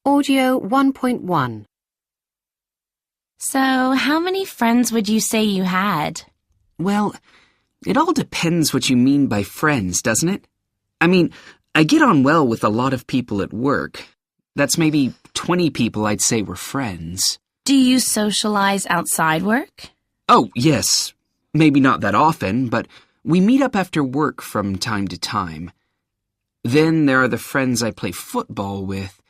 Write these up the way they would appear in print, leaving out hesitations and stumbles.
Audio 1.1. So, how many friends would you say you had? Well, it all depends what you mean by friends, doesn't it? I mean, I get on well with a lot of people at work. That's maybe 20 people I'd say were friends. Do you socialize outside work? Oh, yes. Maybe not that often, but we meet up after work from time to time. Then there are the friends I play football with.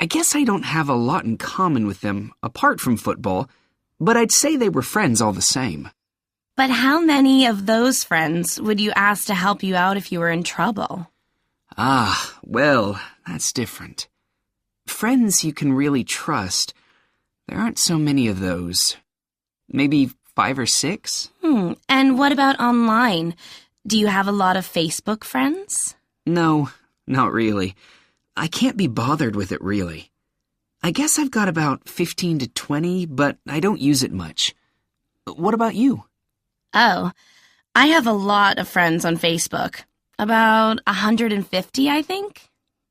I guess I don't have a lot in common with them apart from football, but I'd say they were friends all the same. But how many of those friends would you ask to help you out if you were in trouble? Ah, well, that's different. Friends you can really trust, there aren't so many of those. Maybe 5 or 6? And what about online? Do you have a lot of Facebook friends? No, not really. I can't be bothered with it, really. I guess I've got about 15 to 20, but I don't use it much. What about you? Oh, I have a lot of friends on Facebook. About 150, I think.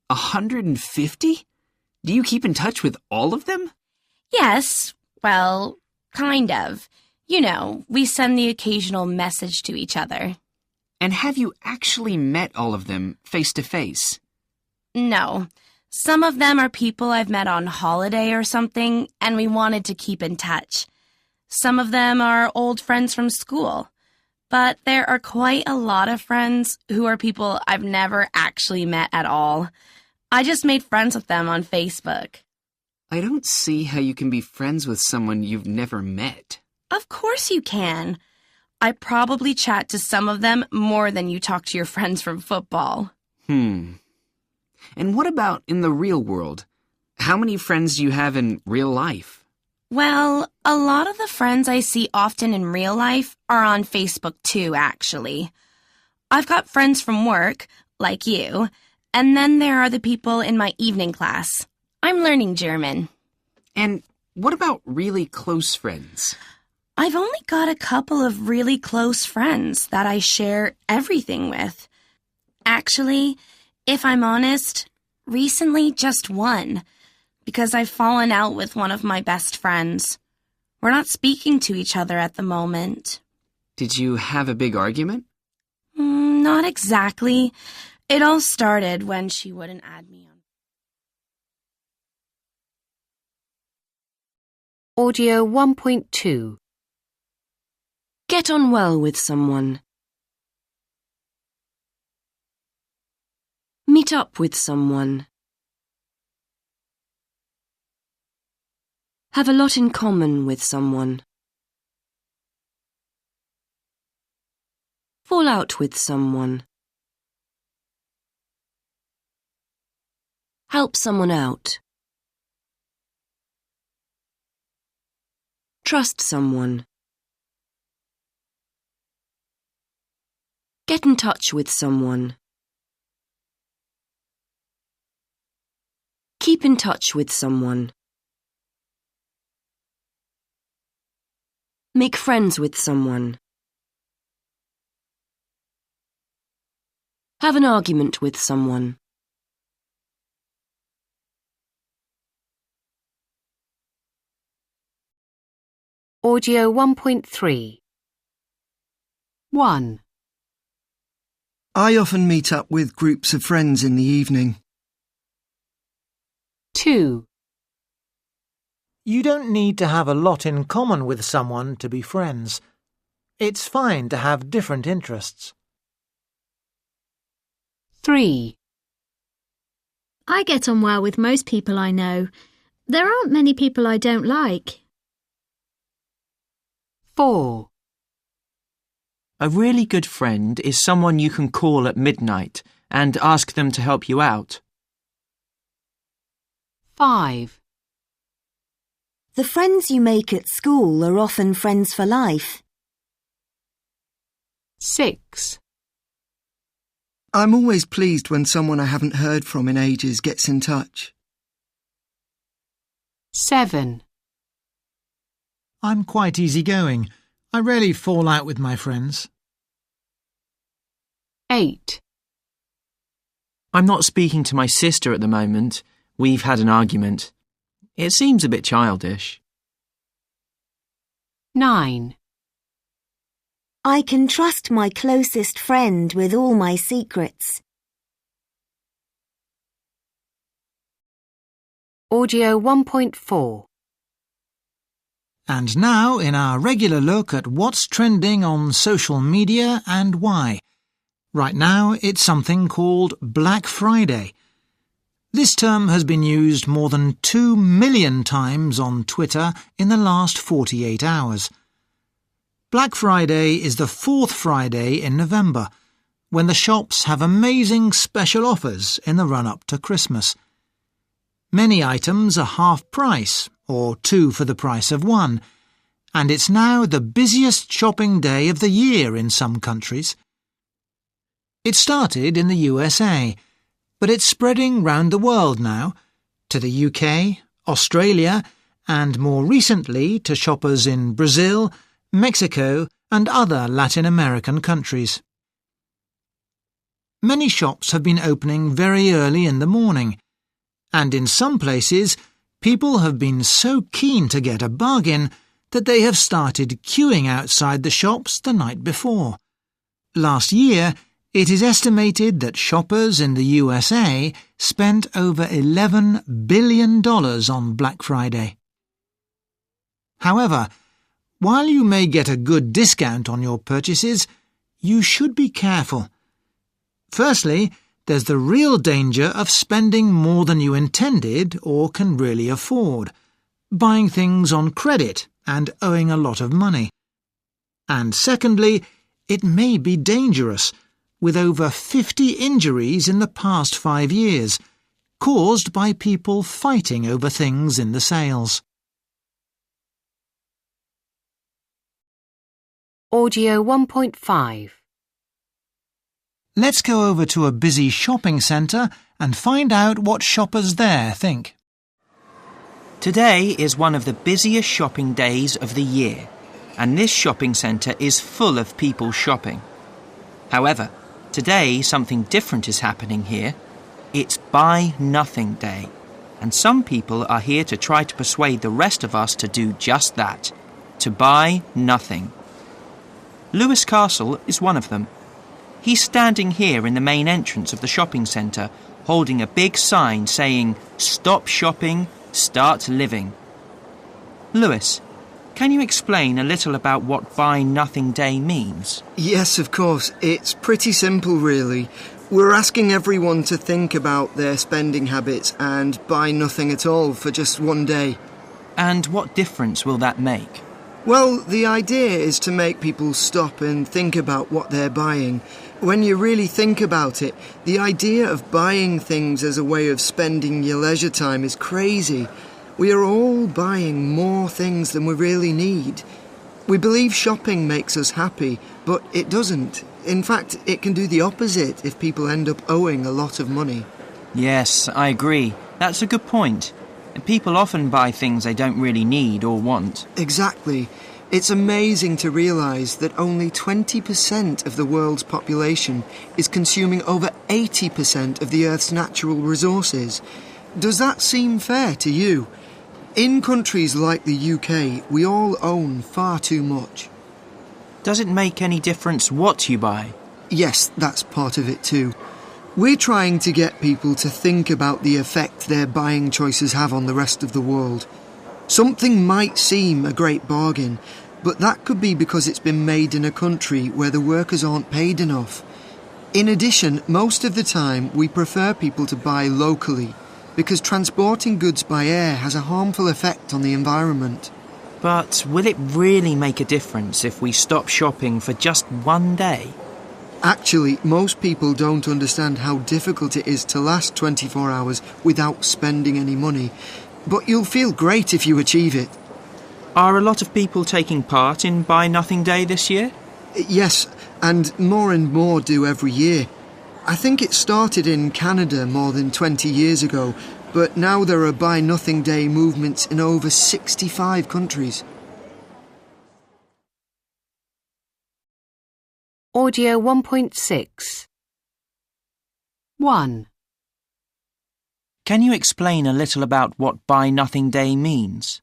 150? Do you keep in touch with all of them? Yes, well, kind of. You know, we send the occasional message to each other. And have you actually met all of them face to face? No. Some of them are people I've met on holiday or something, and we wanted to keep in touch. Some of them are old friends from school. But there are quite a lot of friends who are people I've never actually met at all. I just made friends with them on Facebook. I don't see how you can be friends with someone you've never met. Of course you can. I probably chat to some of them more than you talk to your friends from football. And what about in the real world? How many friends do you have in real life? Well, a lot of the friends I see often in real life are on Facebook too, actually. I've got friends from work, like you, and then there are the people in my evening class. I'm learning German. And what about really close friends? I've only got a couple of really close friends that I share everything with. Actually, if I'm honest, recently just one, because I've fallen out with one of my best friends. We're not speaking to each other at the moment. Did you have a big argument? Not exactly. It all started when she wouldn't add me on. Audio 1.2. Get on well with someone. Meet up with someone. Have a lot in common with someone. Fall out with someone. Help someone out. Trust someone. Get in touch with someone. Keep in touch with someone. Make friends with someone. Have an argument with someone. Audio 1.3. 1. I often meet up with groups of friends in the evening. 2. You don't need to have a lot in common with someone to be friends. It's fine to have different interests. 3. I get on well with most people I know. There aren't many people I don't like. 4. A really good friend is someone you can call at midnight and ask them to help you out. 5. The friends you make at school are often friends for life. 6. I'm always pleased when someone I haven't heard from in ages gets in touch. 7. I'm quite easygoing. I rarely fall out with my friends. 8. I'm not speaking to my sister at the moment, We've had an argument. It seems a bit childish. 9. I can trust my closest friend with all my secrets. Audio 1.4. And now, in our regular look at what's trending on social media and why. Right now, it's something called Black Friday. This term has been used more than 2 million times on Twitter in the last 48 hours. Black Friday is the fourth Friday in November, when the shops have amazing special offers in the run-up to Christmas. Many items are half price, or 2 for the price of 1, and it's now the busiest shopping day of the year in some countries. It started in the USA, but it's spreading round the world now, to the UK, Australia, and more recently to shoppers in Brazil, Mexico, and other Latin American countries. Many shops have been opening very early in the morning, and in some places, people have been so keen to get a bargain that they have started queuing outside the shops the night before. Last year, it is estimated that shoppers in the USA spent over $11 billion on Black Friday. However, while you may get a good discount on your purchases, you should be careful. Firstly, there's the real danger of spending more than you intended or can really afford, buying things on credit and owing a lot of money. And secondly, it may be dangerous, with over 50 injuries in the past 5 years, caused by people fighting over things in the sales. Audio 1.5. Let's go over to a busy shopping centre and find out what shoppers there think. Today is one of the busiest shopping days of the year, and this shopping centre is full of people shopping. However, today something different is happening here. It's Buy Nothing Day, and some people are here to try to persuade the rest of us to do just that, to buy nothing. Lewis Castle is one of them. He's standing here in the main entrance of the shopping centre, holding a big sign saying, "Stop shopping, start living." Lewis, can you explain a little about what Buy Nothing Day means? Yes, of course. It's pretty simple, really. We're asking everyone to think about their spending habits and buy nothing at all for just one day. And what difference will that make? Well, the idea is to make people stop and think about what they're buying. When you really think about it, the idea of buying things as a way of spending your leisure time is crazy. We are all buying more things than we really need. We believe shopping makes us happy, but it doesn't. In fact, it can do the opposite if people end up owing a lot of money. Yes, I agree. That's a good point. People often buy things they don't really need or want. Exactly. It's amazing to realise that only 20% of the world's population is consuming over 80% of the Earth's natural resources. Does that seem fair to you? In countries like the UK, we all own far too much. Does it make any difference what you buy? Yes, that's part of it too. We're trying to get people to think about the effect their buying choices have on the rest of the world. Something might seem a great bargain, but that could be because it's been made in a country where the workers aren't paid enough. In addition, most of the time we prefer people to buy locally, because transporting goods by air has a harmful effect on the environment. But will it really make a difference if we stop shopping for just one day? Actually, most people don't understand how difficult it is to last 24 hours without spending any money. But you'll feel great if you achieve it. Are a lot of people taking part in Buy Nothing Day this year? Yes, and more do every year. I think it started in Canada more than 20 years ago, but now there are Buy Nothing Day movements in over 65 countries. Audio 1.6. 1. Can you explain a little about what Buy Nothing Day means?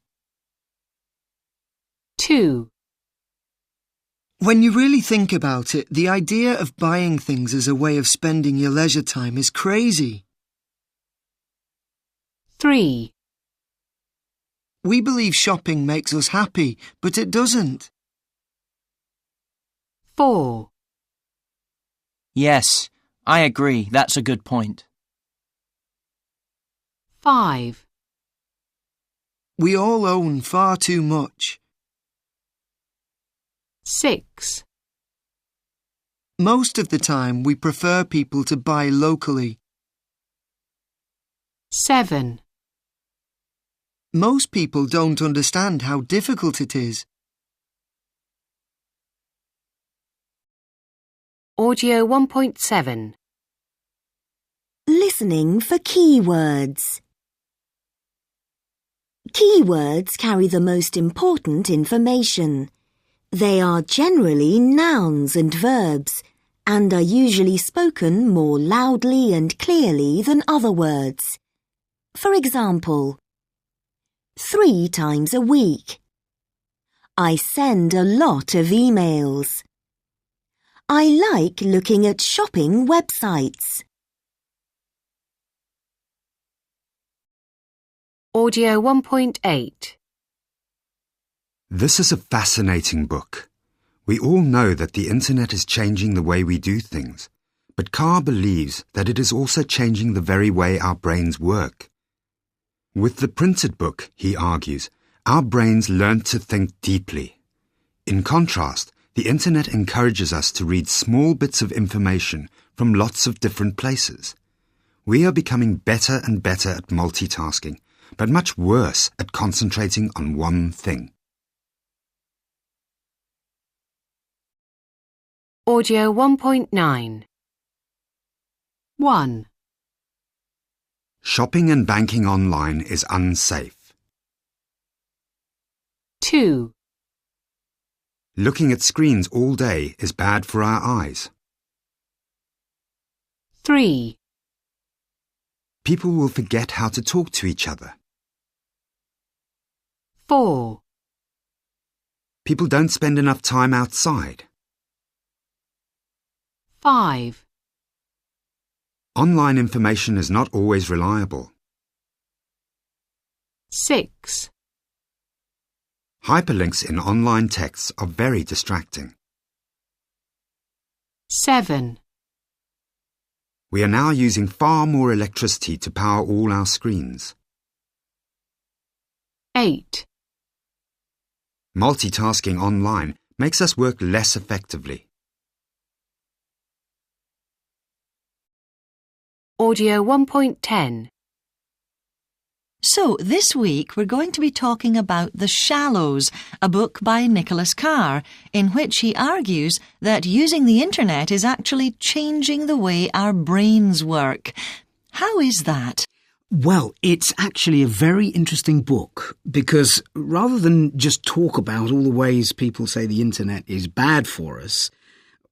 2, When you really think about it, the idea of buying things as a way of spending your leisure time is crazy. 3, We believe shopping makes us happy, but it doesn't. 4, Yes, I agree. That's a good point. 5, We all own far too much. 6, Most of the time, we prefer people to buy locally. 7, Most people don't understand how difficult it is. Audio 1.7. Listening for keywords. Keywords carry the most important information. They are generally nouns and verbs, and are usually spoken more loudly and clearly than other words. For example, 3 times a week. I send a lot of emails. I like looking at shopping websites. Audio 1.8. This is a fascinating book. We all know that the internet is changing the way we do things, but Carr believes that it is also changing the very way our brains work. With the printed book, he argues, our brains learn to think deeply. In contrast, the internet encourages us to read small bits of information from lots of different places. We are becoming better and better at multitasking, but much worse at concentrating on one thing. Audio 1.9. 1, Shopping and banking online is unsafe. 2, Looking at screens all day is bad for our eyes. 3, People will forget how to talk to each other. 4, People don't spend enough time outside. 5, Online information is not always reliable. 6, Hyperlinks in online texts are very distracting. 7, We are now using far more electricity to power all our screens. 8, Multitasking online makes us work less effectively. Audio 1.10. So, this week we're going to be talking about The Shallows, a book by Nicholas Carr, in which he argues that using the internet is actually changing the way our brains work. How is that? Well, it's actually a very interesting book because rather than just talk about all the ways people say the internet is bad for us,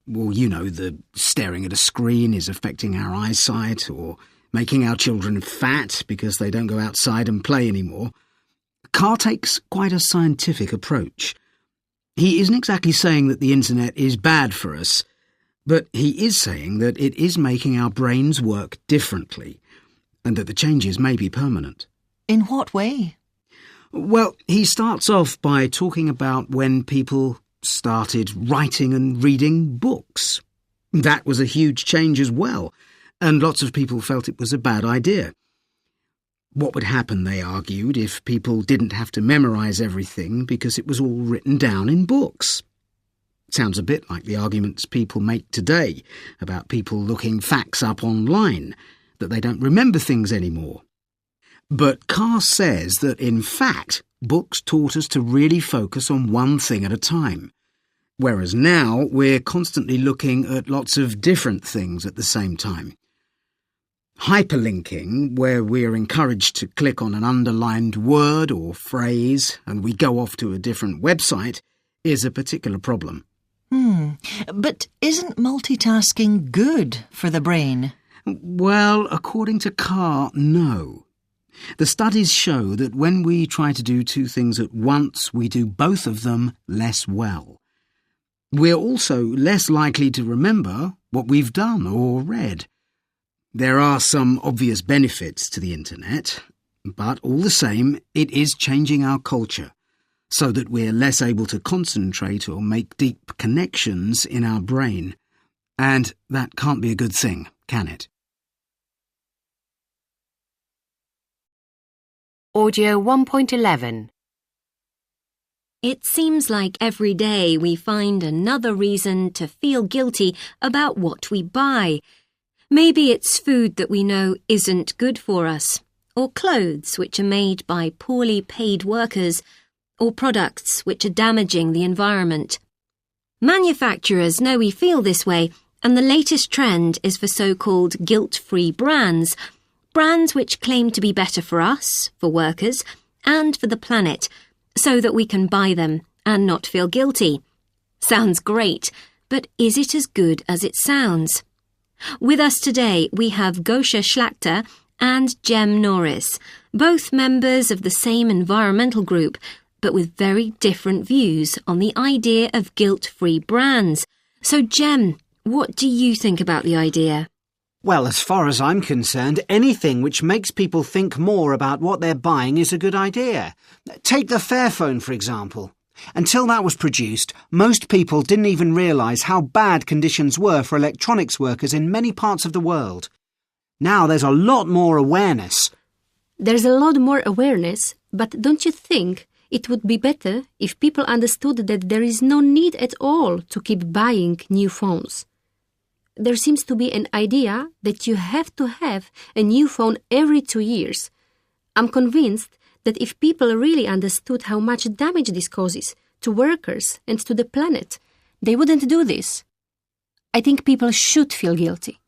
well, you know, the staring at a screen is affecting our eyesight or making our children fat because they don't go outside and play anymore, Carr takes quite a scientific approach. He isn't exactly saying that the internet is bad for us, but he is saying that it is making our brains work differently and that the changes may be permanent. In what way? Well, he starts off by talking about when people started writing and reading books. That was a huge change as well, and lots of people felt it was a bad idea. What would happen, they argued, if people didn't have to memorise everything because it was all written down in books? Sounds a bit like the arguments people make today about people looking facts up online, that they don't remember things anymore. But Carr says that, in fact, books taught us to really focus on one thing at a time, whereas now we're constantly looking at lots of different things at the same time. Hyperlinking, where we're encouraged to click on an underlined word or phrase and we go off to a different website, is a particular problem. But isn't multitasking good for the brain? Well, according to Carr, no. The studies show that when we try to do two things at once, we do both of them less well. We're also less likely to remember what we've done or read. There are some obvious benefits to the internet, but all the same, it is changing our culture, so that we're less able to concentrate or make deep connections in our brain. And that can't be a good thing, can it? Audio 1.11. It seems like every day we find another reason to feel guilty about what we buy. Maybe it's food that we know isn't good for us, or clothes which are made by poorly paid workers, or products which are damaging the environment. Manufacturers know we feel this way, and the latest trend is for so-called guilt-free brands which claim to be better for us, for workers, and for the planet, so that we can buy them and not feel guilty. Sounds great, but is it as good as it sounds? With us today we have Gosha Schlachter and Jem Norris, both members of the same environmental group, but with very different views on the idea of guilt-free brands. So Jem, what do you think about the idea? Well, as far as I'm concerned, anything which makes people think more about what they're buying is a good idea. Take the Fairphone, for example. Until that was produced, most people didn't even realise how bad conditions were for electronics workers in many parts of the world. Now there's a lot more awareness. There's a lot more awareness, but don't you think it would be better if people understood that there is no need at all to keep buying new phones? There seems to be an idea that you have to have a new phone every 2 years. I'm convinced that if people really understood how much damage this causes to workers and to the planet, they wouldn't do this. I think people should feel guilty.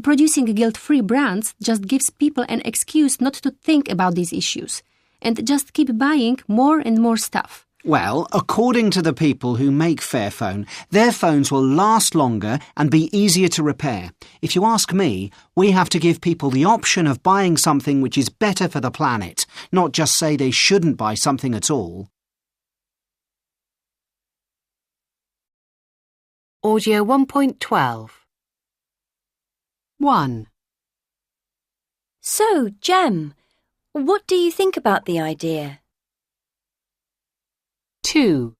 Producing guilt-free brands just gives people an excuse not to think about these issues and just keep buying more and more stuff. Well, according to the people who make Fairphone, their phones will last longer and be easier to repair. If you ask me, we have to give people the option of buying something which is better for the planet, not just say they shouldn't buy something at all. Audio 1.12. 1. So, Jem, what do you think about the idea? 2.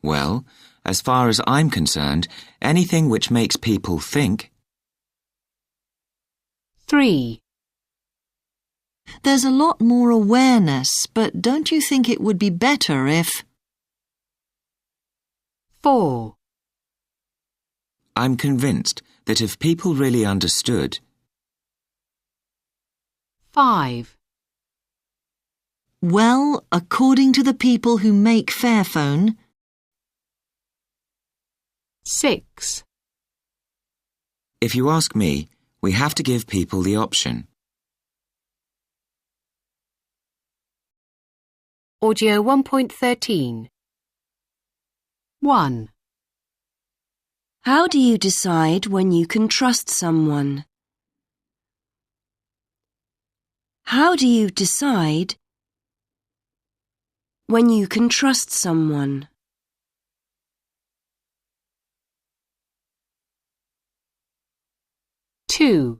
Well, as far as I'm concerned, anything which makes people think. 3. There's a lot more awareness, but don't you think it would be better if... 4. I'm convinced that if people really understood. 5. Well, according to the people who make Fairphone. 6. If you ask me, we have to give people the option. Audio 1.13. 1. How do you decide when you can trust someone? How do you decide when you can trust someone? 2.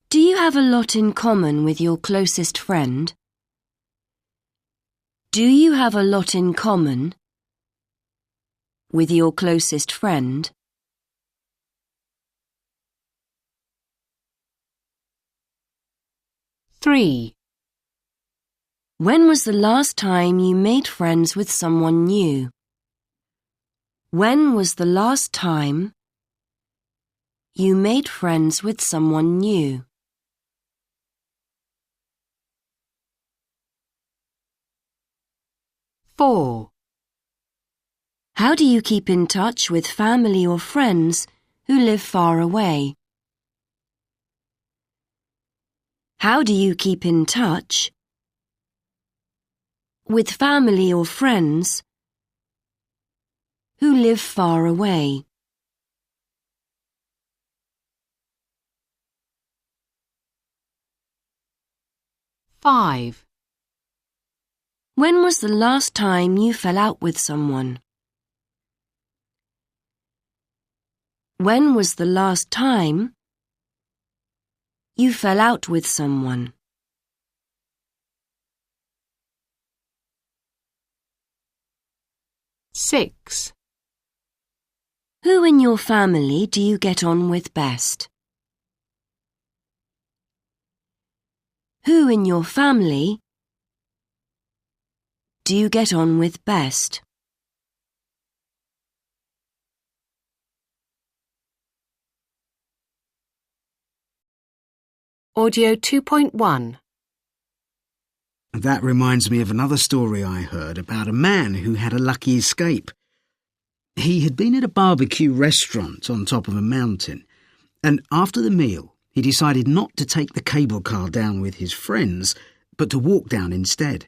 Do you have a lot in common with your closest friend? Do you have a lot in common with your closest friend? 3. When was the last time you made friends with someone new? When was the last time you made friends with someone new? 4. How do you keep in touch with family or friends who live far away? How do you keep in touch with family or friends who live far away? 5. When was the last time you fell out with someone? When was the last time you fell out with someone? 6. Who in your family do you get on with best? Who in your family do you get on with best? Audio 2.1. That reminds me of another story I heard about a man who had a lucky escape. He had been at a barbecue restaurant on top of a mountain, and after the meal, he decided not to take the cable car down with his friends, but to walk down instead.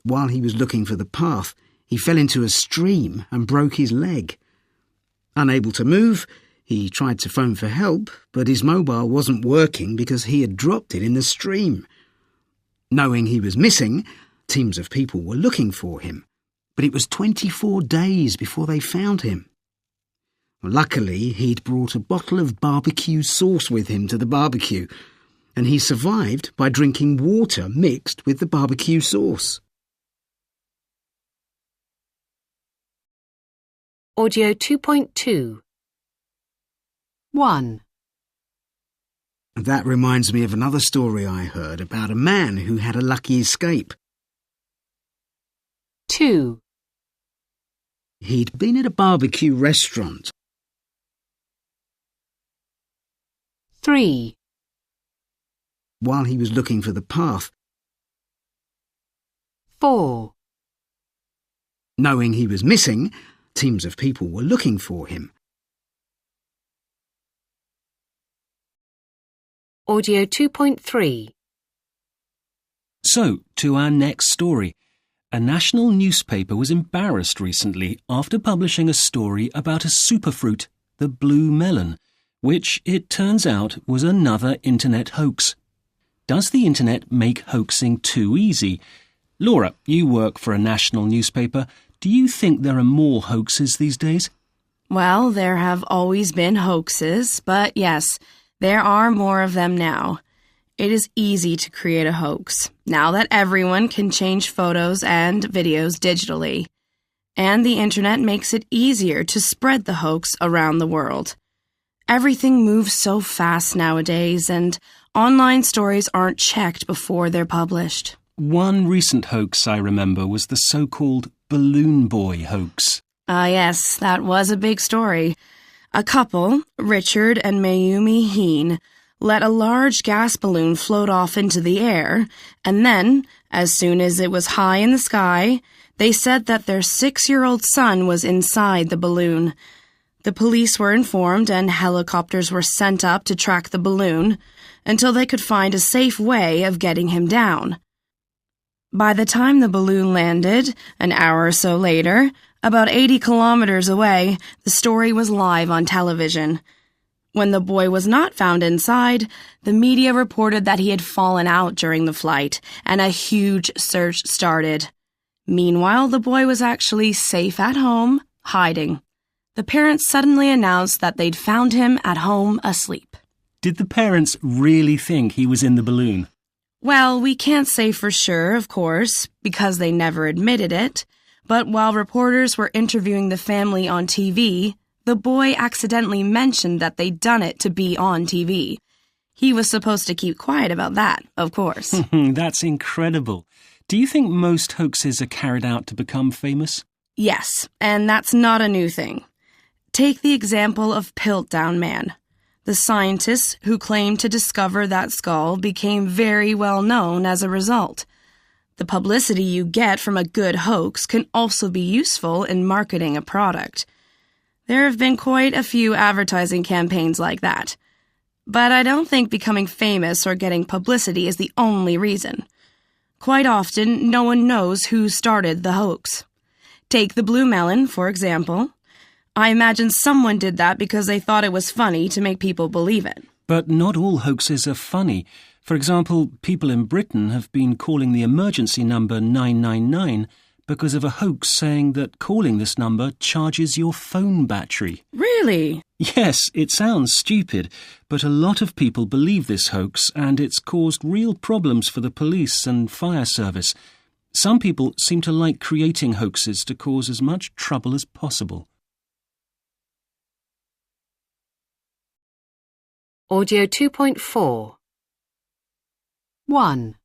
While he was looking for the path, he fell into a stream and broke his leg. Unable to move, he tried to phone for help, but his mobile wasn't working because he had dropped it in the stream. Knowing he was missing, teams of people were looking for him, but it was 24 days before they found him. Luckily, he'd brought a bottle of barbecue sauce with him to the barbecue, and he survived by drinking water mixed with the barbecue sauce. Audio 2.2. 1. That reminds me of another story I heard about a man who had a lucky escape. 2. He'd been at a barbecue restaurant. 3. While he was looking for the path. 4. Knowing he was missing, teams of people were looking for him. Audio 2.3. So, to our next story. A national newspaper was embarrassed recently after publishing a story about a superfruit, the blue melon, which, it turns out, was another internet hoax. Does the internet make hoaxing too easy? Laura, you work for a national newspaper. Do you think there are more hoaxes these days? Well, there have always been hoaxes, but yes, there are more of them now. It is easy to create a hoax, now that everyone can change photos and videos digitally. And the internet makes it easier to spread the hoax around the world. Everything moves so fast nowadays, and online stories aren't checked before they're published. One recent hoax I remember was the so-called balloon boy hoax. Yes, that was a big story. A couple, Richard and Mayumi Heen, let a large gas balloon float off into the air, and then, as soon as it was high in the sky, they said that their 6-year-old son was inside the balloon. The police were informed and helicopters were sent up to track the balloon until they could find a safe way of getting him down. By the time the balloon landed, an hour or so later, about 80 kilometers away, the story was live on television. When the boy was not found inside, the media reported that he had fallen out during the flight, and a huge search started. Meanwhile, the boy was actually safe at home, hiding. The parents suddenly announced that they'd found him at home asleep. Did the parents really think he was in the balloon? Well, we can't say for sure, of course, because they never admitted it. But while reporters were interviewing the family on TV, the boy accidentally mentioned that they'd done it to be on TV. He was supposed to keep quiet about that, of course. That's incredible. Do you think most hoaxes are carried out to become famous? Yes, and that's not a new thing. Take the example of Piltdown Man. The scientists who claimed to discover that skull became very well known as a result. The publicity you get from a good hoax can also be useful in marketing a product. There have been quite a few advertising campaigns like that. But I don't think becoming famous or getting publicity is the only reason. Quite often, no one knows who started the hoax. Take the blue melon, for example. I imagine someone did that because they thought it was funny to make people believe it. But not all hoaxes are funny. For example, people in Britain have been calling the emergency number 999 because of a hoax saying that calling this number charges your phone battery. Really? Yes, it sounds stupid, but a lot of people believe this hoax and it's caused real problems for the police and fire service. Some people seem to like creating hoaxes to cause as much trouble as possible. Audio 2.4. 1.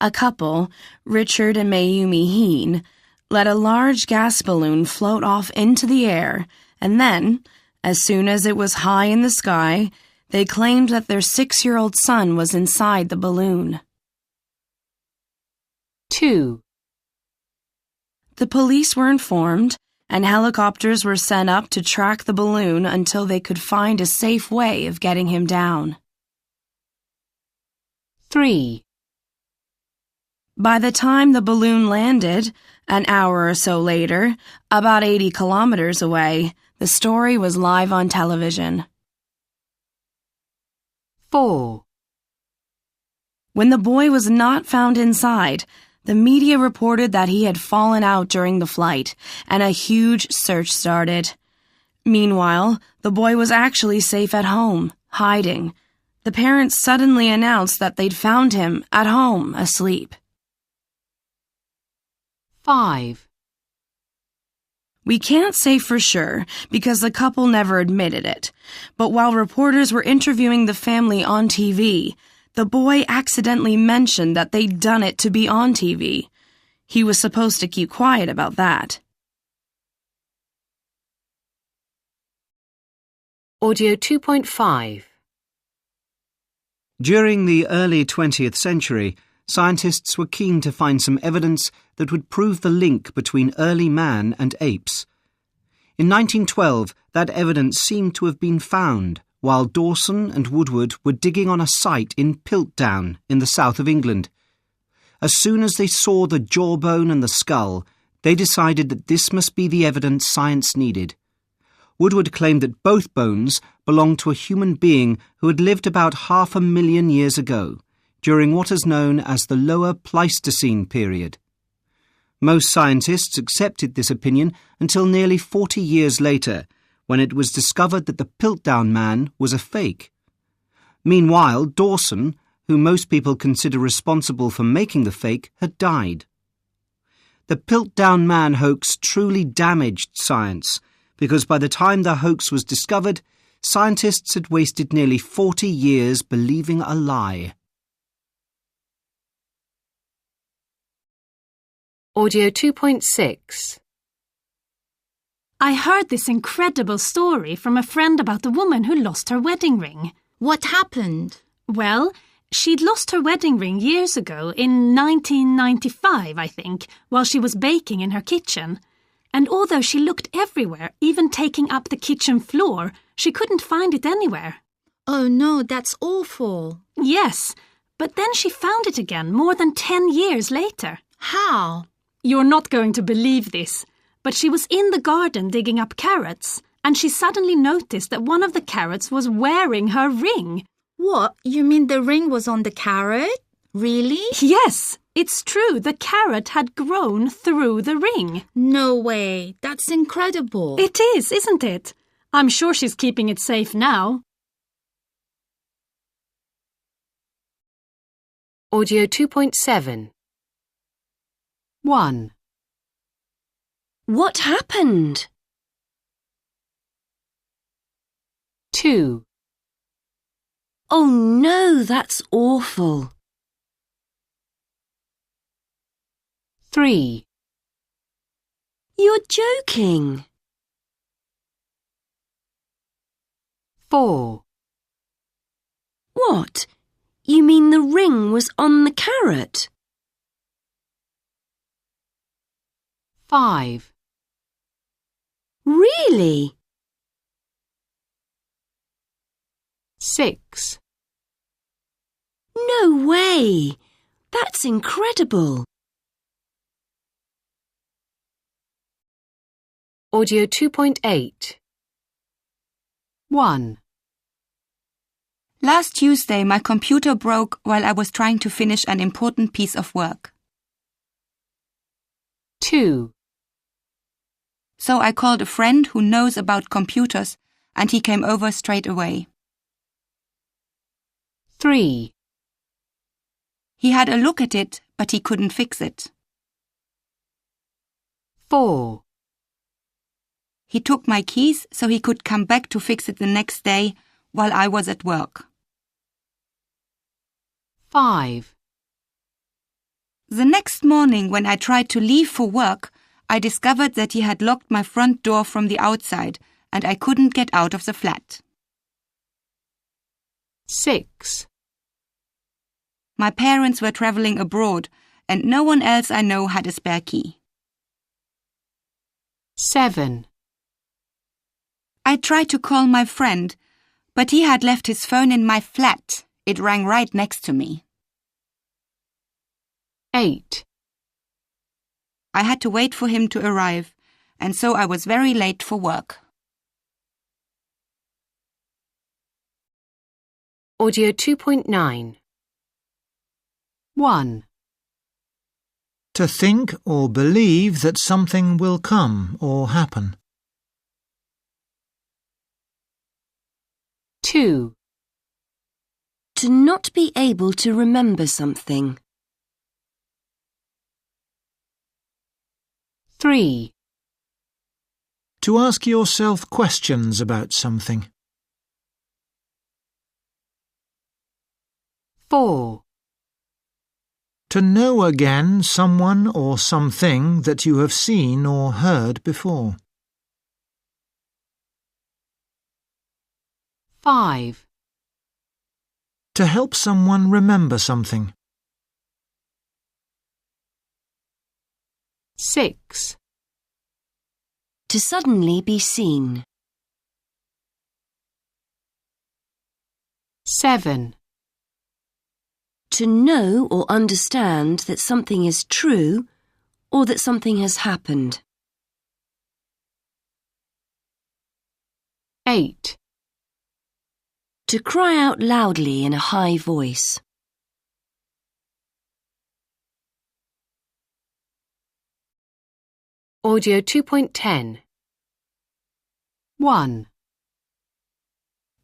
A couple, Richard and Mayumi Heen, let a large gas balloon float off into the air, and then, as soon as it was high in the sky, they claimed that their 6-year-old son was inside the balloon. 2. The police were informed, and helicopters were sent up to track the balloon until they could find a safe way of getting him down. 3. By the time the balloon landed, an hour or so later, about 80 kilometers away, the story was live on television. 4. When the boy was not found inside, the media reported that he had fallen out during the flight, and a huge search started. Meanwhile, the boy was actually safe at home, hiding. The parents suddenly announced that they'd found him at home, asleep. 5. We can't say for sure because the couple never admitted it, but while reporters were interviewing the family on TV, the boy accidentally mentioned that they'd done it to be on TV. He was supposed to keep quiet about that. Audio 2.5. During the early 20th century, scientists were keen to find some evidence that would prove the link between early man and apes. In 1912, that evidence seemed to have been found while Dawson and Woodward were digging on a site in Piltdown in the south of England. As soon as they saw the jawbone and the skull, they decided that this must be the evidence science needed. Woodward claimed that both bones belonged to a human being who had lived about 500,000 years ago, during what is known as the Lower Pleistocene period. Most scientists accepted this opinion until nearly 40 years later, when it was discovered that the Piltdown man was a fake. Meanwhile, Dawson, who most people consider responsible for making the fake, had died. The Piltdown man hoax truly damaged science, because by the time the hoax was discovered, scientists had wasted nearly 40 years believing a lie. Audio 2.6. I heard this incredible story from a friend about a woman who lost her wedding ring. What happened? Well, she'd lost her wedding ring years ago, in 1995, I think, while she was baking in her kitchen. And although she looked everywhere, even taking up the kitchen floor, she couldn't find it anywhere. Oh no, that's awful. Yes, but then she found it again more than 10 years later. How? You're not going to believe this, but she was in the garden digging up carrots, and she suddenly noticed that one of the carrots was wearing her ring. What? You mean the ring was on the carrot? Really? Yes, it's true. The carrot had grown through the ring. No way. That's incredible. It is, isn't it? I'm sure she's keeping it safe now. Audio 2.7. 1. What happened? 2. Oh no, that's awful. 3. You're joking. 4. What? You mean the ring was on the carrot? 5. Really? 6. No way! That's incredible. Audio 2.8. 1. Last Tuesday, my computer broke while I was trying to finish an important piece of work. 2. So I called a friend who knows about computers, and he came over straight away. 3. He had a look at it, but he couldn't fix it. 4. He took my keys so he could come back to fix it the next day while I was at work. 5. The next morning, when I tried to leave for work, I discovered that he had locked my front door from the outside and I couldn't get out of the flat. 6. My parents were traveling abroad and no one else I know had a spare key. 7. I tried to call my friend, but he had left his phone in my flat. It rang right next to me. 8. I had to wait for him to arrive, and so I was very late for work. Audio 2.9. 1. To think or believe that something will come or happen. 2. To not be able to remember something. 3. To ask yourself questions about something. 4. To know again someone or something that you have seen or heard before. 5. To help someone remember something. 6. To suddenly be seen. 7. To know or understand that something is true or that something has happened. 8. To cry out loudly in a high voice. Audio 2.10. 1.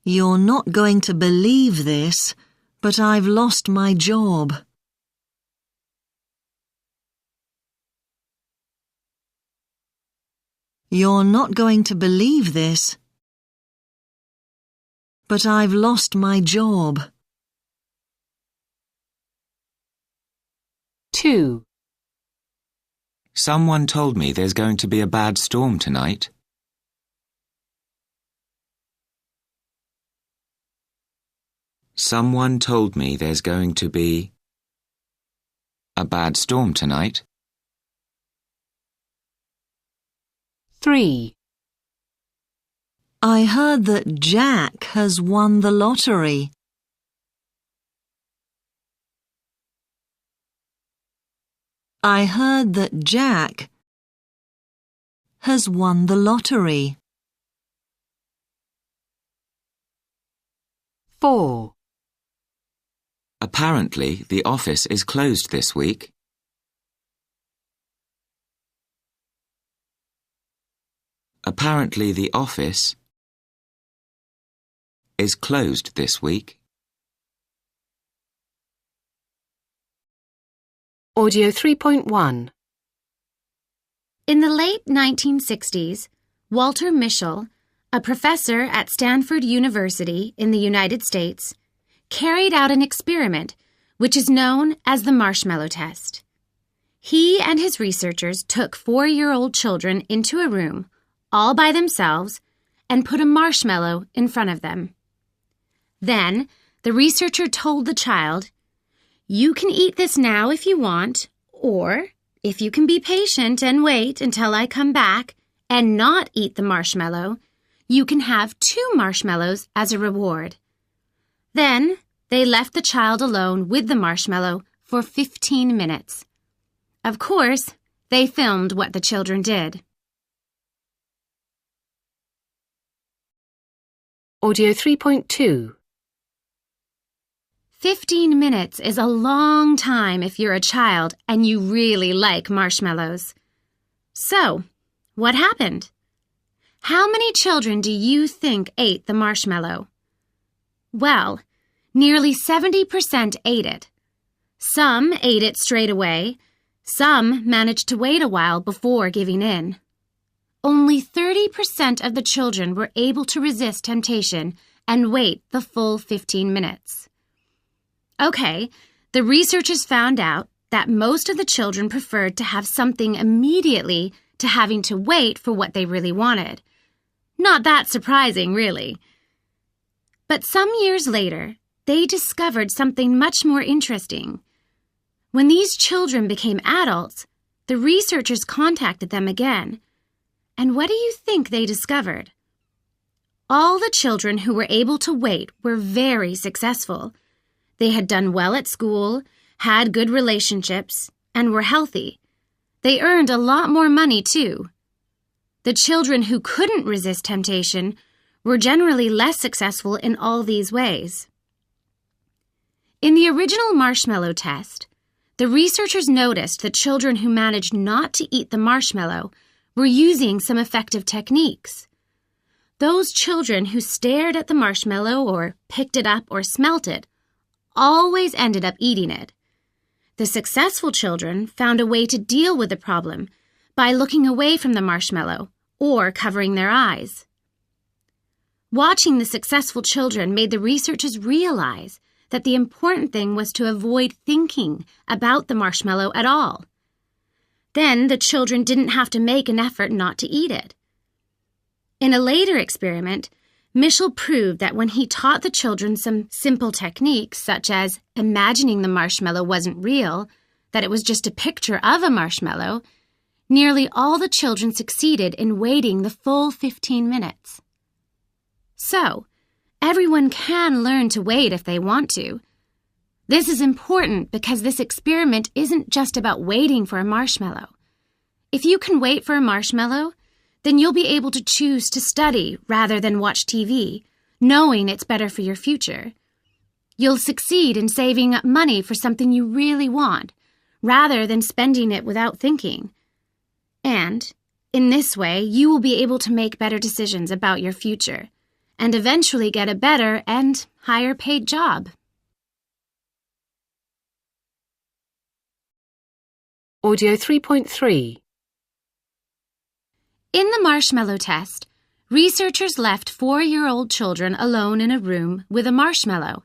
You're not going to believe this, but I've lost my job. You're not going to believe this, but I've lost my job. 2. Someone told me there's going to be a bad storm tonight. Someone told me there's going to be a bad storm tonight. 3. I heard that Jack has won the lottery. I heard that Jack has won the lottery. 4. Apparently, the office is closed this week. Apparently, the office is closed this week. Audio 3.1. In the late 1960s, Walter Mischel, a professor at Stanford University in the United States, carried out an experiment which is known as the marshmallow test. He and his researchers took 4-year-old children into a room, all by themselves, and put a marshmallow in front of them. Then, the researcher told the child, "You can eat this now if you want, or if you can be patient and wait until I come back and not eat the marshmallow, you can have 2 marshmallows as a reward." Then, they left the child alone with the marshmallow for 15 minutes. Of course, they filmed what the children did. Audio 3.2. 15 minutes is a long time if you're a child and you really like marshmallows. So, what happened? How many children do you think ate the marshmallow? Well, nearly 70% ate it. Some ate it straight away. Some managed to wait a while before giving in. Only 30% of the children were able to resist temptation and wait the full 15 minutes. Okay, the researchers found out that most of the children preferred to have something immediately to having to wait for what they really wanted. Not that surprising, really. But some years later, they discovered something much more interesting. When these children became adults, the researchers contacted them again. And what do you think they discovered? All the children who were able to wait were very successful. They had done well at school, had good relationships, and were healthy. They earned a lot more money, too. The children who couldn't resist temptation were generally less successful in all these ways. In the original marshmallow test, the researchers noticed that children who managed not to eat the marshmallow were using some effective techniques. Those children who stared at the marshmallow or picked it up or smelt it always ended up eating it. The successful children found a way to deal with the problem by looking away from the marshmallow or covering their eyes. Watching the successful children made the researchers realize that the important thing was to avoid thinking about the marshmallow at all. Then the children didn't have to make an effort not to eat it. In a later experiment, Mischel proved that when he taught the children some simple techniques, such as imagining the marshmallow wasn't real, that it was just a picture of a marshmallow, nearly all the children succeeded in waiting the full 15 minutes. So, everyone can learn to wait if they want to. This is important because this experiment isn't just about waiting for a marshmallow. If you can wait for a marshmallow, then you'll be able to choose to study rather than watch TV, knowing it's better for your future. You'll succeed in saving up money for something you really want, rather than spending it without thinking. And, in this way, you will be able to make better decisions about your future, and eventually get a better and higher paid job. Audio 3.3. In the marshmallow test, researchers left 4-year-old children alone in a room with a marshmallow.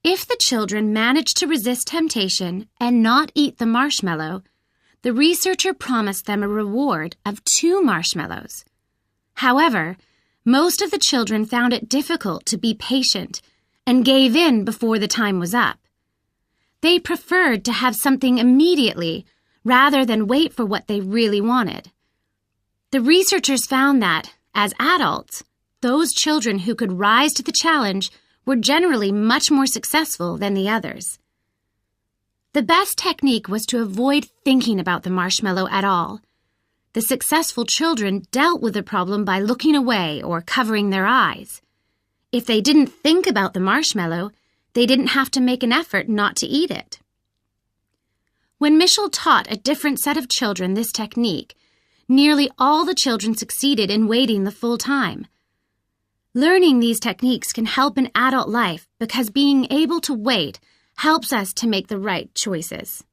If the children managed to resist temptation and not eat the marshmallow, the researcher promised them a reward of 2 marshmallows. However, most of the children found it difficult to be patient and gave in before the time was up. They preferred to have something immediately rather than wait for what they really wanted. The researchers found that, as adults, those children who could rise to the challenge were generally much more successful than the others. The best technique was to avoid thinking about the marshmallow at all. The successful children dealt with the problem by looking away or covering their eyes. If they didn't think about the marshmallow, they didn't have to make an effort not to eat it. When Mischel taught a different set of children this technique, nearly all the children succeeded in waiting the full time. Learning these techniques can help in adult life because being able to wait helps us to make the right choices.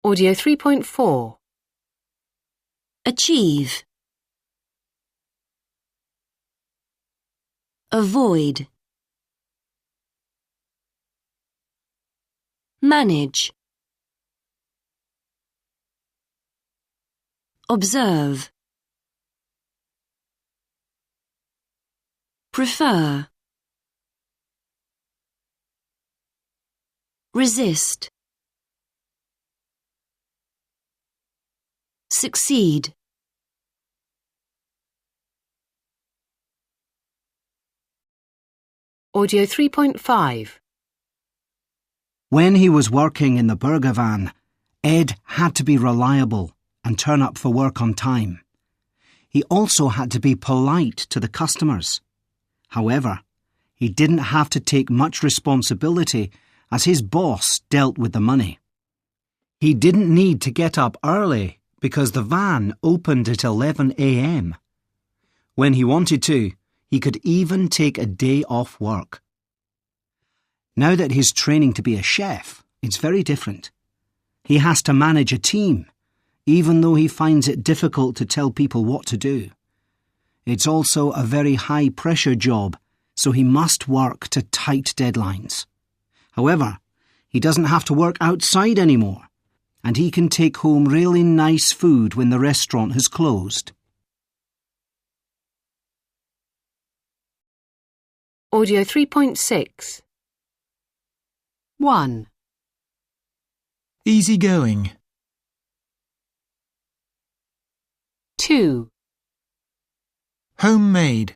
Audio 3.4. Achieve. Avoid. Manage. Observe. Prefer. Resist. Succeed. Audio 3.5. When he was working in the burger van, Ed had to be reliable and turn up for work on time. He also had to be polite to the customers. However, he didn't have to take much responsibility as his boss dealt with the money. He didn't need to get up early because the van opened at 11 a.m. When he wanted to, he could even take a day off work. Now that he's training to be a chef, it's very different. He has to manage a team, even though he finds it difficult to tell people what to do. It's also a very high-pressure job, so he must work to tight deadlines. However, he doesn't have to work outside anymore, and he can take home really nice food when the restaurant has closed. Audio 3.6. 1. Easygoing. 2. Homemade.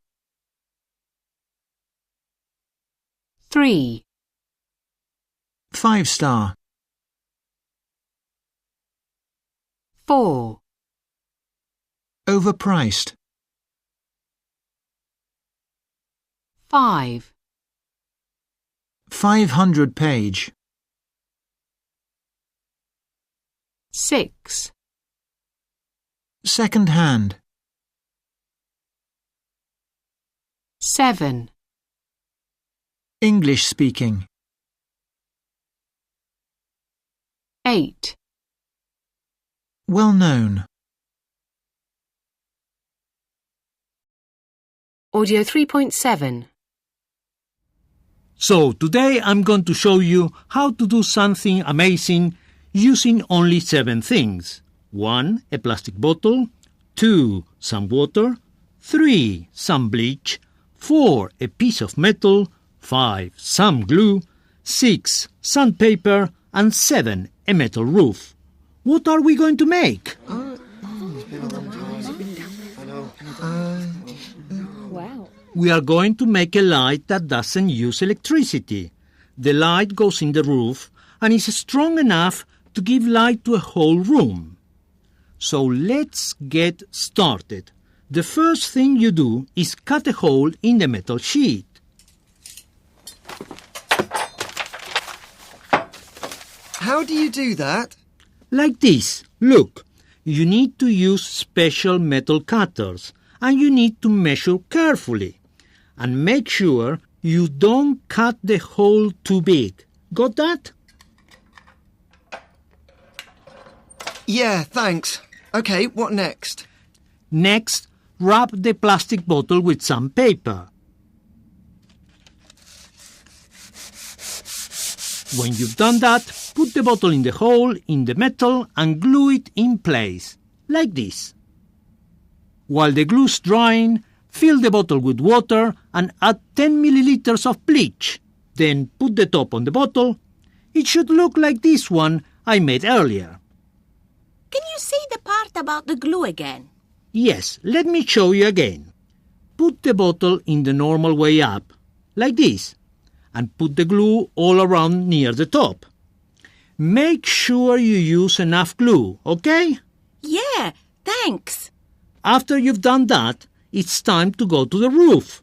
3. 5-star. 4. Overpriced. 5. 500 page. 6. Second hand. 7. English speaking. 8. Well known. Audio 3.7. So today I'm going to show you how to do something amazing using only 7 things. 1. A plastic bottle. 2. Some water. 3. Some bleach. 4. A piece of metal. 5. Some glue. 6. Sandpaper. And 7. A metal roof. What are we going to make? Wow. We are going to make a light that doesn't use electricity. The light goes in the roof and is strong enough to give light to a whole room. So let's get started. The first thing you do is cut a hole in the metal sheet. How do you do that? Like this. Look, you need to use special metal cutters and you need to measure carefully. And make sure you don't cut the hole too big. Got that? Yeah, thanks. Okay, what next? Next, wrap the plastic bottle with some paper. When you've done that, put the bottle in the hole in the metal and glue it in place, like this. While the glue's drying, fill the bottle with water and add 10 milliliters of bleach. Then put the top on the bottle. It should look like this one I made earlier. Can you say the part about the glue again? Yes, let me show you again. Put the bottle in the normal way up, like this, and put the glue all around near the top. Make sure you use enough glue, okay? Yeah, thanks. After you've done that, it's time to go to the roof.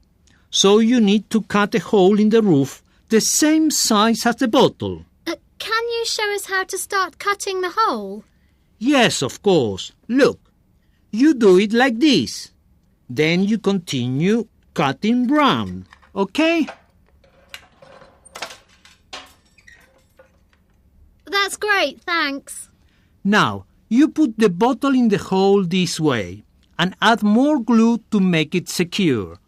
So you need to cut a hole in the roof the same size as the bottle. Can you show us how to start cutting the hole? Yes, of course. Look, you do it like this. Then you continue cutting round, okay? That's great, thanks. Now, you put the bottle in the hole this way and add more glue to make it secure.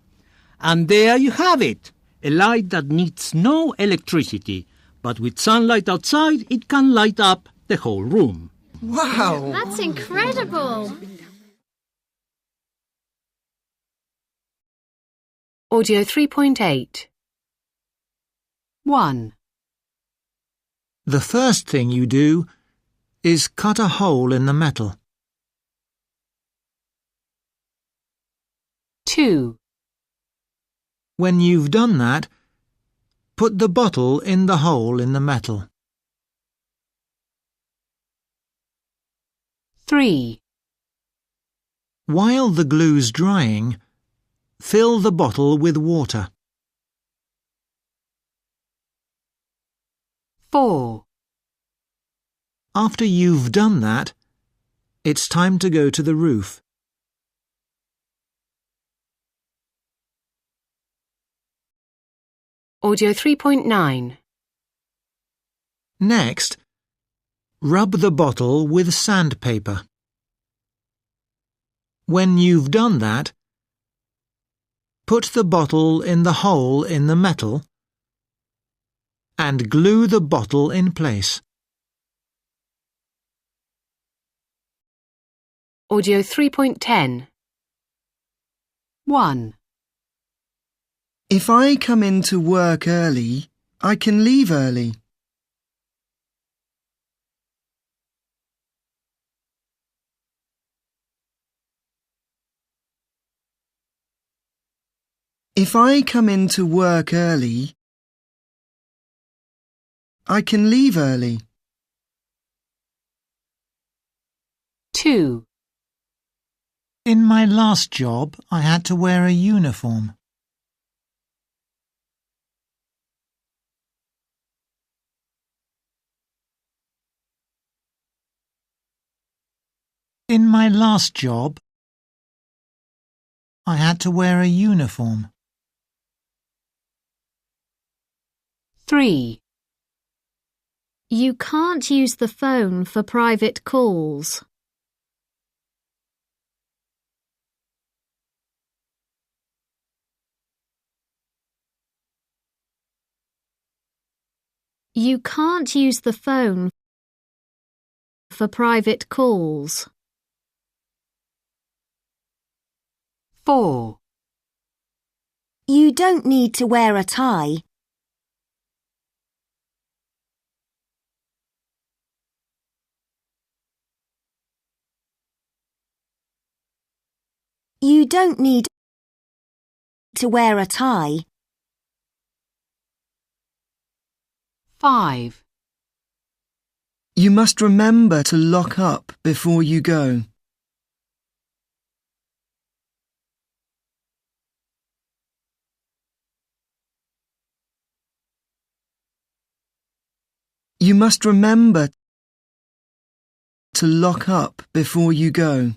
And there you have it, a light that needs no electricity, but with sunlight outside it can light up the whole room. Wow! That's incredible! Audio 3.8. 1. The first thing you do is cut a hole in the metal. 2. When you've done that, put the bottle in the hole in the metal. 3. While the glue's drying, fill the bottle with water. 4. After you've done that, it's time to go to the roof. Audio 3.9. Next, rub the bottle with sandpaper. When you've done that, put the bottle in the hole in the metal and glue the bottle in place. Audio 3.10. 1. If I come into work early, I can leave early. If I come into work early, I can leave early. 2. In my last job, I had to wear a uniform. In my last job, I had to wear a uniform. 3. You can't use the phone for private calls. You can't use the phone for private calls. 4. You don't need to wear a tie. You don't need to wear a tie. 5. You must remember to lock up before you go. You must remember to lock up before you go.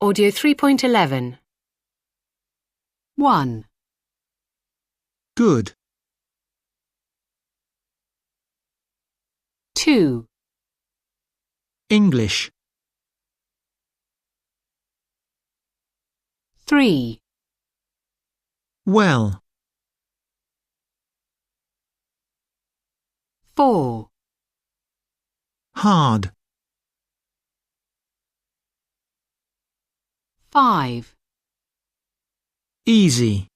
Audio 3.11. 1. Good. 2. English. 3. Well. 4. Hard. 5. Easy.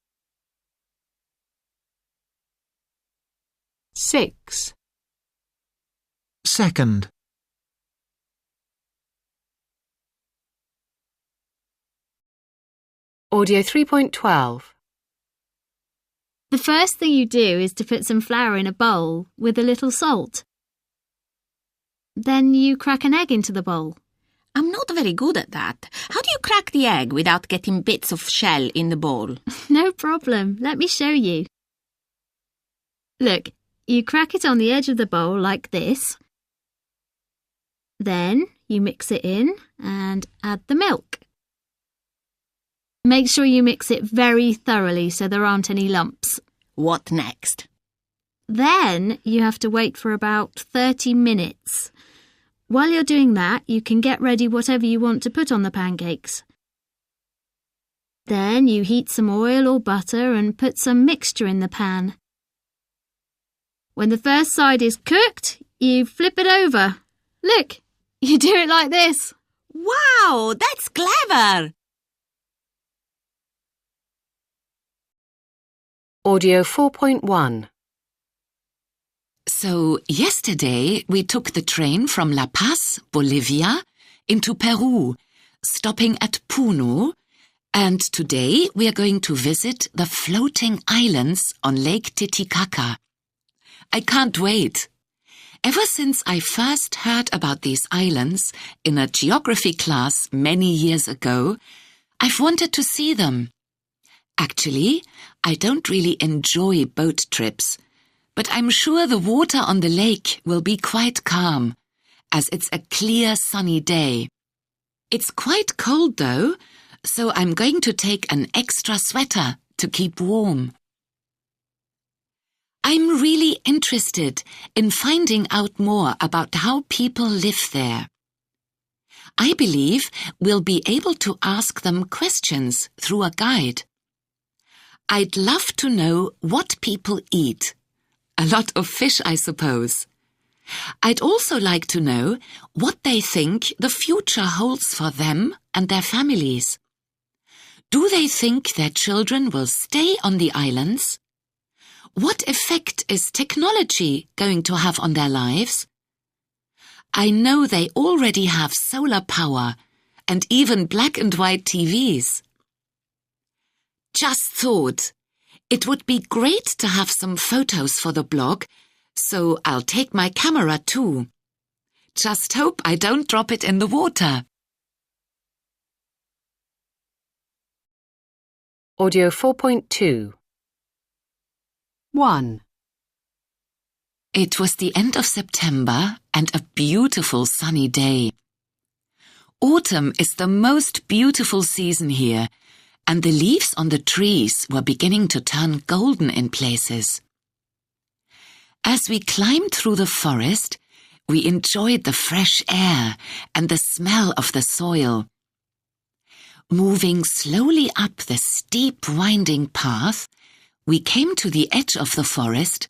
6. Second. Audio 3.12. The first thing you do is to put some flour in a bowl with a little salt. Then you crack an egg into the bowl. I'm not very good at that. How do you crack the egg without getting bits of shell in the bowl? No problem. Let me show you. Look, you crack it on the edge of the bowl like this. Then you mix it in and add the milk. Make sure you mix it very thoroughly so there aren't any lumps. What next? Then you have to wait for about 30 minutes. While you're doing that, you can get ready whatever you want to put on the pancakes. Then you heat some oil or butter and put some mixture in the pan. When the first side is cooked, you flip it over. Look, you do it like this. Wow, that's clever! Audio 4.1. So, yesterday we took the train from La Paz, Bolivia, into Peru, stopping at Puno, And today we are going to visit the floating islands on Lake Titicaca. I can't wait. Ever since I first heard about these islands in a geography class many years ago, I've wanted to see them. Actually, I don't really enjoy boat trips, but I'm sure the water on the lake will be quite calm, as it's a clear sunny day. It's quite cold though, so I'm going to take an extra sweater to keep warm. I'm really interested in finding out more about how people live there. I believe we'll be able to ask them questions through a guide. I'd love to know what people eat. A lot of fish, I suppose. I'd also like to know what they think the future holds for them and their families. Do they think their children will stay on the islands? What effect is technology going to have on their lives? I know they already have solar power and even black and white TVs. Just thought, it would be great to have some photos for the blog, so I'll take my camera too. Just hope I don't drop it in the water. Audio 4.2 1. It was the end of September and a beautiful sunny day. Autumn is the most beautiful season here, and the leaves on the trees were beginning to turn golden in places. As we climbed through the forest, we enjoyed the fresh air and the smell of the soil. Moving slowly up the steep winding path, we came to the edge of the forest,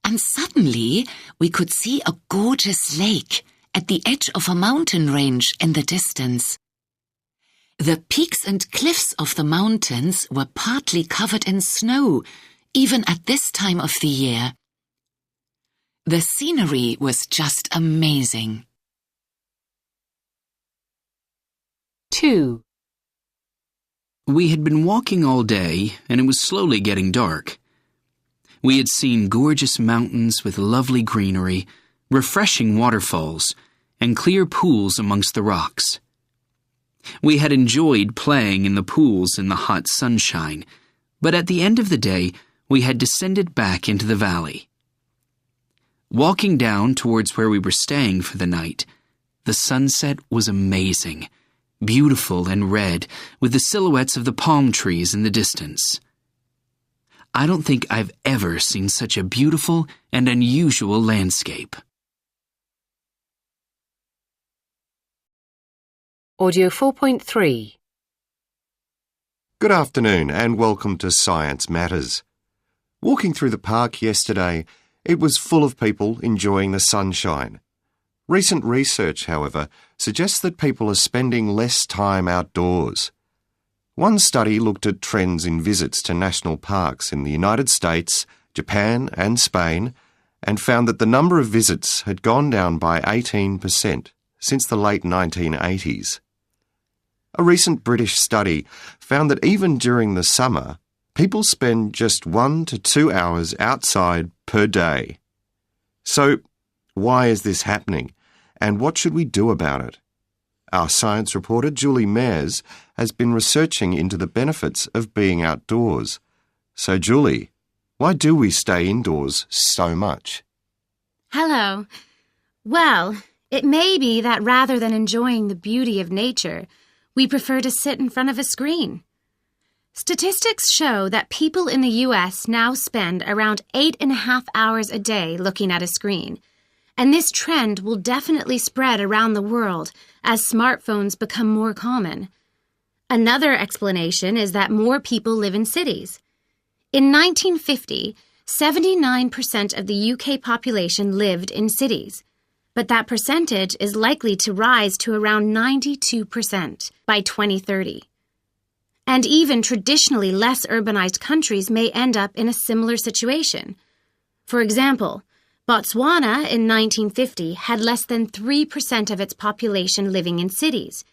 and suddenly we could see a gorgeous lake at the edge of a mountain range in the distance. The peaks and cliffs of the mountains were partly covered in snow, even at this time of the year. The scenery was just amazing. 2. We had been walking all day, and it was slowly getting dark. We had seen gorgeous mountains with lovely greenery, refreshing waterfalls, and clear pools amongst the rocks. We had enjoyed playing in the pools in the hot sunshine, but at the end of the day, we had descended back into the valley. Walking down towards where we were staying for the night, the sunset was amazing, beautiful and red, with the silhouettes of the palm trees in the distance. I don't think I've ever seen such a beautiful and unusual landscape. Audio 4.3 Good afternoon and welcome to Science Matters. Walking through the park yesterday, it was full of people enjoying the sunshine. Recent research, however, suggests that people are spending less time outdoors. One study looked at trends in visits to national parks in the United States, Japan and Spain, and found that the number of visits had gone down by 18% since the late 1980s. A recent British study found that even during the summer, people spend just 1 to 2 hours outside per day. So, why is this happening, and what should we do about it? Our science reporter, Julie Mayers, has been researching into the benefits of being outdoors. So, Julie, why do we stay indoors so much? Hello. Well, it may be that rather than enjoying the beauty of nature, we prefer to sit in front of a screen. Statistics show that people in the U.S. now spend around 8.5 hours a day looking at a screen, and this trend will definitely spread around the world as smartphones become more common. Another explanation is that more people live in cities. In 1950, 79% of the UK population lived in cities, but that percentage is likely to rise to around 92% by 2030. And even traditionally less urbanized countries may end up in a similar situation. For example, Botswana in 1950 had less than 3% of its population living in cities.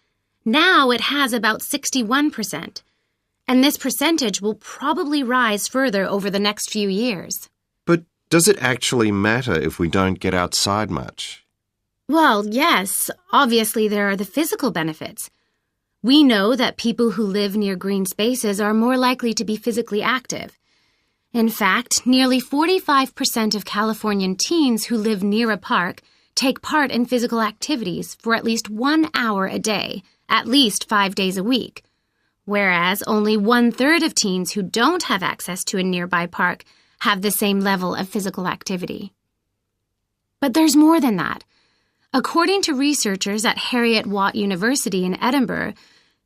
Now it has about 61%, and this percentage will probably rise further over the next few years. But does it actually matter if we don't get outside much? Well, yes, obviously there are the physical benefits. We know that people who live near green spaces are more likely to be physically active. In fact, nearly 45% of Californian teens who live near a park take part in physical activities for at least 1 hour a day, at least 5 days a week, whereas only 1/3 of teens who don't have access to a nearby park have the same level of physical activity. But there's more than that. According to researchers at Heriot-Watt University in Edinburgh,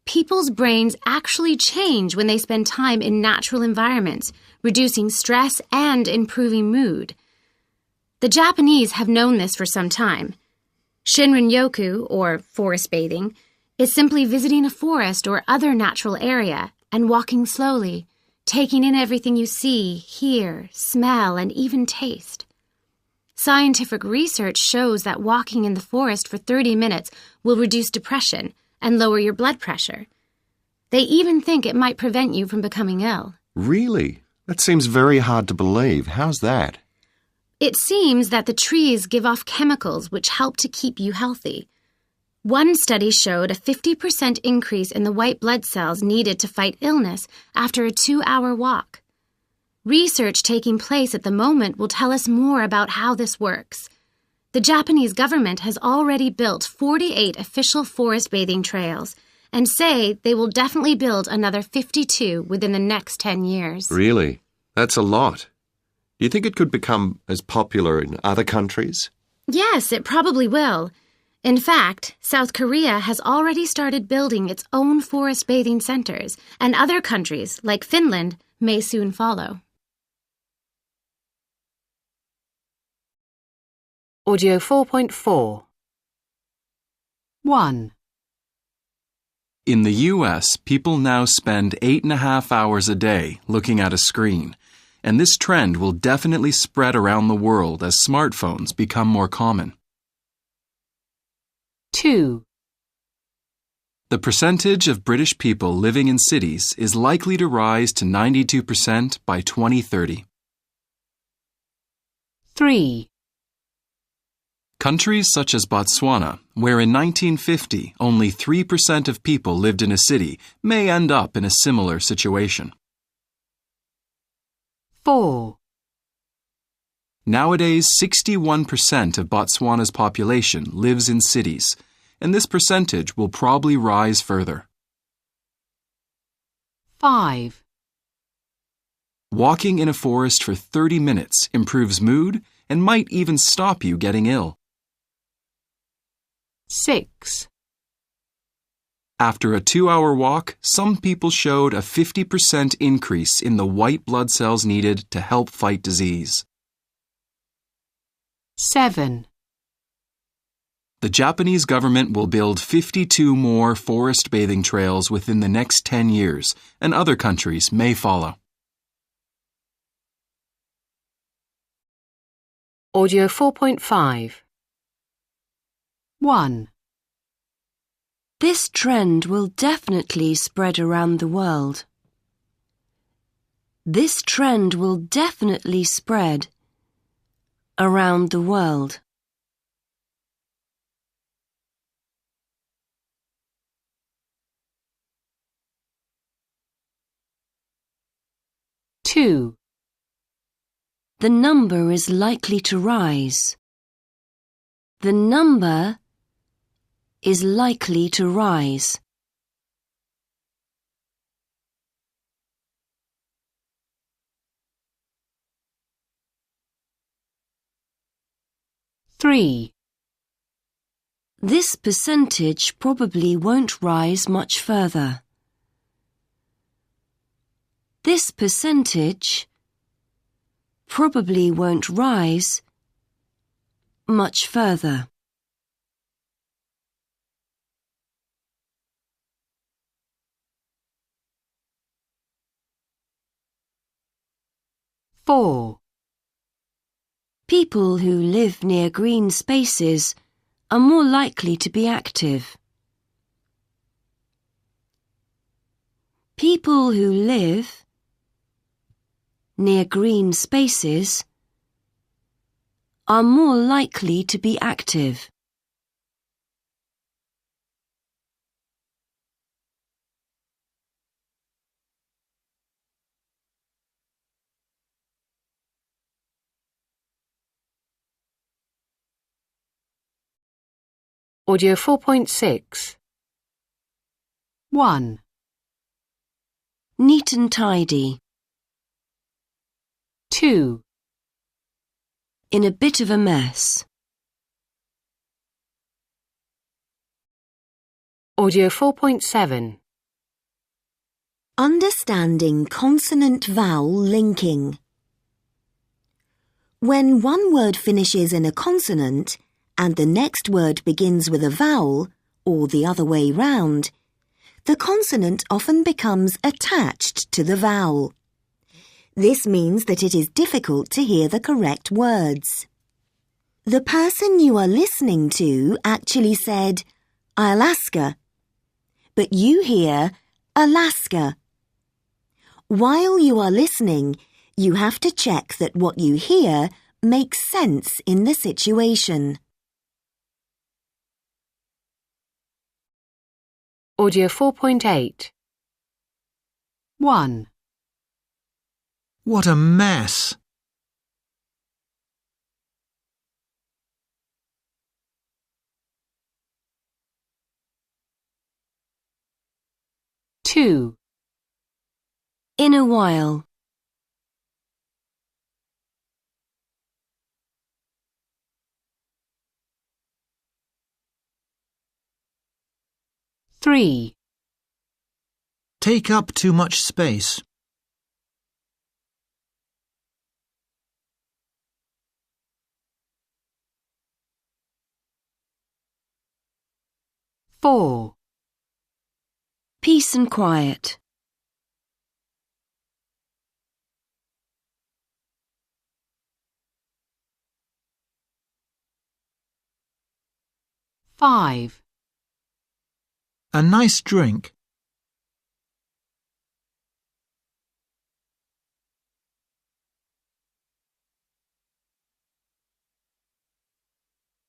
people's brains actually change when they spend time in natural environments, reducing stress and improving mood. The Japanese have known this for some time. Shinrin-yoku, or forest bathing, is simply visiting a forest or other natural area and walking slowly, taking in everything you see, hear, smell, and even taste. Scientific research shows that walking in the forest for 30 minutes will reduce depression and lower your blood pressure. They even think it might prevent you from becoming ill. Really? That seems very hard to believe. How's that? It seems that the trees give off chemicals which help to keep you healthy. One study showed a 50% increase in the white blood cells needed to fight illness after a 2-hour walk. Research taking place at the moment will tell us more about how this works. The Japanese government has already built 48 official forest bathing trails and say they will definitely build another 52 within the next 10 years. Really? That's a lot. Do you think it could become as popular in other countries? Yes, it probably will. In fact, South Korea has already started building its own forest bathing centers, and other countries, like Finland, may soon follow. Audio 4.4. 1. In the U.S., people now spend 8.5 hours a day looking at a screen, and this trend will definitely spread around the world as smartphones become more common. 2. The percentage of British people living in cities is likely to rise to 92% by 2030. 3. Countries such as Botswana, where in 1950 only 3% of people lived in a city, may end up in a similar situation. 4. Nowadays, 61% of Botswana's population lives in cities, and this percentage will probably rise further. 5. Walking in a forest for 30 minutes improves mood and might even stop you getting ill. 6. After a 2-hour walk, some people showed a 50% increase in the white blood cells needed to help fight disease. 7. The Japanese government will build 52 more forest bathing trails within the next 10 years, and other countries may follow. Audio 4.5. 1. This trend will definitely spread around the world. This trend will definitely spread around the world. 2. The number is likely to rise. The number is likely to rise. 3. This percentage probably won't rise much further. This percentage probably won't rise much further. 4. People who live near green spaces are more likely to be active. People who live near green spaces are more likely to be active. Audio 4.6. 1. Neat and tidy. 2. In a bit of a mess. Audio 4.7. Understanding consonant-vowel linking. When one word finishes in a consonant and the next word begins with a vowel, or the other way round, the consonant often becomes attached to the vowel. This means that it is difficult to hear the correct words. The person you are listening to actually said, Alaska, but you hear Alaska. While you are listening, you have to check that what you hear makes sense in the situation. Audio 4.8. 1. What a mess! 2. In a while. 3. Take up too much space. 4. Peace and quiet. 5. A nice drink.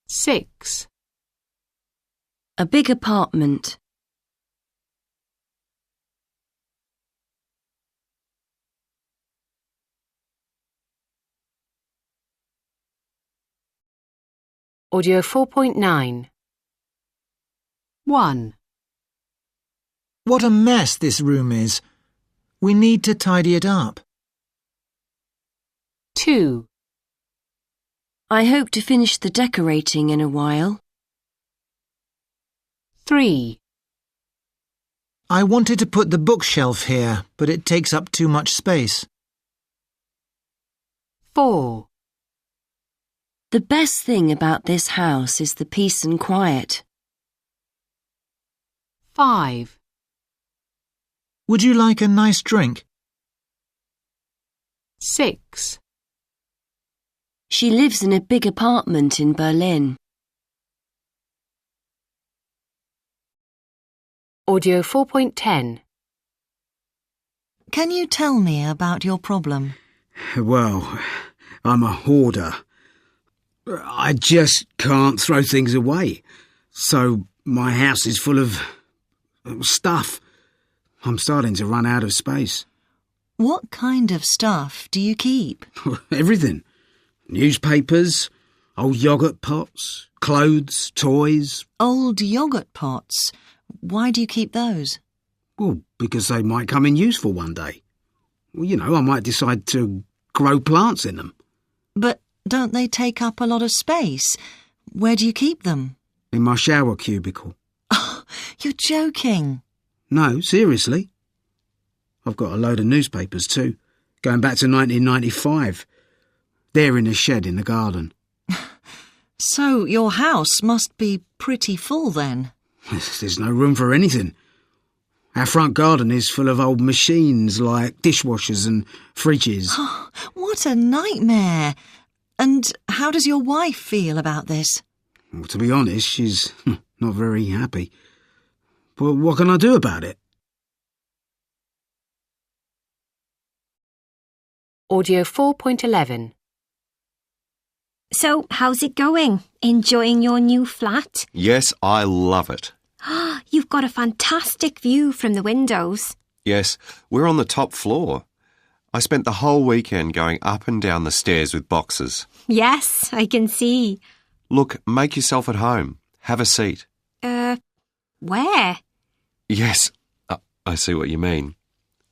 6. A big apartment. 4.9. 1. What a mess this room is. We need to tidy it up. 2. I hope to finish the decorating in a while. 3. I wanted to put the bookshelf here, but it takes up too much space. 4. The best thing about this house is the peace and quiet. 5. Would you like a nice drink? 6. She lives in a big apartment in Berlin. Audio 4.10. Can you tell me about your problem? Well, I'm a hoarder. I just can't throw things away. So my house is full of stuff. I'm starting to run out of space. What kind of stuff do you keep? Everything. Newspapers, old yoghurt pots, clothes, toys. Old yoghurt pots? Why do you keep those? Well, because they might come in useful one day. Well, you know, I might decide to grow plants in them. But don't they take up a lot of space? Where do you keep them? In my shower cubicle. Oh, you're joking. No, seriously. I've got a load of newspapers too, going back to 1995. They're in a shed in the garden. So your house must be pretty full then. There's no room for anything. Our front garden is full of old machines like dishwashers and fridges. Oh, what a nightmare. And how does your wife feel about this? Well, to be honest, she's not very happy. But what can I do about it? Audio 4.11. So, how's it going? Enjoying your new flat? Yes, I love it. You've got a fantastic view from the windows. Yes, we're on the top floor. I spent the whole weekend going up and down the stairs with boxes. Yes, I can see. Look, make yourself at home. Have a seat. Where? Yes, I see what you mean.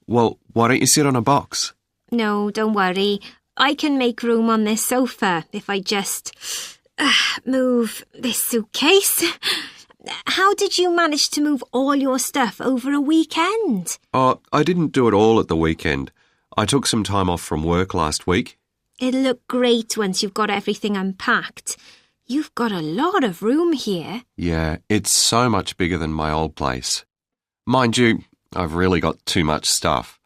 Well, why don't you sit on a box? No, don't worry. I can make room on this sofa if I just move this suitcase. How did you manage to move all your stuff over a weekend? Oh, I didn't do it all at the weekend. I took some time off from work last week. It'll look great once you've got everything unpacked. You've got a lot of room here. Yeah, it's so much bigger than my old place. Mind you, I've really got too much stuff.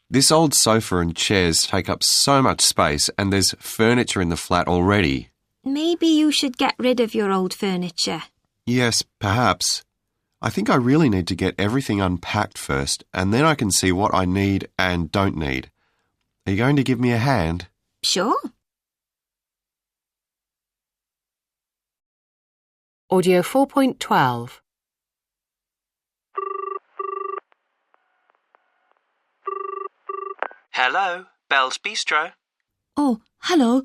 This old sofa and chairs take up so much space, and there's furniture in the flat already. Maybe you should get rid of your old furniture. Yes, perhaps. I think I really need to get everything unpacked first, and then I can see what I need and don't need. Are you going to give me a hand? Sure. Audio 4.12. Hello, Belle's Bistro. Oh, hello.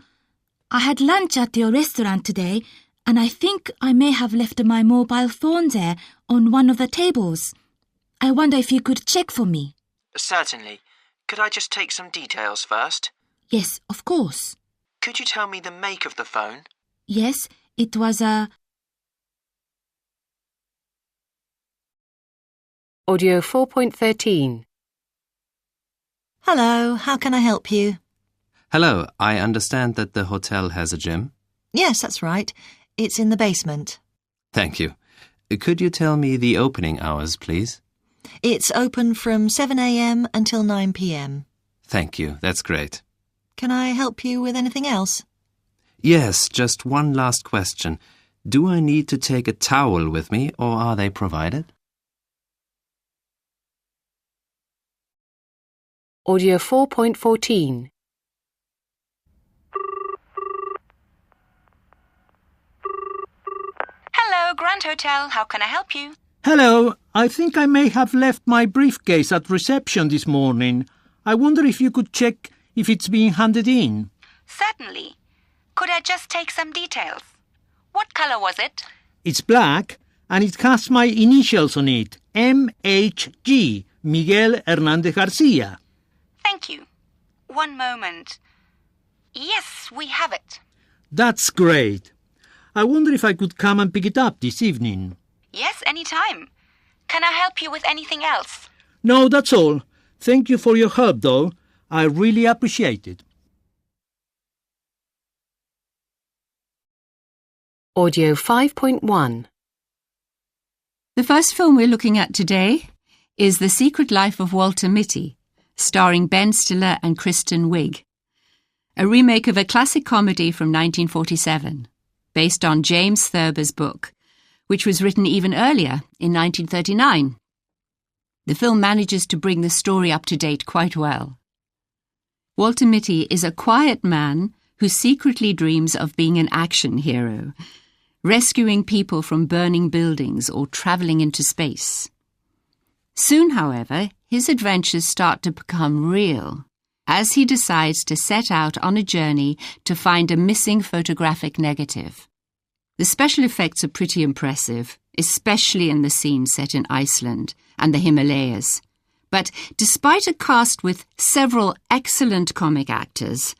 I had lunch at your restaurant today, and I think I may have left my mobile phone there on one of the tables. I wonder if you could check for me. Certainly. Could I just take some details first? Yes, of course. Could you tell me the make of the phone? Yes, it was a... Audio 4.13. Hello, how can I help you? Hello, I understand that the hotel has a gym. Yes, that's right. It's in the basement. Thank you. Could you tell me the opening hours, please? It's open from 7 a.m. until 9 p.m. Thank you, that's great. Can I help you with anything else? Yes, just one last question. Do I need to take a towel with me, or are they provided? Audio 4.14. Hello, Grand Hotel. How can I help you? Hello, I think I may have left my briefcase at reception this morning. I wonder if you could check if it's being handed in. Certainly. Could I just take some details? What color was it? It's black, and it has my initials on it. MHG, Miguel Hernandez Garcia. Thank you. One moment. Yes, we have it. That's great. I wonder if I could come and pick it up this evening. Yes, anytime. Can I help you with anything else? No, that's all. Thank you for your help, though. I really appreciate it. Audio 5.1. The first film we're looking at today is The Secret Life of Walter Mitty, starring Ben Stiller and Kristen Wiig, a remake of a classic comedy from 1947, based on James Thurber's book, which was written even earlier, in 1939. The film manages to bring the story up to date quite well. Walter Mitty is a quiet man who secretly dreams of being an action hero, rescuing people from burning buildings or travelling into space. Soon, however, his adventures start to become real, as he decides to set out on a journey to find a missing photographic negative. The special effects are pretty impressive, especially in the scene set in Iceland and the Himalayas. But despite a cast with several excellent comic actors,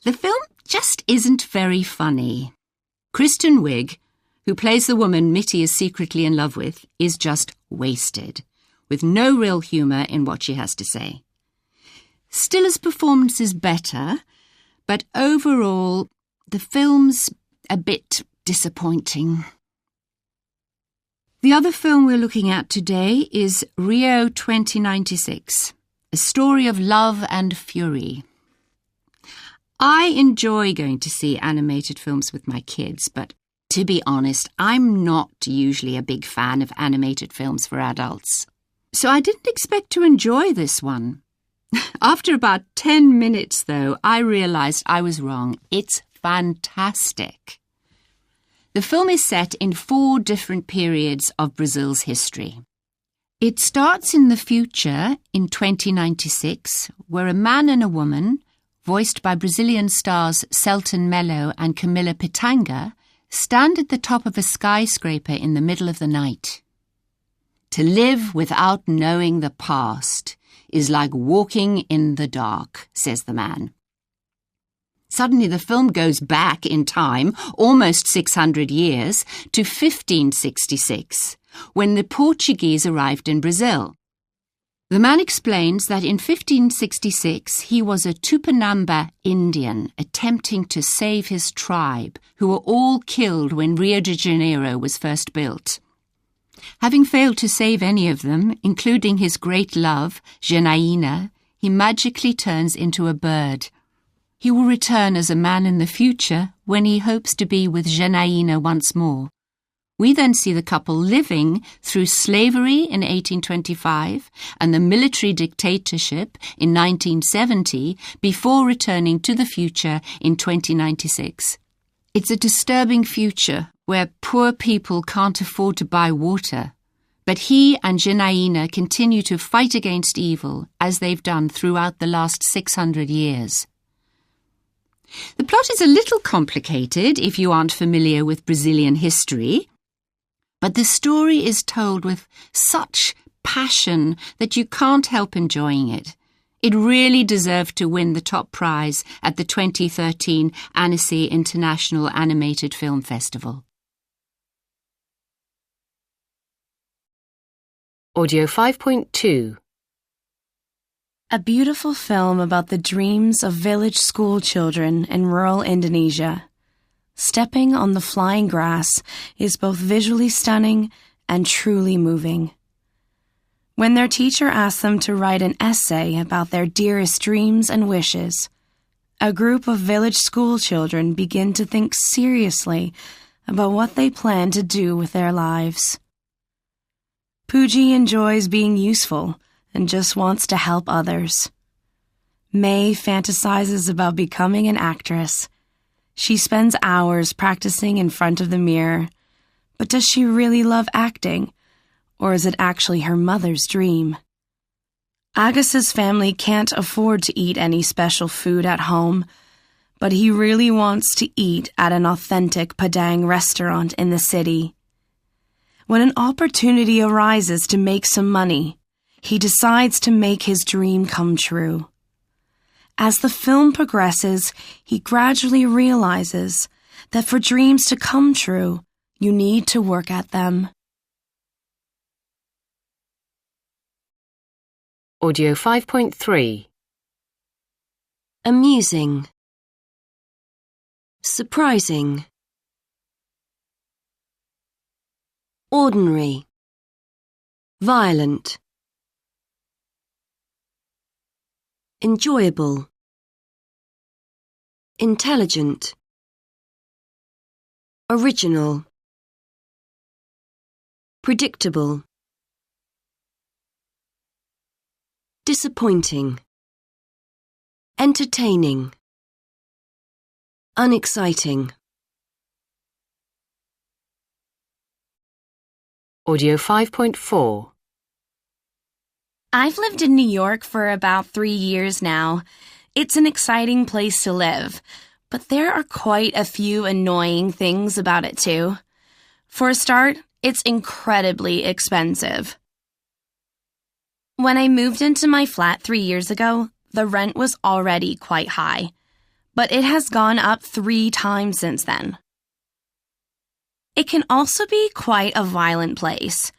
the film just isn't very funny. Kristen Wiig, who plays the woman Mitty is secretly in love with, is just wasted, with no real humour in what she has to say. Stiller's performance is better, but overall, the film's a bit disappointing. The other film we're looking at today is Rio 2096, a story of love and fury. I enjoy going to see animated films with my kids, but to be honest, I'm not usually a big fan of animated films for adults. So I didn't expect to enjoy this one. After about 10 minutes, though, I realised I was wrong. It's fantastic. The film is set in 4 different periods of Brazil's history. It starts in the future in 2096, where a man and a woman, voiced by Brazilian stars Selton Mello and Camila Pitanga, stand at the top of a skyscraper in the middle of the night. To live without knowing the past is like walking in the dark, says the man. Suddenly the film goes back in time, almost 600 years, to 1566, when the Portuguese arrived in Brazil. The man explains that in 1566 he was a Tupinamba Indian attempting to save his tribe, who were all killed when Rio de Janeiro was first built. Having failed to save any of them, including his great love, Janaína, he magically turns into a bird. He will return as a man in the future when he hopes to be with Janaína once more. We then see the couple living through slavery in 1825 and the military dictatorship in 1970 before returning to the future in 2096. It's a disturbing future where poor people can't afford to buy water, but he and Janaína continue to fight against evil as they've done throughout the last 600 years. The plot is a little complicated if you aren't familiar with Brazilian history, but the story is told with such passion that you can't help enjoying it. It really deserved to win the top prize at the 2013 Annecy International Animated Film Festival. Audio 5.2. A beautiful film about the dreams of village school children in rural Indonesia. Stepping on the flying grass is both visually stunning and truly moving. When their teacher asks them to write an essay about their dearest dreams and wishes, a group of village school children begin to think seriously about what they plan to do with their lives. Pooji enjoys being useful and just wants to help others. May fantasizes about becoming an actress. She spends hours practicing in front of the mirror. But does she really love acting? Or is it actually her mother's dream? Agus's family can't afford to eat any special food at home, but he really wants to eat at an authentic Padang restaurant in the city. When an opportunity arises to make some money, he decides to make his dream come true. As the film progresses, he gradually realizes that for dreams to come true, you need to work at them. Audio 5.3. Amusing. Surprising. Ordinary. Violent. Enjoyable. Intelligent. Original. Predictable. Disappointing. Entertaining. Unexciting. Audio 5.4. I've lived in New York for about 3 years now. It's an exciting place to live, but there are quite a few annoying things about it too. For a start, it's incredibly expensive. When I moved into my flat 3 years ago, the rent was already quite high, but it has gone up 3 times since then. It can also be quite a violent place.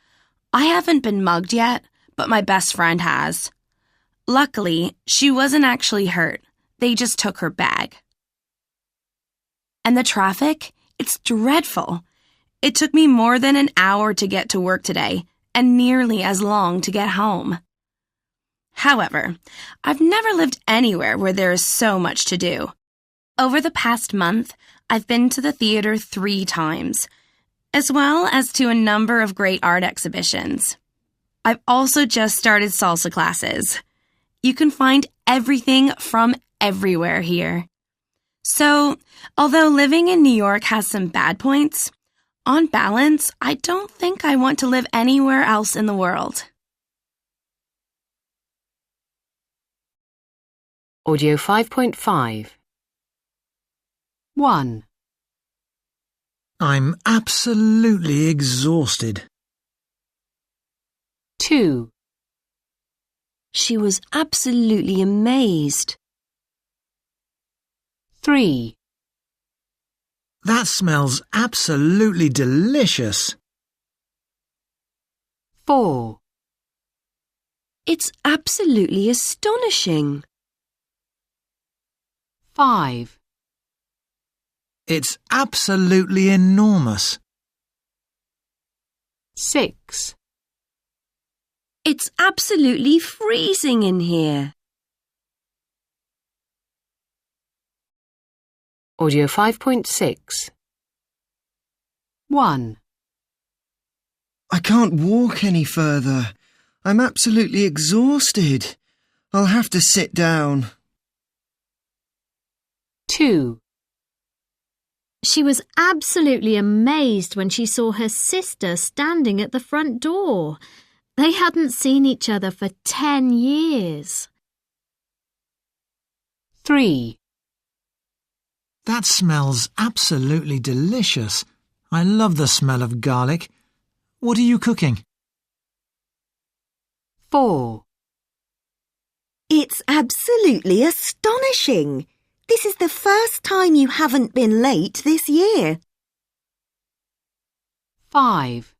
I haven't been mugged yet, but my best friend has. Luckily, she wasn't actually hurt. They just took her bag. And the traffic? It's dreadful. It took me more than an hour to get to work today, and nearly as long to get home. However, I've never lived anywhere where there is so much to do. Over the past month, I've been to the theater 3 times, as well as to a number of great art exhibitions. I've also just started salsa classes. You can find everything from everywhere here. So, although living in New York has some bad points, on balance, I don't think I want to live anywhere else in the world. Audio 5.5. 1. I'm absolutely exhausted. 2. She was absolutely amazed. 3. That smells absolutely delicious. 4. It's absolutely astonishing. 5. It's absolutely enormous. 6. It's absolutely freezing in here. Audio 5.6. 1. I can't walk any further. I'm absolutely exhausted. I'll have to sit down. 2. She was absolutely amazed when she saw her sister standing at the front door. They hadn't seen each other for 10 years. 3. That smells absolutely delicious. I love the smell of garlic. What are you cooking? 4. It's absolutely astonishing. This is the first time you haven't been late this year. 5.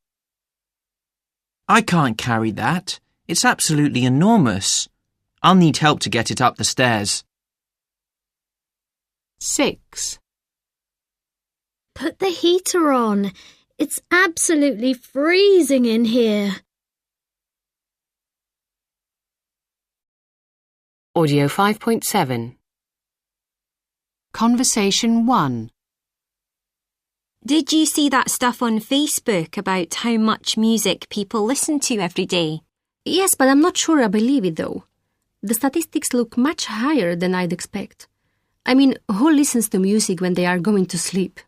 I can't carry that. It's absolutely enormous. I'll need help to get it up the stairs. 6. Put the heater on. It's absolutely freezing in here. Audio 5.7. Conversation 1. Did you see that stuff on Facebook about how much music people listen to every day? Yes, but I'm not sure I believe it though. The statistics look much higher than I'd expect. I mean, who listens to music when they are going to sleep?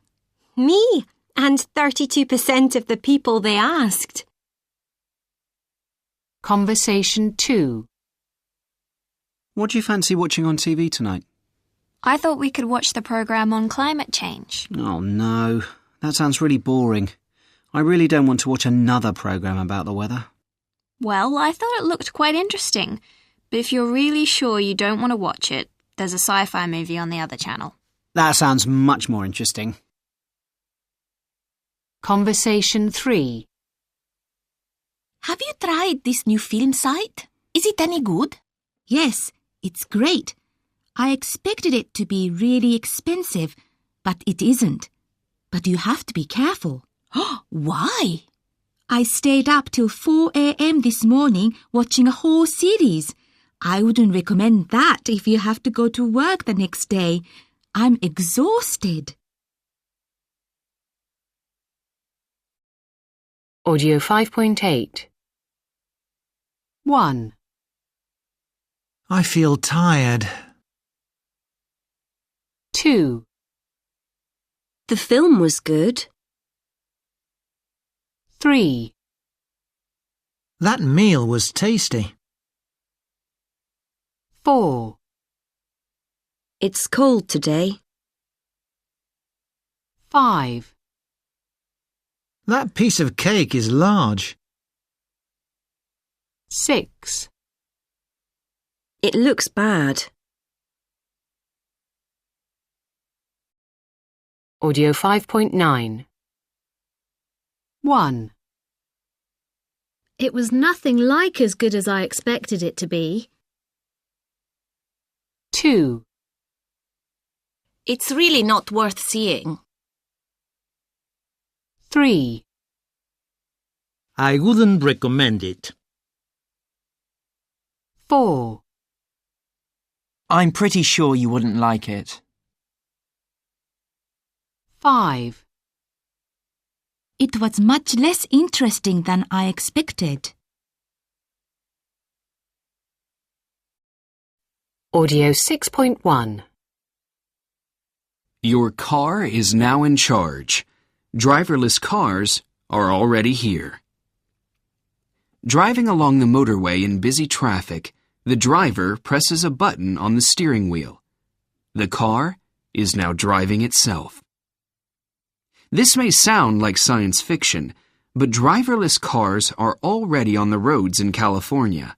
Me, and 32% of the people they asked. Conversation 2. What do you fancy watching on TV tonight? I thought we could watch the programme on climate change. Oh no, that sounds really boring. I really don't want to watch another programme about the weather. Well, I thought it looked quite interesting, but if you're really sure you don't want to watch it, there's a sci-fi movie on the other channel. That sounds much more interesting. Conversation 3. Have you tried this new film site? Is it any good? Yes, it's great. I expected it to be really expensive, but it isn't. But you have to be careful. Why? I stayed up till 4 a.m. this morning watching a whole series. I wouldn't recommend that if you have to go to work the next day. I'm exhausted. Audio 5.8. 1. I feel tired. 2. The film was good. 3. That meal was tasty. 4. It's cold today. 5. That piece of cake is large. 6. It looks bad. Audio 5.9. 1. It was nothing like as good as I expected it to be. 2. It's really not worth seeing. 3. I wouldn't recommend it. 4. I'm pretty sure you wouldn't like it. 5. It was much less interesting than I expected. Audio 6.1. Your car is now in charge. Driverless cars are already here. Driving along the motorway in busy traffic, the driver presses a button on the steering wheel. The car is now driving itself. This may sound like science fiction, but driverless cars are already on the roads in California.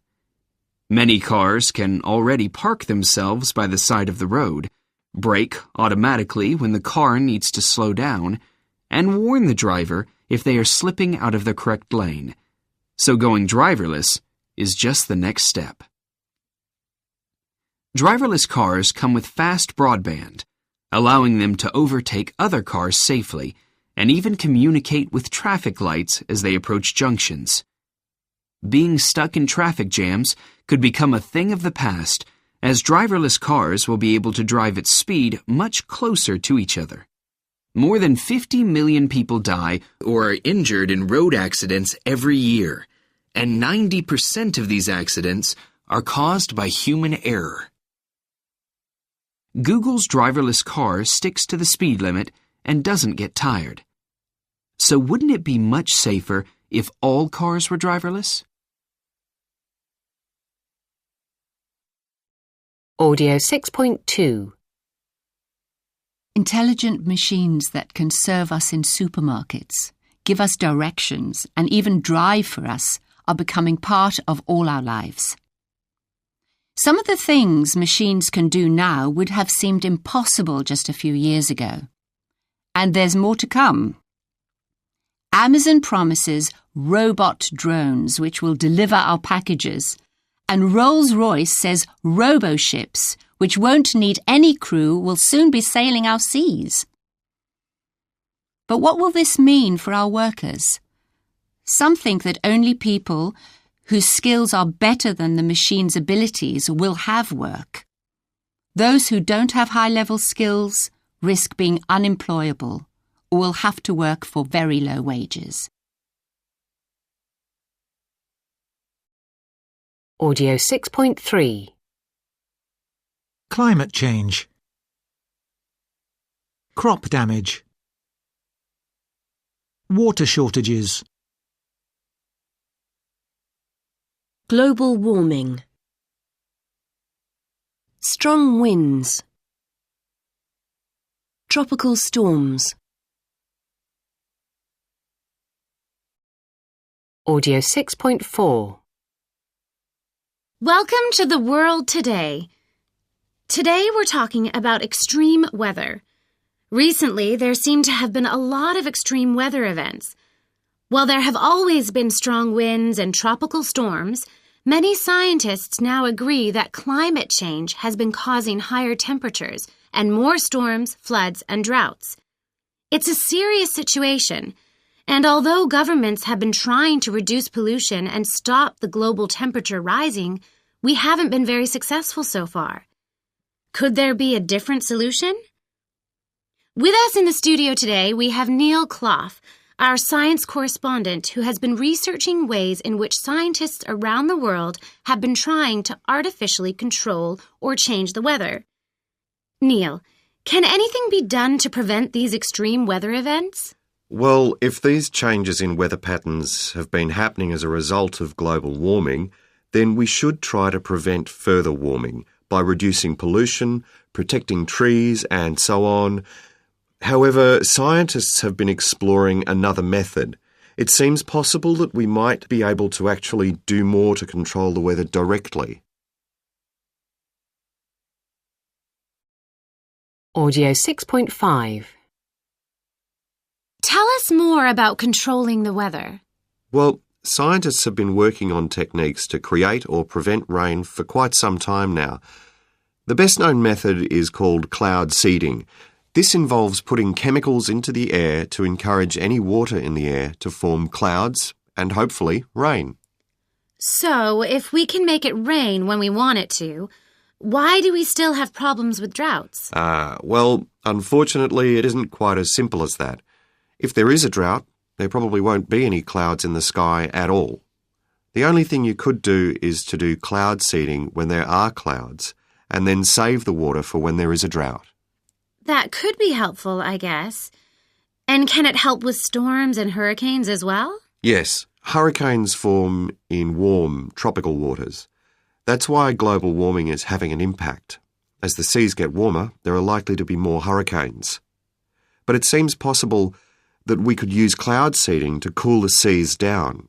Many cars can already park themselves by the side of the road, brake automatically when the car needs to slow down, and warn the driver if they are slipping out of the correct lane. So going driverless is just the next step. Driverless cars come with fast broadband, allowing them to overtake other cars safely and even communicate with traffic lights as they approach junctions. Being stuck in traffic jams could become a thing of the past, as driverless cars will be able to drive at speed much closer to each other. More than 50 million people die or are injured in road accidents every year, and 90% of these accidents are caused by human error. Google's driverless car sticks to the speed limit and doesn't get tired. So wouldn't it be much safer if all cars were driverless? Audio 6.2. Intelligent machines that can serve us in supermarkets, give us directions, and even drive for us are becoming part of all our lives. Some of the things machines can do now would have seemed impossible just a few years ago. And there's more to come. Amazon promises robot drones which will deliver our packages, and Rolls-Royce says robo-ships, which won't need any crew, will soon be sailing our seas. But what will this mean for our workers? Some think that only people whose skills are better than the machine's abilities will have work. Those who don't have high-level skills risk being unemployable or will have to work for very low wages. Audio 6.3. Climate change. Crop damage. Water shortages. Global warming. Strong winds. Tropical storms. Audio 6.4. Welcome to the world today. Today we're talking about extreme weather. Recently, there seem to have been a lot of extreme weather events. While there have always been strong winds and tropical storms, many scientists now agree that climate change has been causing higher temperatures and more storms, floods, and droughts. It's a serious situation, and although governments have been trying to reduce pollution and stop the global temperature rising, we haven't been very successful so far. Could there be a different solution? With us in the studio today, we have Neil Clough, our science correspondent who has been researching ways in which scientists around the world have been trying to artificially control or change the weather. Neil, can anything be done to prevent these extreme weather events? Well, if these changes in weather patterns have been happening as a result of global warming, then we should try to prevent further warming by reducing pollution, protecting trees, and so on. However, scientists have been exploring another method. It seems possible that we might be able to actually do more to control the weather directly. Audio 6.5. Tell us more about controlling the weather. Well, scientists have been working on techniques to create or prevent rain for quite some time now. The best-known method is called cloud seeding. This involves putting chemicals into the air to encourage any water in the air to form clouds and hopefully rain. So, if we can make it rain when we want it to, why do we still have problems with droughts? Well, unfortunately, it isn't quite as simple as that. If there is a drought, there probably won't be any clouds in the sky at all. The only thing you could do is to do cloud seeding when there are clouds, and then save the water for when there is a drought. That could be helpful, I guess. And can it help with storms and hurricanes as well? Yes, hurricanes form in warm, tropical waters. That's why global warming is having an impact. As the seas get warmer, there are likely to be more hurricanes. But it seems possible that we could use cloud seeding to cool the seas down.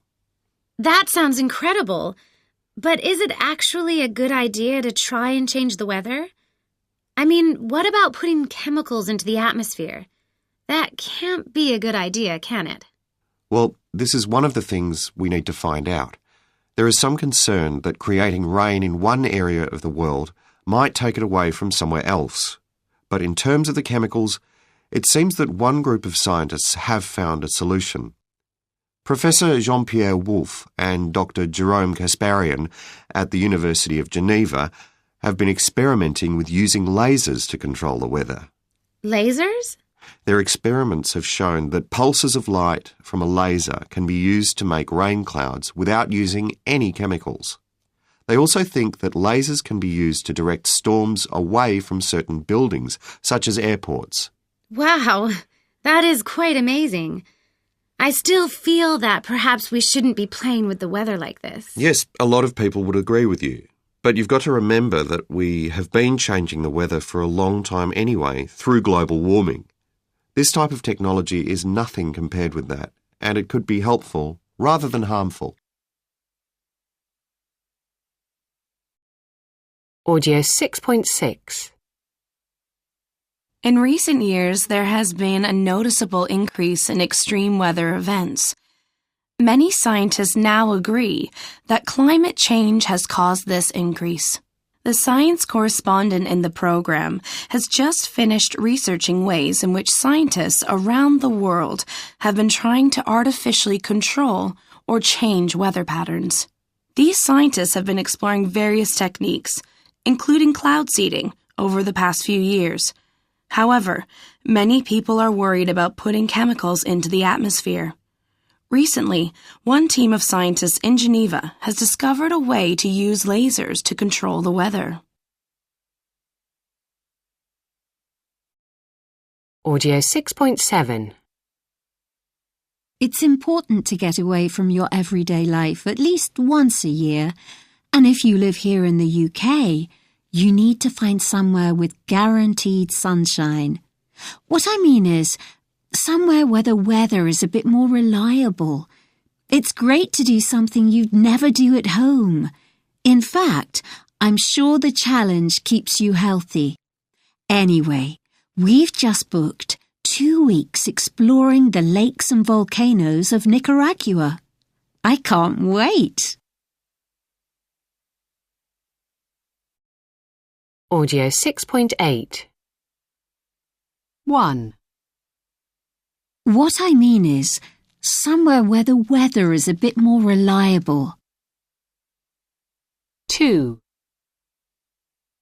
That sounds incredible. But is it actually a good idea to try and change the weather? I mean, what about putting chemicals into the atmosphere? That can't be a good idea, can it? Well, this is one of the things we need to find out. There is some concern that creating rain in one area of the world might take it away from somewhere else. But in terms of the chemicals, it seems that one group of scientists have found a solution. Professor Jean-Pierre Wolf and Dr. Jerome Kasparian at the University of Geneva have been experimenting with using lasers to control the weather. Lasers? Their experiments have shown that pulses of light from a laser can be used to make rain clouds without using any chemicals. They also think that lasers can be used to direct storms away from certain buildings, such as airports. Wow, that is quite amazing. I still feel that perhaps we shouldn't be playing with the weather like this. Yes, a lot of people would agree with you. But you've got to remember that we have been changing the weather for a long time anyway, through global warming. This type of technology is nothing compared with that, and it could be helpful rather than harmful. Audio 6.6. In recent years, there has been a noticeable increase in extreme weather events. Many scientists now agree that climate change has caused this increase. The science correspondent in the program has just finished researching ways in which scientists around the world have been trying to artificially control or change weather patterns. These scientists have been exploring various techniques, including cloud seeding, over the past few years. However, many people are worried about putting chemicals into the atmosphere. Recently, one team of scientists in Geneva has discovered a way to use lasers to control the weather. Audio 6.7. It's important to get away from your everyday life at least once a year, and if you live here in the UK, you need to find somewhere with guaranteed sunshine. What I mean is, somewhere where the weather is a bit more reliable. It's great to do something you'd never do at home. In fact, I'm sure the challenge keeps you healthy. Anyway, we've just booked 2 weeks exploring the lakes and volcanoes of Nicaragua. I can't wait. Audio 6.8. 1. What I mean is, somewhere where the weather is a bit more reliable. 2.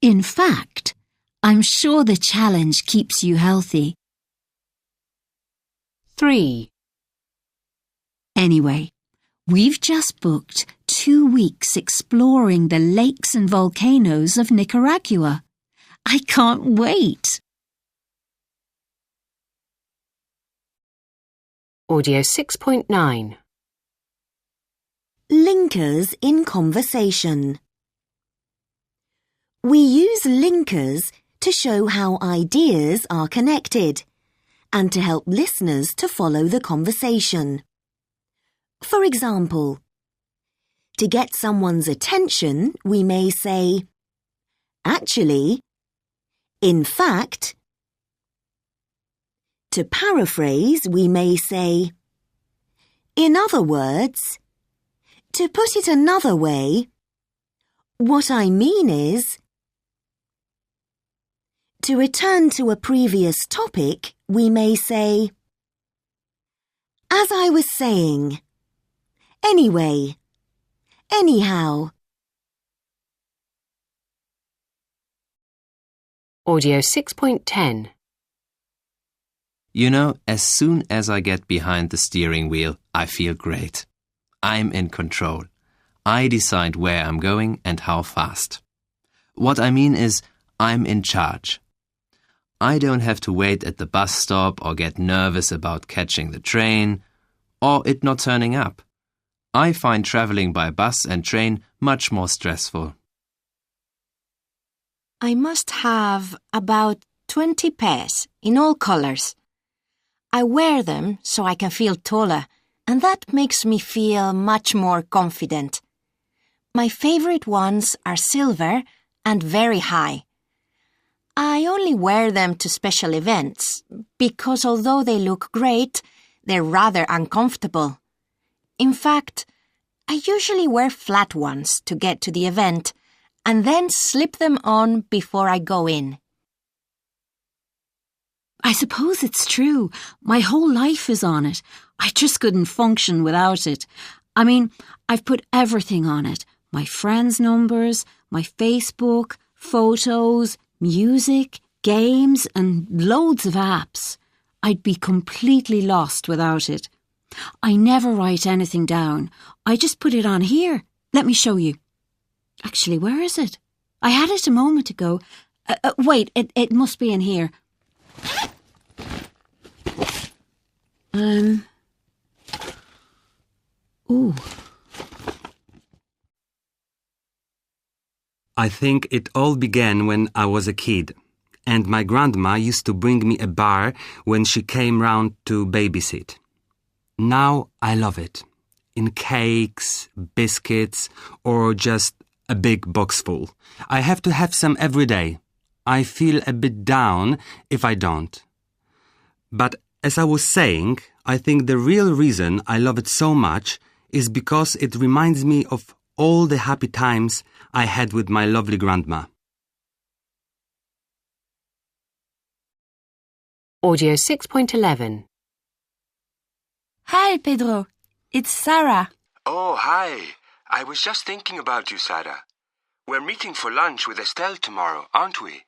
In fact, I'm sure the challenge keeps you healthy. 3. Anyway, we've just booked 2 weeks exploring the lakes and volcanoes of Nicaragua. I can't wait. Audio 6.9. Linkers in conversation. We use linkers to show how ideas are connected and to help listeners to follow the conversation. For example, to get someone's attention, we may say, actually, in fact. To paraphrase, we may say, in other words. To put it another way, what I mean is. To return to a previous topic, we may say, as I was saying, anyway, anyhow. Audio 6.10. You know, as soon as I get behind the steering wheel, I feel great. I'm in control. I decide where I'm going and how fast. What I mean is, I'm in charge. I don't have to wait at the bus stop or get nervous about catching the train or it not turning up. I find traveling by bus and train much more stressful. I must have about 20 pairs in all colors. I wear them so I can feel taller, and that makes me feel much more confident. My favorite ones are silver and very high. I only wear them to special events because although they look great, they're rather uncomfortable. In fact, I usually wear flat ones to get to the event and then slip them on before I go in. I suppose it's true. My whole life is on it. I just couldn't function without it. I mean, I've put everything on it. My friends' numbers, my Facebook, photos, music, games, and loads of apps. I'd be completely lost without it. I never write anything down. I just put it on here. Let me show you. Actually, where is it? I had it a moment ago. Wait, it must be in here. Ooh. I think it all began when I was a kid, and my grandma used to bring me a bar when she came round to babysit. Now I love it. In cakes, biscuits, or just a big box full. I have to have some every day. I feel a bit down if I don't. But as I was saying, I think the real reason I love it so much is because it reminds me of all the happy times I had with my lovely grandma. Audio 6.11. Hi, Pedro. It's Sarah. Oh, hi. I was just thinking about you, Sarah. We're meeting for lunch with Estelle tomorrow, aren't we?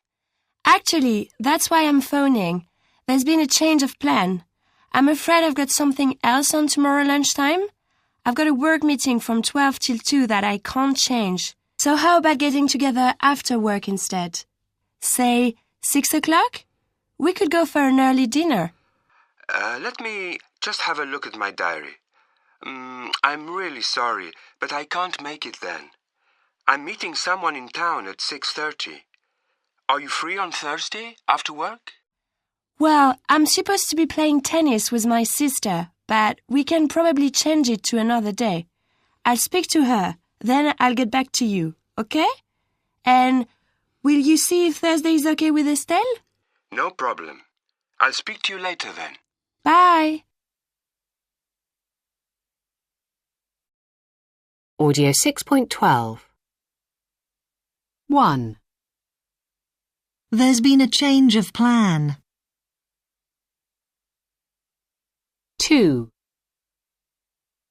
Actually, that's why I'm phoning. There's been a change of plan. I'm afraid I've got something else on tomorrow lunchtime. I've got a work meeting from 12 till 2 that I can't change. So how about getting together after work instead? Say 6 o'clock? We could go for an early dinner. Let me just have a look at my diary. I'm really sorry, but I can't make it then. I'm meeting someone in town at 6:30. Are you free on Thursday after work? Well, I'm supposed to be playing tennis with my sister, but we can probably change it to another day. I'll speak to her, then I'll get back to you, okay? And will you see if Thursday is okay with Estelle? No problem. I'll speak to you later then. Bye. Audio 6.12. 1. There's been a change of plan. 2.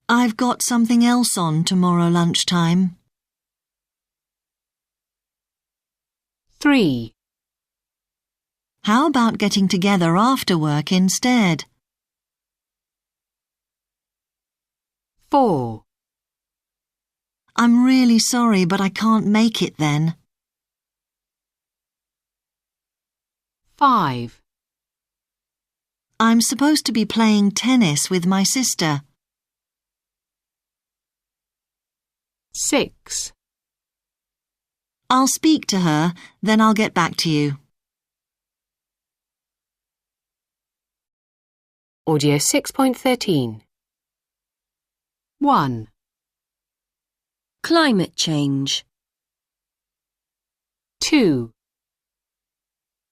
I've got something else on tomorrow lunchtime. 3. How about getting together after work instead? 4. I'm really sorry, but I can't make it then. 5. I'm supposed to be playing tennis with my sister. 6. I'll speak to her, then I'll get back to you. Audio 6.13. 1. Climate change. 2.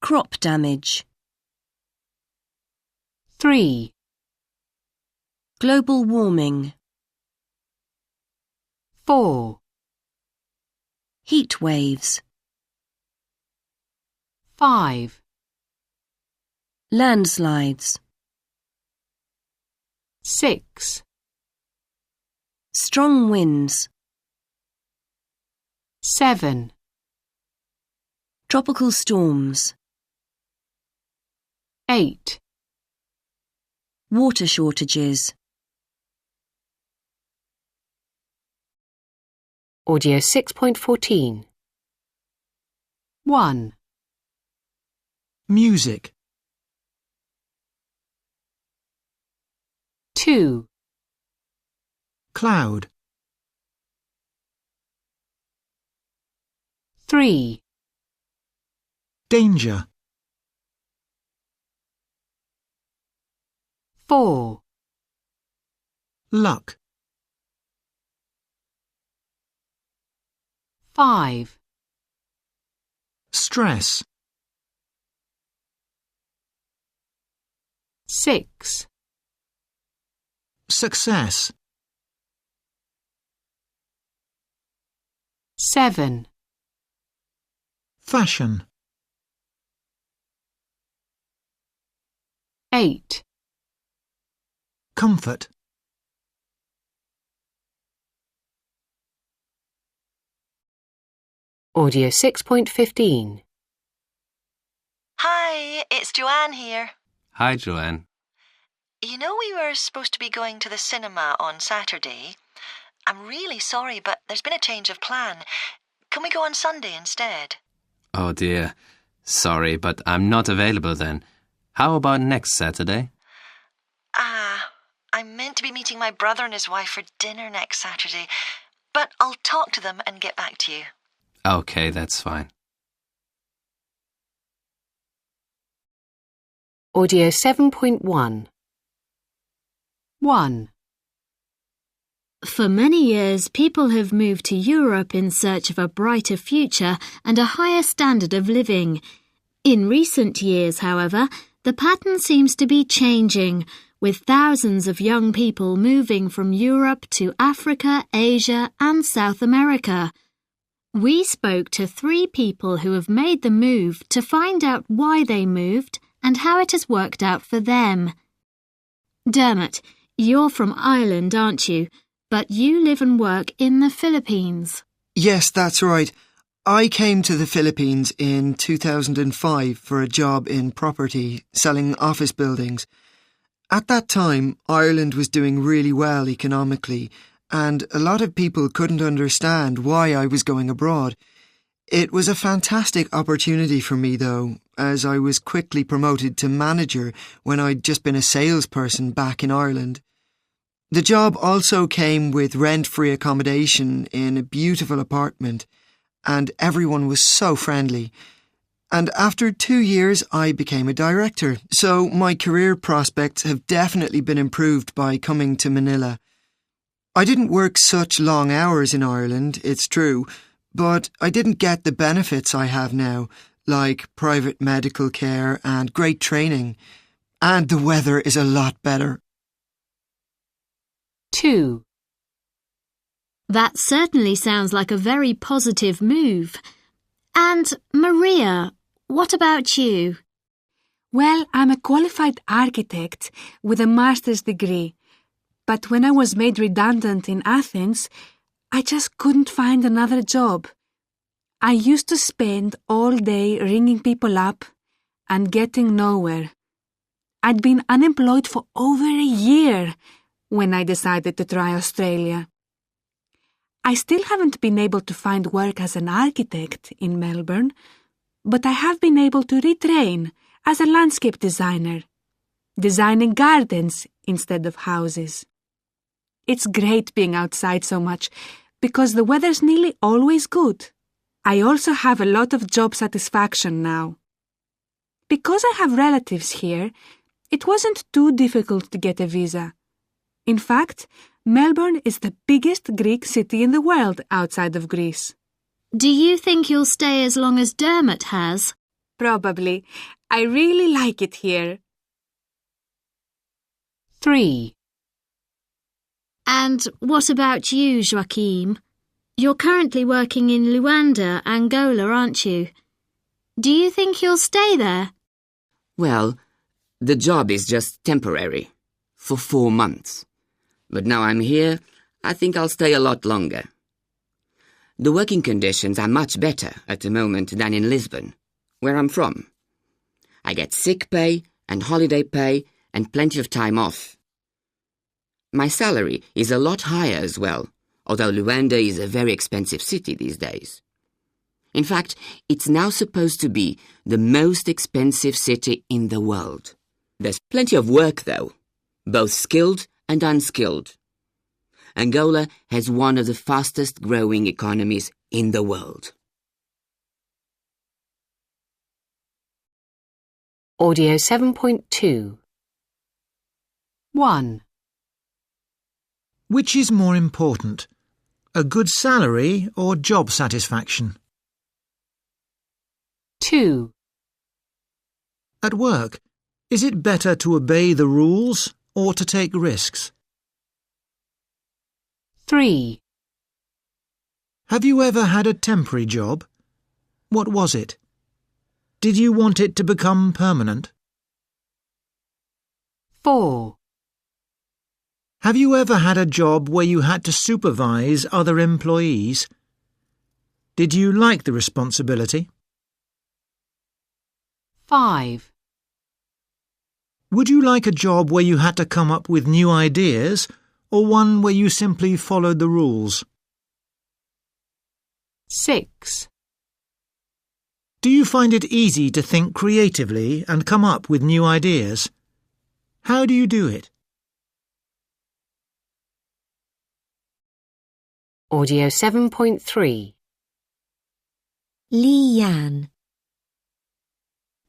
Crop damage. 3. Global warming. 4. Heat waves. 5. Landslides. 6. Strong winds. 7. Tropical storms. 8. Water shortages. Audio 6.14. 1. Music. 2, Cloud. 3, Danger. 4, Luck. 5, Stress. 6, Success. 7, Fashion. 8, Comfort. Audio 6.15. Hi, it's Joanne here. Hi, Joanne. You know we were supposed to be going to the cinema on Saturday. I'm really sorry, but there's been a change of plan. Can we go on Sunday instead? Oh dear. Sorry, but I'm not available then. How about next Saturday? I'm meant to be meeting my brother and his wife for dinner next Saturday, but I'll talk to them and get back to you. Okay, that's fine. Audio 7.1. 1. For many years, people have moved to Europe in search of a brighter future and a higher standard of living. In recent years, however, the pattern seems to be changing, with thousands of young people moving from Europe to Africa, Asia, and South America. We spoke to 3 people who have made the move to find out why they moved and how it has worked out for them. Dermot, you're from Ireland, aren't you? But you live and work in the Philippines. Yes, that's right. I came to the Philippines in 2005 for a job in property, selling office buildings. At that time, Ireland was doing really well economically, and a lot of people couldn't understand why I was going abroad. It was a fantastic opportunity for me, though, as I was quickly promoted to manager when I'd just been a salesperson back in Ireland. The job also came with rent-free accommodation in a beautiful apartment, and everyone was so friendly. And after 2 years, I became a director, so my career prospects have definitely been improved by coming to Manila. I didn't work such long hours in Ireland, it's true, but I didn't get the benefits I have now, like private medical care and great training. And the weather is a lot better. 2. That certainly sounds like a very positive move. And Maria, what about you? Well, I'm a qualified architect with a master's degree. But when I was made redundant in Athens, I just couldn't find another job. I used to spend all day ringing people up and getting nowhere. I'd been unemployed for over a year when I decided to try Australia. I still haven't been able to find work as an architect in Melbourne, but I have been able to retrain as a landscape designer, designing gardens instead of houses. It's great being outside so much because the weather's nearly always good. I also have a lot of job satisfaction now. Because I have relatives here, it wasn't too difficult to get a visa. In fact, Melbourne is the biggest Greek city in the world outside of Greece. Do you think you'll stay as long as Dermot has? Probably. I really like it here. 3. And what about you, Joachim? You're currently working in Luanda, Angola, aren't you? Do you think you'll stay there? Well, the job is just temporary, for 4 months. But now I'm here, I think I'll stay a lot longer. The working conditions are much better at the moment than in Lisbon, where I'm from. I get sick pay and holiday pay and plenty of time off. My salary is a lot higher as well, although Luanda is a very expensive city these days. In fact, it's now supposed to be the most expensive city in the world. There's plenty of work, though, both skilled and unskilled. Angola has one of the fastest growing economies in the world. Audio 7.2. 1. Which is more important, a good salary or job satisfaction? 2. At work, is it better to obey the rules or to take risks? 3. Have you ever had a temporary job? What was it? Did you want it to become permanent? 4. Have you ever had a job where you had to supervise other employees? Did you like the responsibility? 5. Would you like a job where you had to come up with new ideas or one where you simply followed the rules? 6. Do you find it easy to think creatively and come up with new ideas? How do you do it? Audio 7.3. Leanne.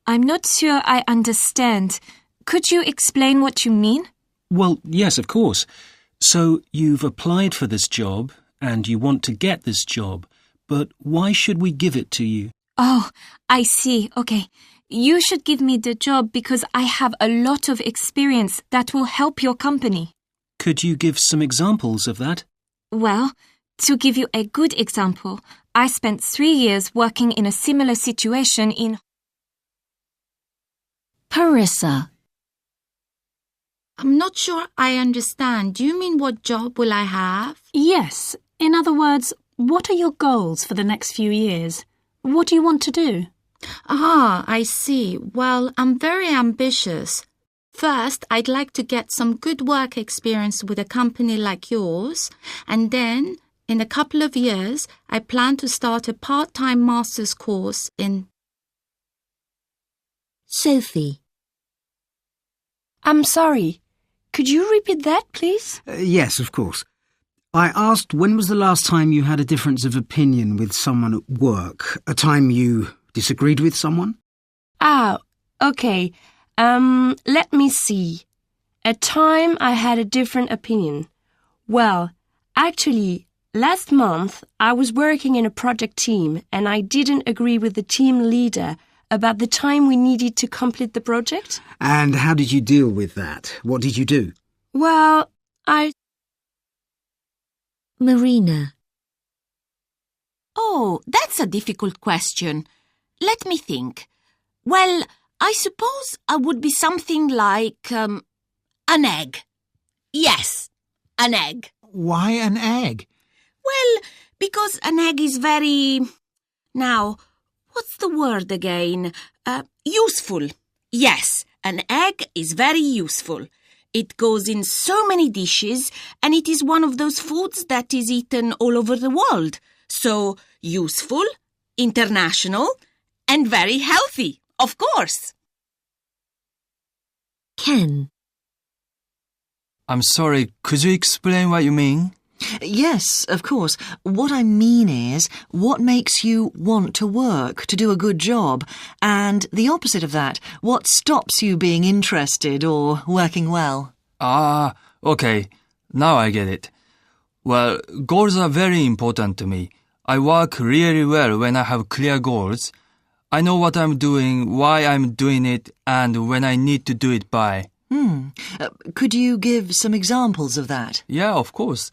I'm not sure I understand. Could you explain what you mean? Well, yes, of course. So you've applied for this job and you want to get this job, but why should we give it to you? Oh, I see. Okay. You should give me the job because I have a lot of experience that will help your company. Could you give some examples of that? Well, to give you a good example, I spent 3 years working in a similar situation in Parissa. I'm not sure I understand. Do you mean what job will I have? Yes. In other words, what are your goals for the next few years? What do you want to do? Ah, I see. Well, I'm very ambitious. First, I'd like to get some good work experience with a company like yours, and then, in a couple of years, I plan to start a part-time master's course in... Sophie. I'm sorry. Could you repeat that, please? Yes, of course. I asked when was the last time you had a difference of opinion with someone at work? A time you disagreed with someone? Ah, okay. Let me see. A time I had a different opinion. Well, actually, last month I was working in a project team and I didn't agree with the team leader about the time we needed to complete the project. And how did you deal with that? What did you do? Well, Marina. Oh, that's a difficult question. Let me think. Well, I suppose I would be something like an egg. Yes, an egg. Why an egg? Well, because an egg is very... Now, what's the word again? Useful. Yes, an egg is very useful. It goes in so many dishes, and it is one of those foods that is eaten all over the world. So, useful, international, and very healthy, of course. Ken. I'm sorry, could you explain what you mean? Yes, of course. What I mean is, what makes you want to work, to do a good job? And the opposite of that, what stops you being interested or working well? Ah, okay. Now I get it. Well, goals are very important to me. I work really well when I have clear goals. I know what I'm doing, why I'm doing it, and when I need to do it by. Could you give some examples of that? Yeah, of course.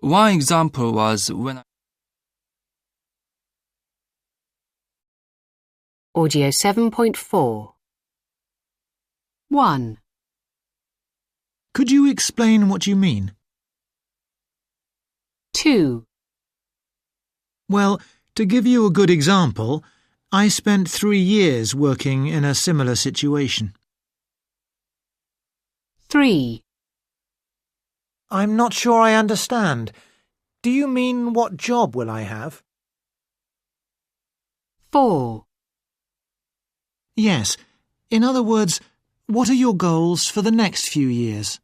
One example was when Audio 7.4. 1. Could you explain what you mean? 2. Well, to give you a good example, I spent 3 years working in a similar situation. 3. I'm not sure I understand. Do you mean what job will I have? 4. Yes. In other words, what are your goals for the next few years?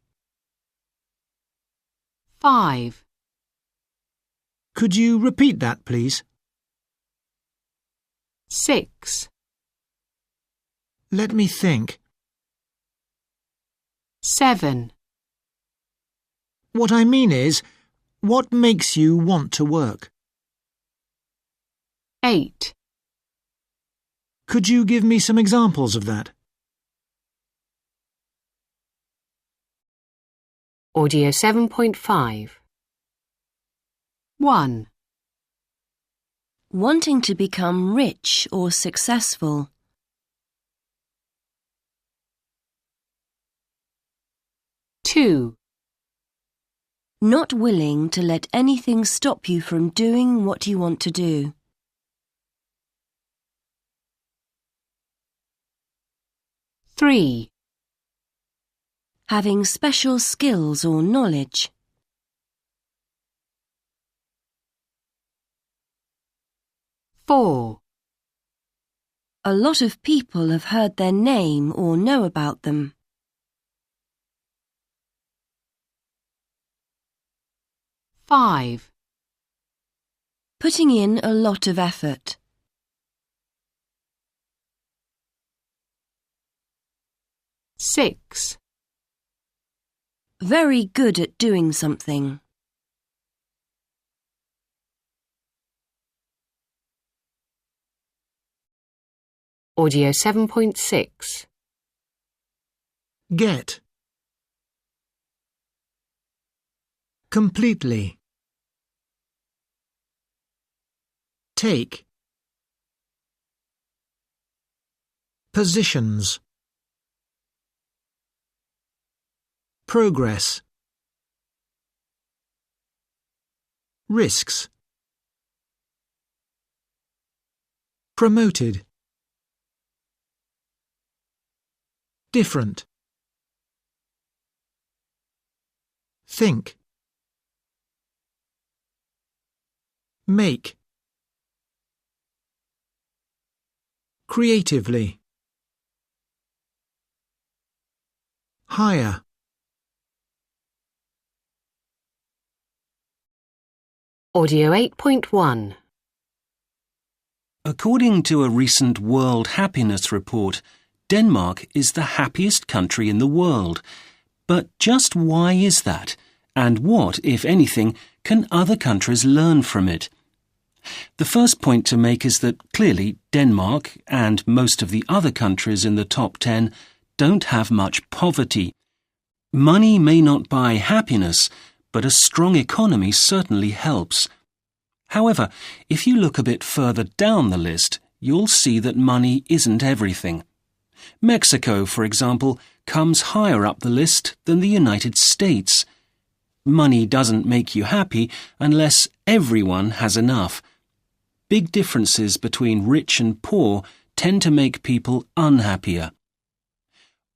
5. Could you repeat that, please? 6. Let me think. 7. What I mean is, what makes you want to work? 8. Could you give me some examples of that? Audio 7.5. 1. Wanting to become rich or successful. 2. Not willing to let anything stop you from doing what you want to do. 3. Having special skills or knowledge. 4. A lot of people have heard their name or know about them. 5. Putting in a lot of effort. 6. Very good at doing something. Audio 7.6. Get. Completely. Take. Positions. Progress. Risks. Promoted. Different. Think. Make. Creatively. Hire. Audio 8.1. According to a recent World Happiness Report, Denmark is the happiest country in the world. But just why is that? And what, if anything, can other countries learn from it? The first point to make is that clearly Denmark and most of the other countries in the top 10 don't have much poverty. Money may not buy happiness, but a strong economy certainly helps. However, if you look a bit further down the list, you'll see that money isn't everything. Mexico, for example, comes higher up the list than the United States. Money doesn't make you happy unless everyone has enough. Big differences between rich and poor tend to make people unhappier.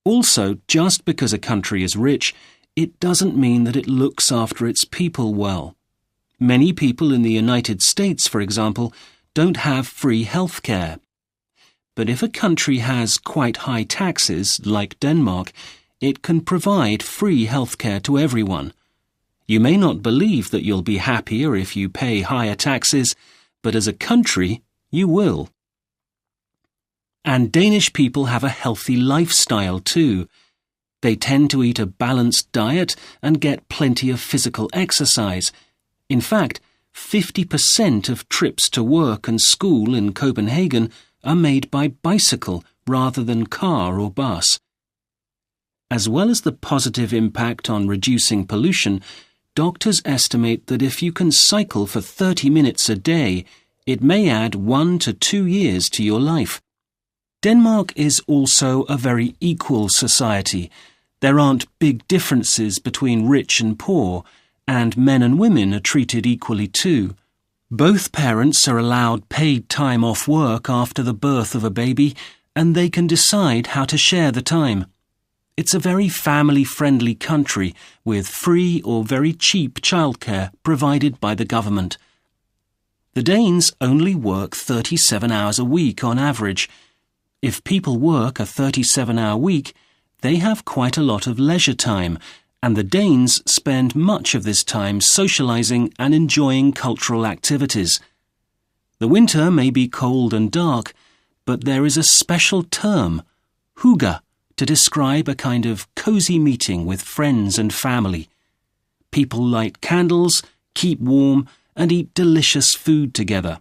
Also, just because a country is rich, it doesn't mean that it looks after its people well. Many people in the United States, for example, don't have free health care. But if a country has quite high taxes, like Denmark, it can provide free health care to everyone. You may not believe that you'll be happier if you pay higher taxes, but as a country, you will. And Danish people have a healthy lifestyle too. They tend to eat a balanced diet and get plenty of physical exercise. In fact, 50% of trips to work and school in Copenhagen are made by bicycle rather than car or bus. As well as the positive impact on reducing pollution, doctors estimate that if you can cycle for 30 minutes a day, it may add 1 to 2 years to your life. Denmark is also a very equal society. There aren't big differences between rich and poor, and men and women are treated equally too. Both parents are allowed paid time off work after the birth of a baby, and they can decide how to share the time. It's a very family-friendly country with free or very cheap childcare provided by the government. The Danes only work 37 hours a week on average. If people work a 37-hour week, they have quite a lot of leisure time, and the Danes spend much of this time socializing and enjoying cultural activities. The winter may be cold and dark, but there is a special term, hygge, to describe a kind of cozy meeting with friends and family. People light candles, keep warm, and eat delicious food together.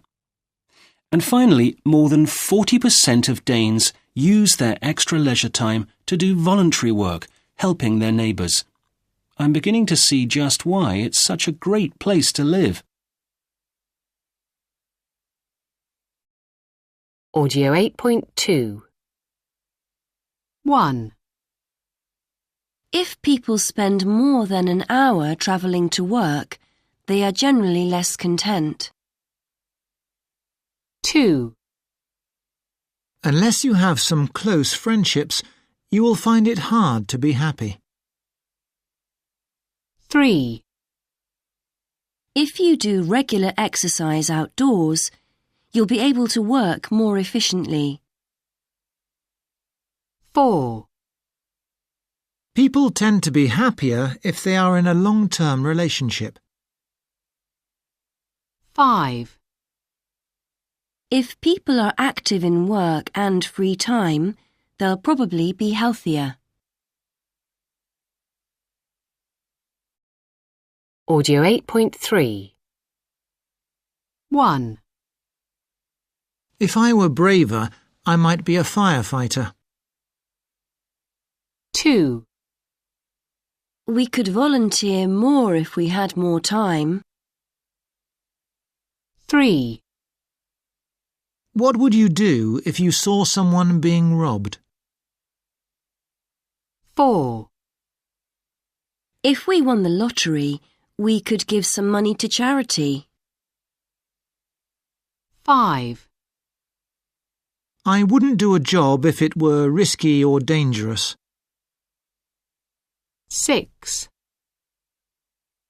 And finally, more than 40% of Danes use their extra leisure time to do voluntary work, helping their neighbours. I'm beginning to see just why it's such a great place to live. Audio 8.2 1. If people spend more than an hour travelling to work, they are generally less content. 2. Unless you have some close friendships, you will find it hard to be happy. 3. If you do regular exercise outdoors, you'll be able to work more efficiently. 4. People tend to be happier if they are in a long-term relationship. 5. If people are active in work and free time, they'll probably be healthier. Audio 8.3 1. If I were braver, I might be a firefighter. 2. We could volunteer more if we had more time. 3. What would you do if you saw someone being robbed? 4. If we won the lottery, we could give some money to charity. 5. I wouldn't do a job if it were risky or dangerous. 6.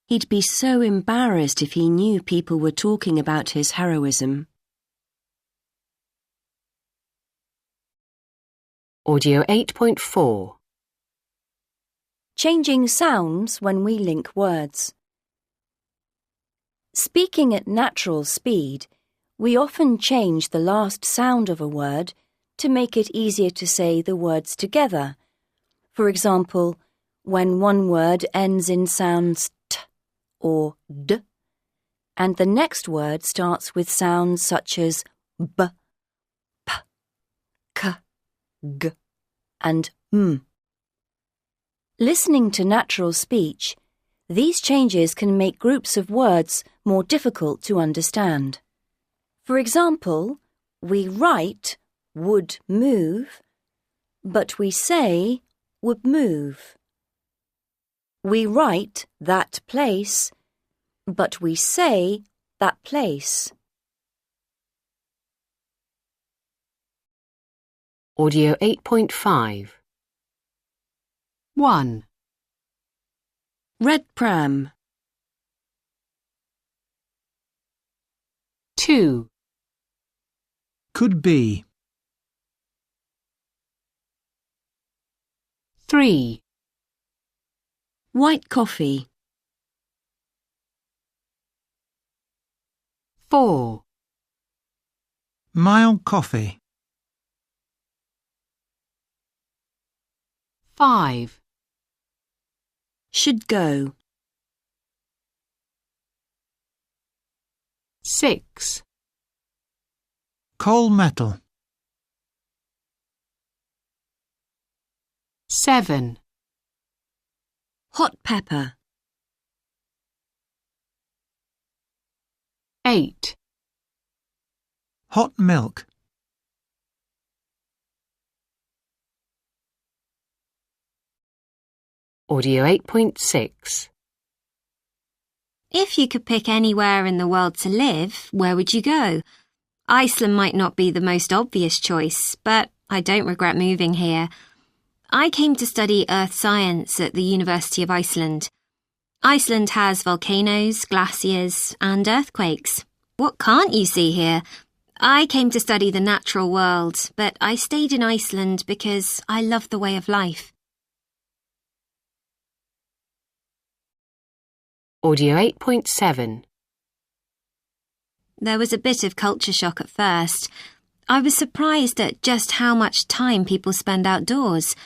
He'd be so embarrassed if he knew people were talking about his heroism. Audio 8.4 Changing sounds when we link words. Speaking at natural speed, we often change the last sound of a word to make it easier to say the words together. For example, when one word ends in sounds t or d, and the next word starts with sounds such as b, p, k, g, and m. Listening to natural speech, these changes can make groups of words more difficult to understand. For example, we write would move, but we say would move. We write that place, but we say that place. Audio 8.5 1. Red pram. 2. Could be. 3. White coffee. 4. Mild coffee. 5. Should go. 6. Coal metal. 7. Hot pepper. 8. Hot milk. Audio 8.6 If you could pick anywhere in the world to live, where would you go? Iceland might not be the most obvious choice, but I don't regret moving here. I came to study earth science at the University of Iceland. Iceland has volcanoes, glaciers, and earthquakes. What can't you see here? I came to study the natural world, but I stayed in Iceland because I love the way of life. Audio 8.7. There was a bit of culture shock at first. I was surprised at just how much time people spend outdoors.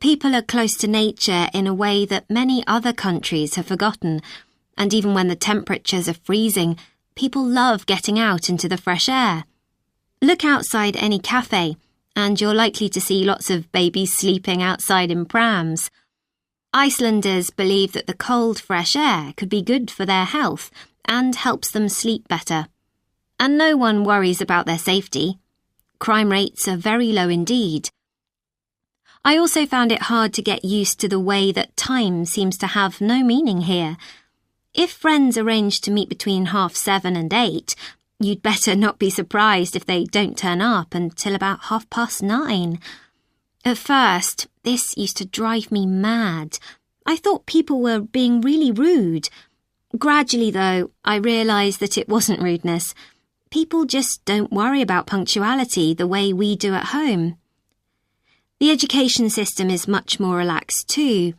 People are close to nature in a way that many other countries have forgotten, and even when the temperatures are freezing, people love getting out into the fresh air. Look outside any cafe, and you're likely to see lots of babies sleeping outside in prams. Icelanders believe that the cold, fresh air could be good for their health and helps them sleep better. And no one worries about their safety. Crime rates are very low indeed. I also found it hard to get used to the way that time seems to have no meaning here. If friends arrange to meet between 7:30 and 8, you'd better not be surprised if they don't turn up until about 9:30. At first, this used to drive me mad. I thought people were being really rude. Gradually, though, I realised that it wasn't rudeness. People just don't worry about punctuality the way we do at home. The education system is much more relaxed too.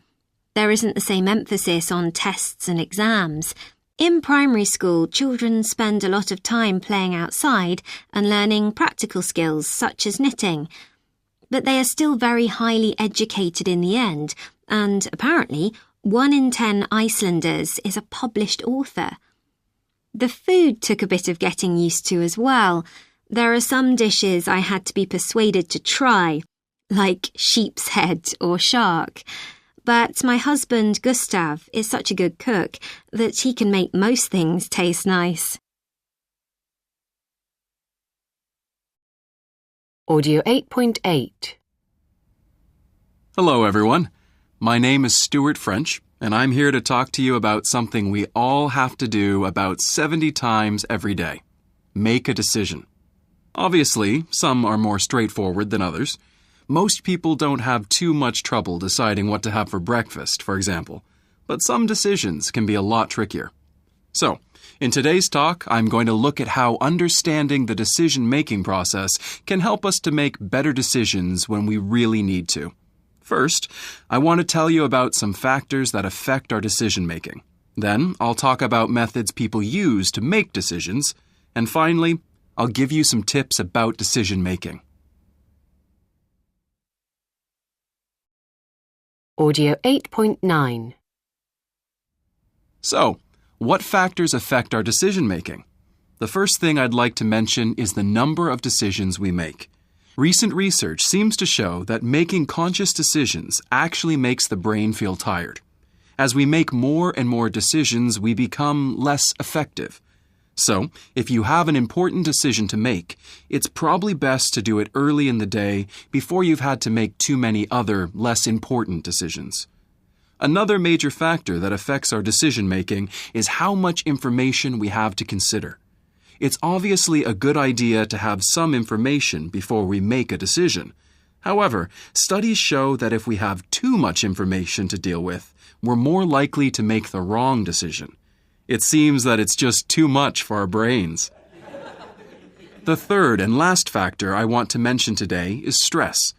There isn't the same emphasis on tests and exams. In primary school, children spend a lot of time playing outside and learning practical skills such as knitting. But they are still very highly educated in the end, and apparently 1 in 10 Icelanders is a published author. The food took a bit of getting used to as well. There are some dishes I had to be persuaded to try, like sheep's head or shark. But my husband, Gustav, is such a good cook that he can make most things taste nice. Audio 8.8. Hello, everyone. My name is Stuart French, and I'm here to talk to you about something we all have to do about 70 times every day. Make a decision. Obviously, some are more straightforward than others. Most people don't have too much trouble deciding what to have for breakfast, for example, but some decisions can be a lot trickier. So, in today's talk, I'm going to look at how understanding the decision-making process can help us to make better decisions when we really need to. First, I want to tell you about some factors that affect our decision-making. Then, I'll talk about methods people use to make decisions. And finally, I'll give you some tips about decision-making. Audio 8.9. So, what factors affect our decision-making? The first thing I'd like to mention is the number of decisions we make. Recent research seems to show that making conscious decisions actually makes the brain feel tired. As we make more and more decisions, we become less effective. So, if you have an important decision to make, it's probably best to do it early in the day before you've had to make too many other, less important decisions. Another major factor that affects our decision-making is how much information we have to consider. It's obviously a good idea to have some information before we make a decision. However, studies show that if we have too much information to deal with, we're more likely to make the wrong decision. It seems that it's just too much for our brains. The third and last factor I want to mention today is stress.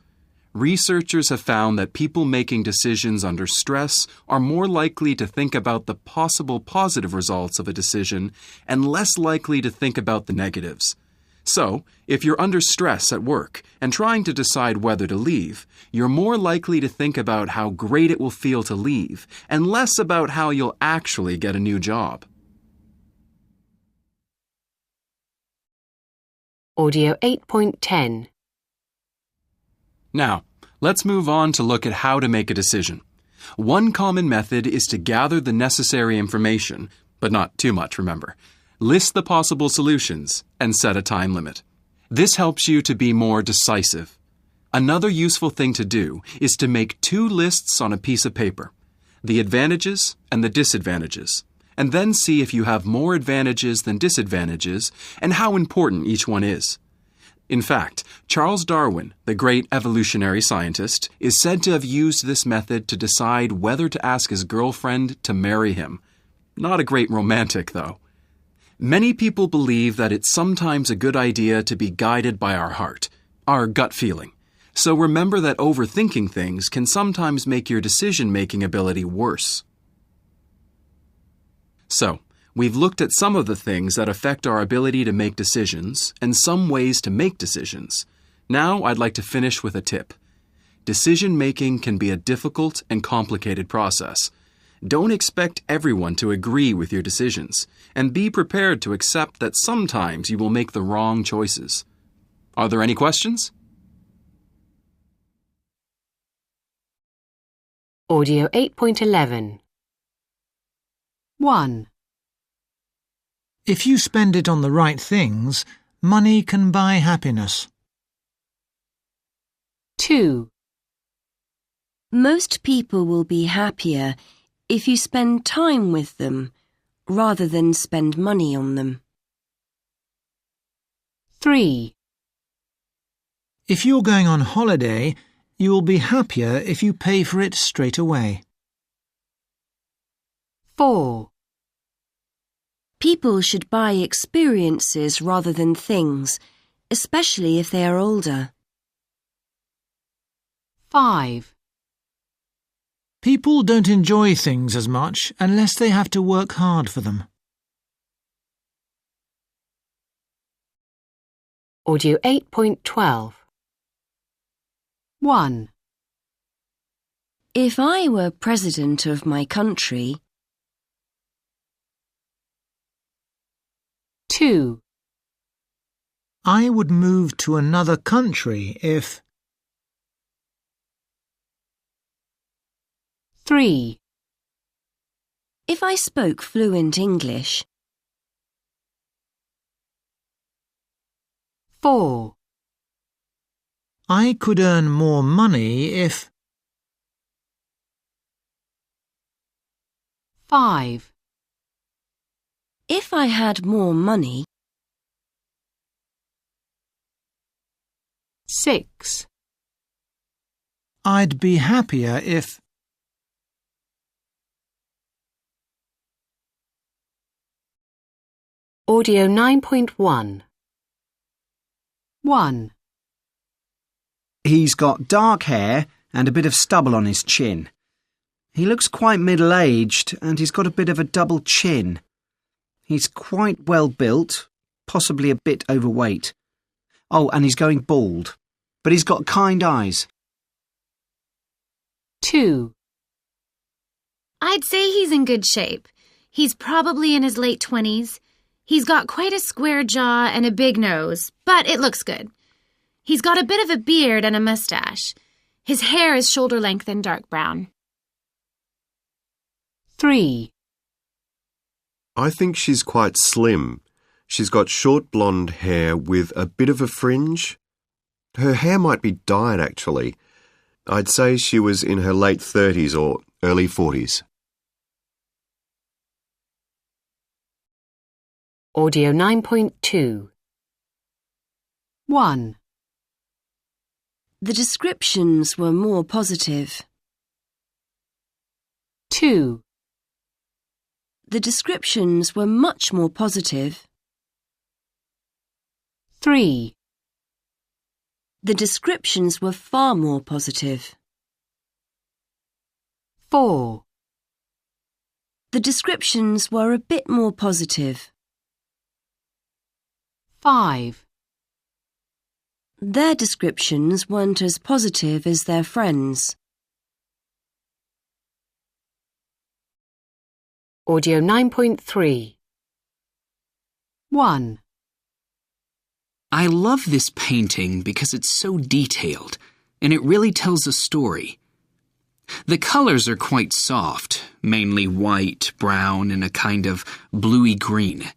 Researchers have found that people making decisions under stress are more likely to think about the possible positive results of a decision and less likely to think about the negatives. So, if you're under stress at work and trying to decide whether to leave, you're more likely to think about how great it will feel to leave and less about how you'll actually get a new job. Audio 8.10. Now, let's move on to look at how to make a decision. One common method is to gather the necessary information, but not too much, remember. List the possible solutions and set a time limit. This helps you to be more decisive. Another useful thing to do is to make 2 lists on a piece of paper, the advantages and the disadvantages, and then see if you have more advantages than disadvantages and how important each one is. In fact, Charles Darwin, the great evolutionary scientist, is said to have used this method to decide whether to ask his girlfriend to marry him. Not a great romantic, though. Many people believe that it's sometimes a good idea to be guided by our heart, our gut feeling. So remember that overthinking things can sometimes make your decision-making ability worse. So, we've looked at some of the things that affect our ability to make decisions and some ways to make decisions. Now I'd like to finish with a tip. Decision-making can be a difficult and complicated process. Don't expect everyone to agree with your decisions, and be prepared to accept that sometimes you will make the wrong choices. Are there any questions? Audio 8.11. 1. If you spend it on the right things, money can buy happiness. 2. Most people will be happier if you spend time with them rather than spend money on them. 3. If you're going on holiday, you will be happier if you pay for it straight away. 4. People should buy experiences rather than things, especially if they are older. 5. People don't enjoy things as much unless they have to work hard for them. Audio 8.12. 1. If I were president of my country. 2. I would move to another country if... 3. If I spoke fluent English. 4. I could earn more money if... 5. If I had more money. 6. I'd be happier if... Audio 9.1. 1. He's got dark hair and a bit of stubble on his chin. He looks quite middle-aged and he's got a bit of a double chin. He's quite well built, possibly a bit overweight. Oh, and he's going bald, but he's got kind eyes. 2. I'd say he's in good shape. He's probably in his late 20s. He's got quite a square jaw and a big nose, but it looks good. He's got a bit of a beard and a mustache. His hair is shoulder length and dark brown. 3. I think she's quite slim. She's got short blonde hair with a bit of a fringe. Her hair might be dyed, actually. I'd say she was in her late 30s or early 40s. Audio 9.2. 1. The descriptions were more positive. 2. The descriptions were much more positive. 3. The descriptions were far more positive. 4. The descriptions were a bit more positive. 5. Their descriptions weren't as positive as their friends. Audio 9.3. 1. I love this painting because it's so detailed, and it really tells a story. The colors are quite soft, mainly white, brown, and a kind of bluey green.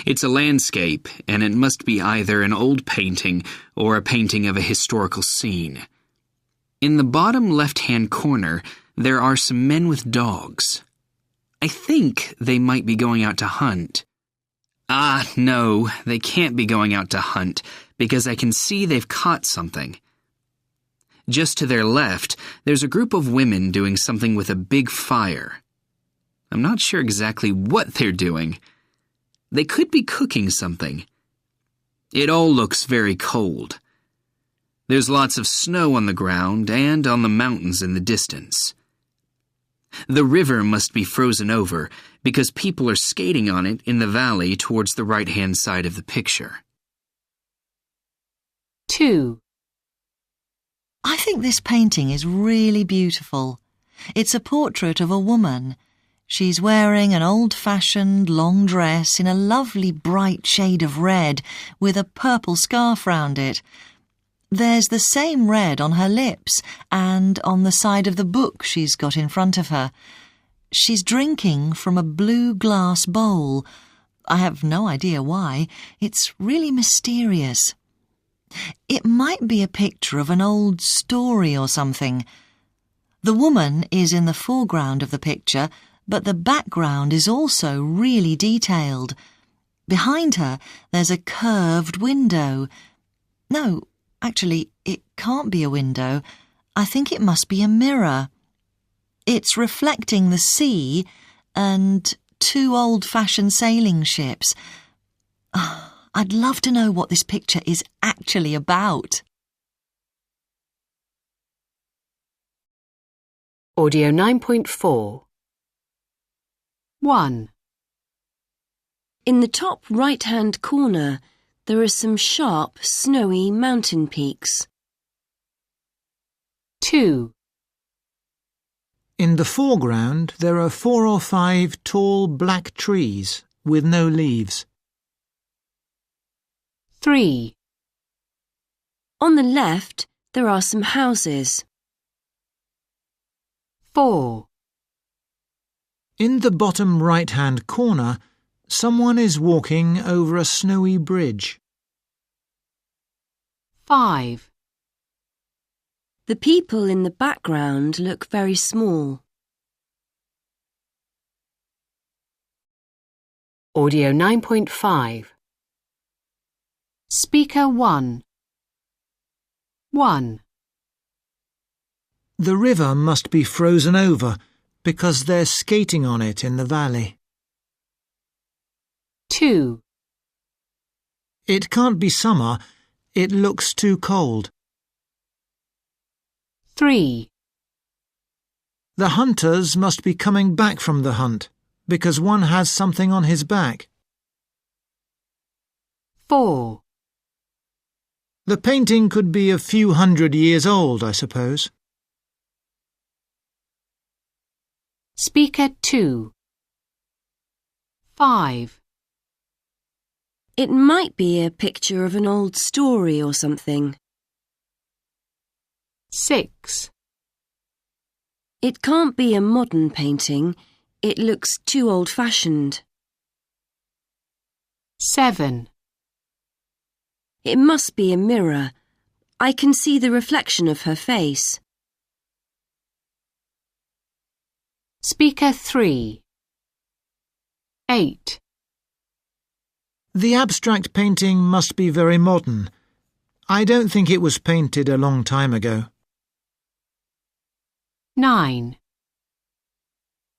It's a landscape, and it must be either an old painting or a painting of a historical scene. In the bottom left-hand corner, there are some men with dogs. I think they might be going out to hunt. Ah, no, they can't be going out to hunt, because I can see they've caught something. Just to their left, there's a group of women doing something with a big fire. I'm not sure exactly what they're doing. They could be cooking something. It all looks very cold. There's lots of snow on the ground and on the mountains in the distance. The river must be frozen over because people are skating on it in the valley towards the right-hand side of the picture. 2. I think this painting is really beautiful. It's a portrait of a woman. She's wearing an old-fashioned long dress in a lovely bright shade of red with a purple scarf round it. There's the same red on her lips and on the side of the book she's got in front of her. She's drinking from a blue glass bowl. I have no idea why. It's really mysterious. It might be a picture of an old story or something. The woman is in the foreground of the picture, but the background is also really detailed. Behind her, there's a curved window. No, actually, it can't be a window. I think it must be a mirror. It's reflecting the sea and two old-fashioned sailing ships. I'd love to know what this picture is actually about. Audio 9.4. 1. In the top right-hand corner, there are some sharp, snowy mountain peaks. 2. In the foreground, there are 4 or 5 tall black trees with no leaves. 3. On the left, there are some houses. 4. In the bottom right-hand corner, someone is walking over a snowy bridge. 5. The people in the background look very small. Audio 9.5. Speaker 1. 1. The river must be frozen over because they're skating on it in the valley. 2. It can't be summer. It looks too cold. 3. The hunters must be coming back from the hunt because one has something on his back. 4. The painting could be a few hundred years old, I suppose. Speaker 2. 5. It might be a picture of an old story or something. 6. It can't be a modern painting. It looks too old-fashioned. 7. It must be a mirror. I can see the reflection of her face. Speaker 3. 8. The abstract painting must be very modern. I don't think it was painted a long time ago. 9.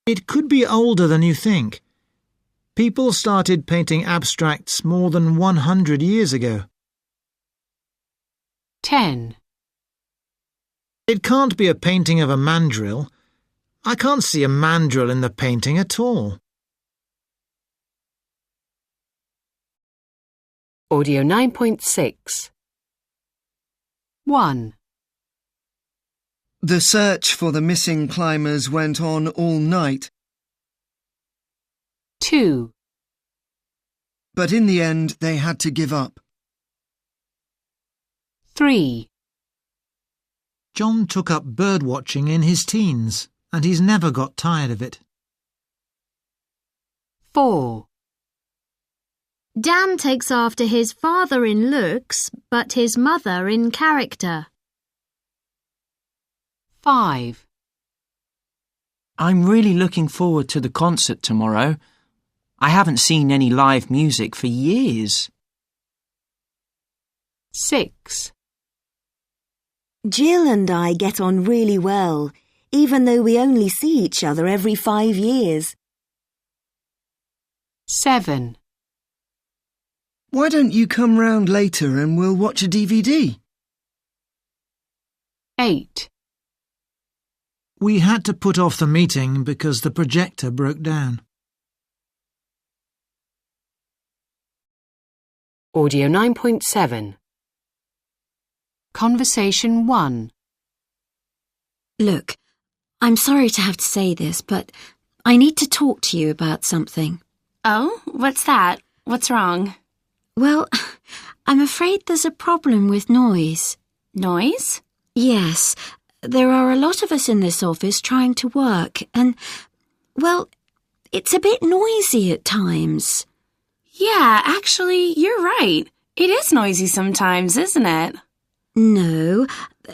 It could be older than you think. People started painting abstracts more than 100 years ago. 10. It can't be a painting of a mandrill. I can't see a mandrill in the painting at all. Audio 9.6. 1. The search for the missing climbers went on all night. 2. But in the end, they had to give up. 3. John took up birdwatching in his teens, and he's never got tired of it. 4. Dan takes after his father in looks, but his mother in character. 5. I'm really looking forward to the concert tomorrow. I haven't seen any live music for years. 6. Jill and I get on really well, even though we only see each other every 5 years. 7. Why don't you come round later and we'll watch a DVD? 8. We had to put off the meeting because the projector broke down. Audio 9.7. Conversation 1. Look, I'm sorry to have to say this, but I need to talk to you about something. Oh, what's that? What's wrong? Well, I'm afraid there's a problem with noise. Noise? Yes, there are a lot of us in this office trying to work and, well, it's a bit noisy at times. Yeah, actually, you're right. It is noisy sometimes, isn't it? No,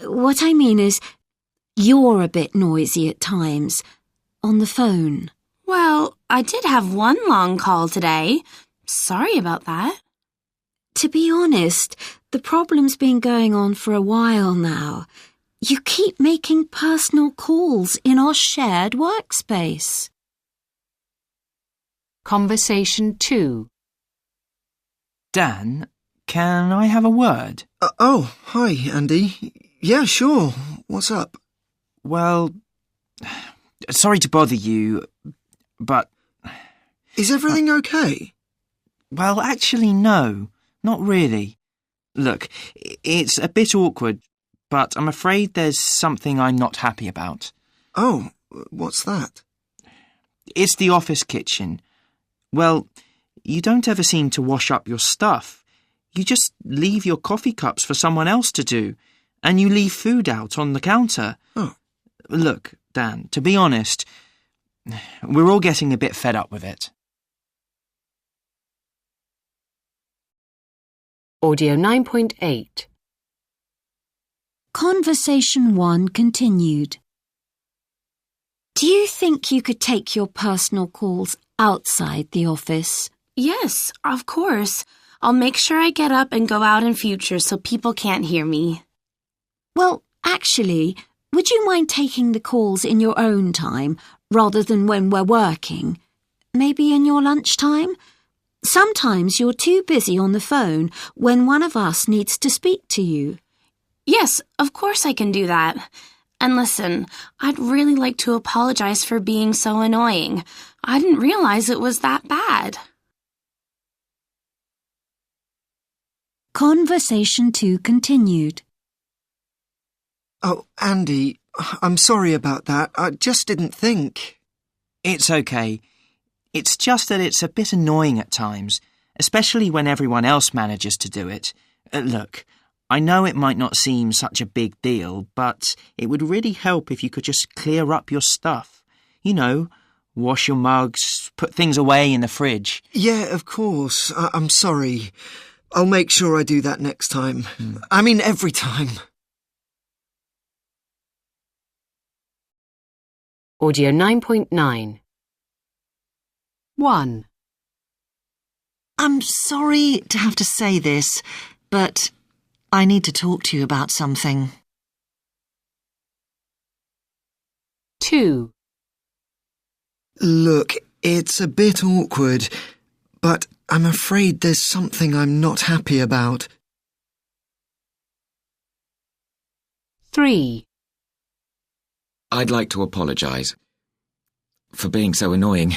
what I mean is, you're a bit noisy at times, on the phone. Well, I did have one long call today. Sorry about that. To be honest, the problem's been going on for a while now. You keep making personal calls in our shared workspace. Conversation 2. Dan, can I have a word? Oh, hi, Andy. Yeah, sure. What's up? Well, sorry to bother you, but... Is everything okay? Well, actually, no. Not really. Look, it's a bit awkward, but I'm afraid there's something I'm not happy about. Oh, what's that? It's the office kitchen. Well, you don't ever seem to wash up your stuff. You just leave your coffee cups for someone else to do, and you leave food out on the counter. Oh. Look, Dan, to be honest, we're all getting a bit fed up with it. Audio 9.8. Conversation 1 continued. Do you think you could take your personal calls outside the office? Yes, of course. I'll make sure I get up and go out in future so people can't hear me. Well, actually, would you mind taking the calls in your own time rather than when we're working? Maybe in your lunchtime? Sometimes you're too busy on the phone when one of us needs to speak to you. Yes, of course I can do that. And listen, I'd really like to apologize for being so annoying. I didn't realize it was that bad. Conversation 2 continued. Oh, Andy, I'm sorry about that. I just didn't think. It's okay. It's just that it's a bit annoying at times, especially when everyone else manages to do it. Look, I know it might not seem such a big deal, but it would really help if you could just clear up your stuff. You know, wash your mugs, put things away in the fridge. Yeah, of course. I'm sorry. I'll make sure I do that next time. I mean, every time. Audio 9.9. 1. I'm sorry to have to say this, but I need to talk to you about something. 2. Look, it's a bit awkward, but I'm afraid there's something I'm not happy about. 3. I'd like to apologise for being so annoying.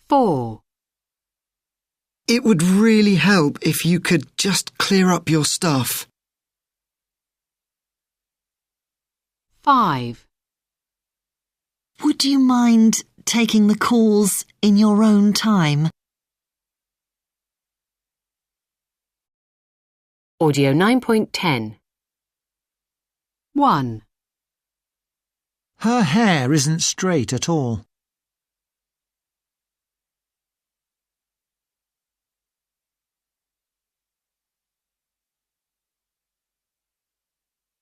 4. It would really help if you could just clear up your stuff. 5. Would you mind taking the calls in your own time? Audio 9.10. 1. Her hair isn't straight at all.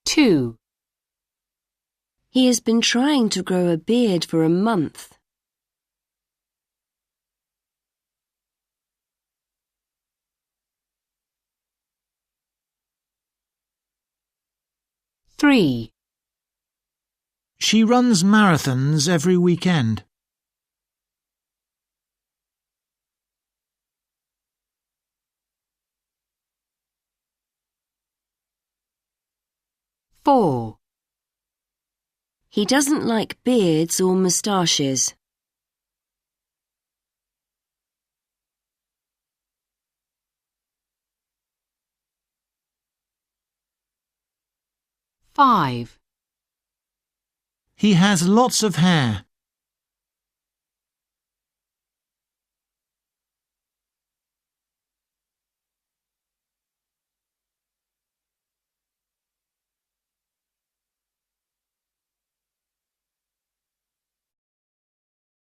2. He has been trying to grow a beard for a month. 3. She runs marathons every weekend. 4. He doesn't like beards or moustaches. 5. He has lots of hair.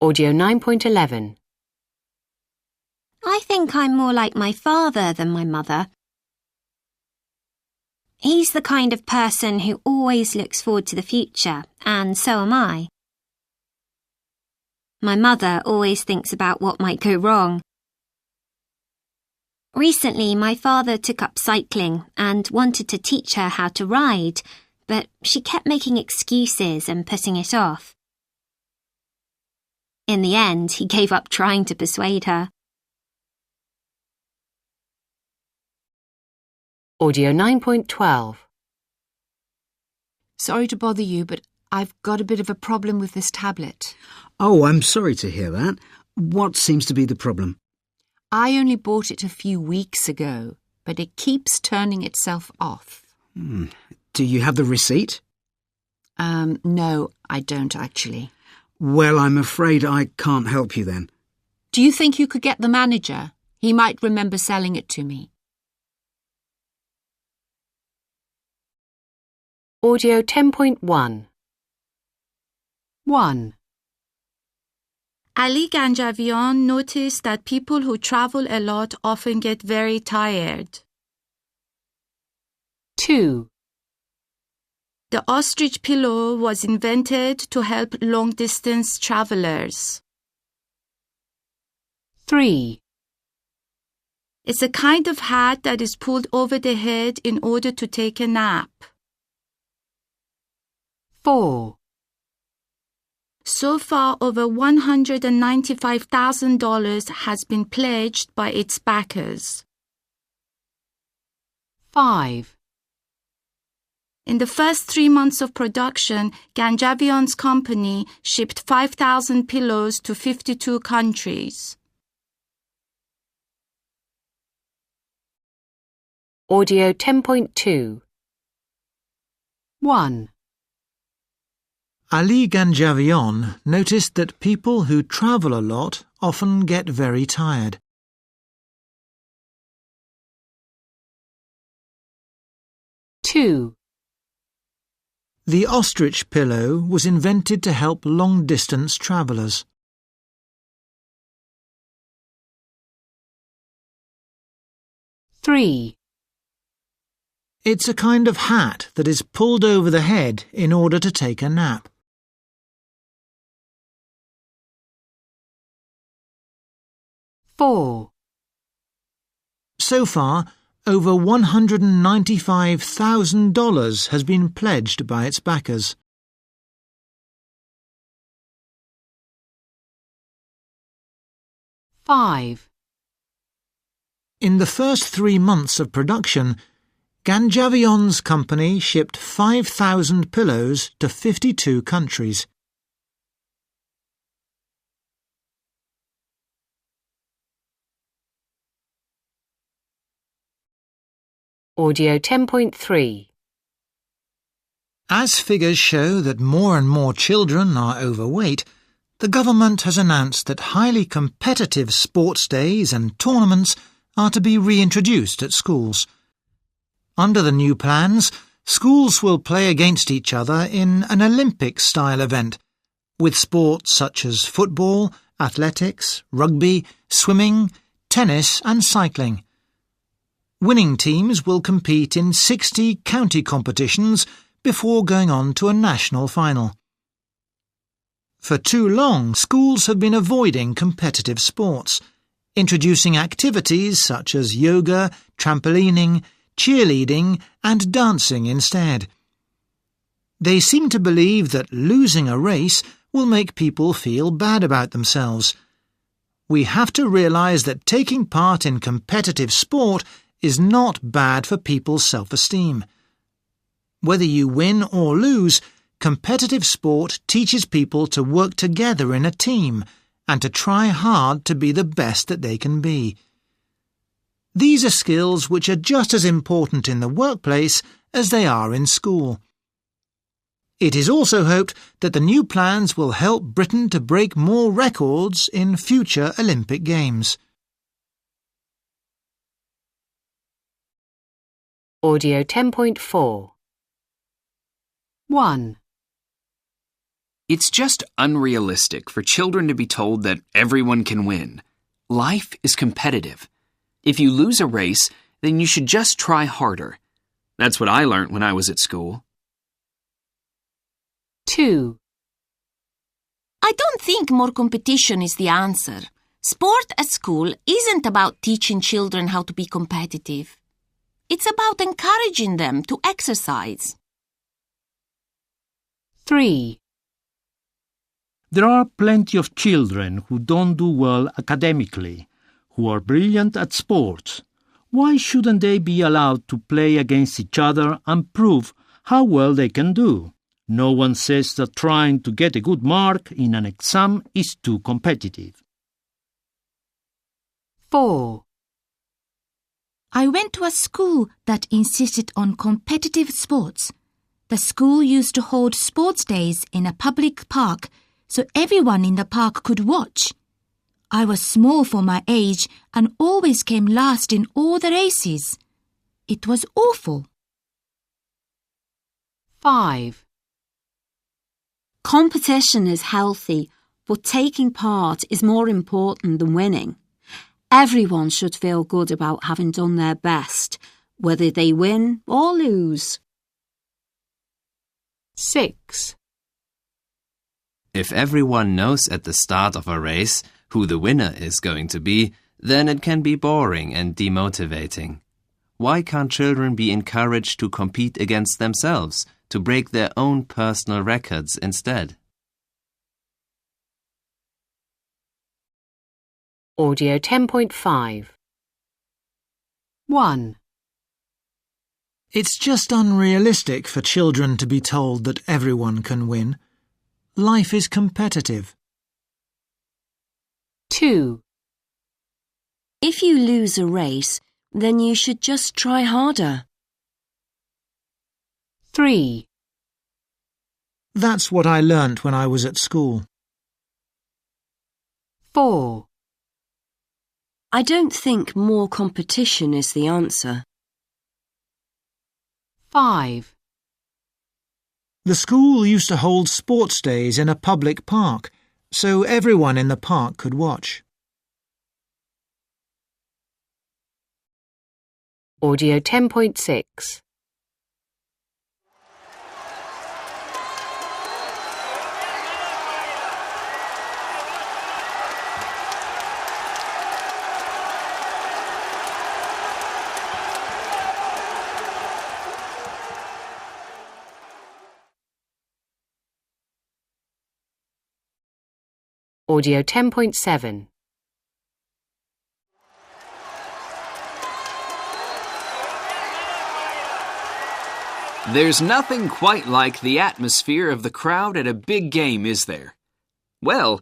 Audio 9.11. I think I'm more like my father than my mother. He's the kind of person who always looks forward to the future, and so am I. My mother always thinks about what might go wrong. Recently, my father took up cycling and wanted to teach her how to ride, but she kept making excuses and putting it off. In the end, he gave up trying to persuade her. Audio 9.12. Sorry to bother you, but I've got a bit of a problem with this tablet. Oh, I'm sorry to hear that. What seems to be the problem? I only bought it a few weeks ago, but it keeps turning itself off. Do you have the receipt? No, I don't actually. Well, I'm afraid I can't help you then. Do you think you could get the manager? He might remember selling it to me. Audio 10.1. 1. Ali Ganjavian noticed that people who travel a lot often get very tired. 2. The ostrich pillow was invented to help long-distance travelers. 3. It's a kind of hat that is pulled over the head in order to take a nap. 4. So far, over $195,000 has been pledged by its backers. 5. In the first 3 months of production, Ganjavian's company shipped 5,000 pillows to 52 countries. Audio 10.2. 1. Ali Ganjavian noticed that people who travel a lot often get very tired. 2. The ostrich pillow was invented to help long-distance travellers. 3. It's a kind of hat that is pulled over the head in order to take a nap. 4. So far, over $195,000 has been pledged by its backers. 5. In the first 3 months of production, Ganjavian's company shipped 5,000 pillows to 52 countries. Audio 10.3. As figures show that more and more children are overweight, the government has announced that highly competitive sports days and tournaments are to be reintroduced at schools. Under the new plans, schools will play against each other in an Olympic-style event, with sports such as football, athletics, rugby, swimming, tennis and cycling. Winning teams will compete in 60 county competitions before going on to a national final. For too long, schools have been avoiding competitive sports, introducing activities such as yoga, trampolining, cheerleading and dancing instead. They seem to believe that losing a race will make people feel bad about themselves. We have to realise that taking part in competitive sport is not bad for people's self-esteem. Whether you win or lose, competitive sport teaches people to work together in a team and to try hard to be the best that they can be. These are skills which are just as important in the workplace as they are in school. It is also hoped that the new plans will help Britain to break more records in future Olympic Games. Audio 10.4 1. It's just unrealistic for children to be told that everyone can win. Life is competitive. If you lose a race, then you should just try harder. That's what I learned when I was at school. 2. I don't think more competition is the answer. Sport at school isn't about teaching children how to be competitive. It's about encouraging them to exercise. 3. There are plenty of children who don't do well academically, who are brilliant at sports. Why shouldn't they be allowed to play against each other and prove how well they can do? No one says that trying to get a good mark in an exam is too competitive. 4. I went to a school that insisted on competitive sports. The school used to hold sports days in a public park so everyone in the park could watch. I was small for my age and always came last in all the races. It was awful. 5. Competition is healthy, but taking part is more important than winning. Everyone should feel good about having done their best, whether they win or lose. 6. If everyone knows at the start of a race who the winner is going to be, then it can be boring and demotivating. Why can't children be encouraged to compete against themselves, to break their own personal records instead? Audio 10.5 1. It's just unrealistic for children to be told that everyone can win. Life is competitive. 2. If you lose a race, then you should just try harder. 3. That's what I learnt when I was at school. 4. I don't think more competition is the answer. 5. The school used to hold sports days in a public park, so everyone in the park could watch. Audio 10.6 Audio 10.7 There's nothing quite like the atmosphere of the crowd at a big game, is there? Well,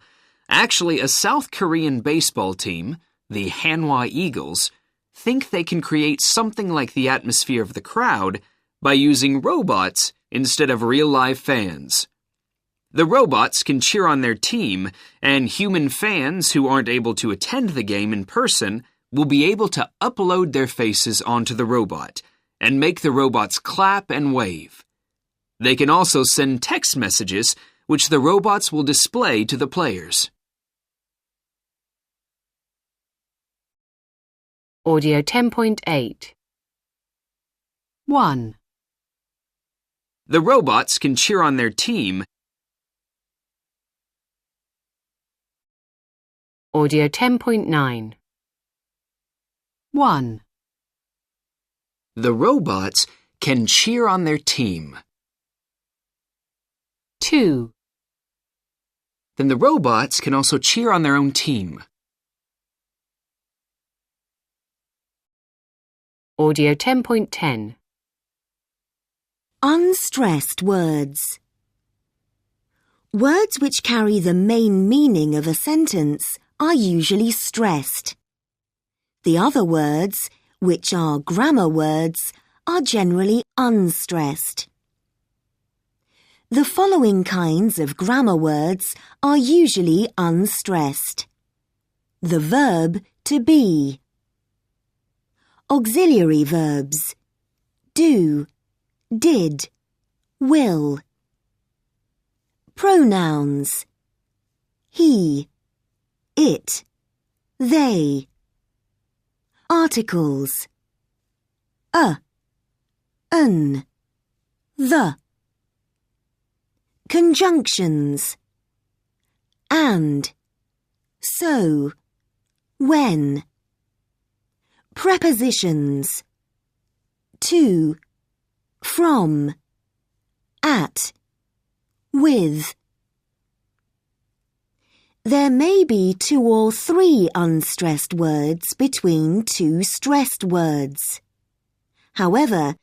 actually, a South Korean baseball team, the Hanwha Eagles, think they can create something like the atmosphere of the crowd by using robots instead of real-life fans. The robots can cheer on their team, and human fans who aren't able to attend the game in person will be able to upload their faces onto the robot and make the robots clap and wave. They can also send text messages, which the robots will display to the players. Audio 10.8 1. The robots can cheer on their team. Audio 10.9 1. The robots can cheer on their team. 2. Then the robots can also cheer on their own team. Audio 10.10 Unstressed words. Words which carry the main meaning of a sentence are usually stressed. The other words, which are grammar words, are generally unstressed. The following kinds of grammar words are usually unstressed. The verb to be. Auxiliary verbs. Do, did, will. Pronouns. He, it, they. Articles. An, the. Conjunctions. And, so, when. Prepositions. To, from, at, with. There may be 2 or 3 unstressed words between 2 stressed words. However,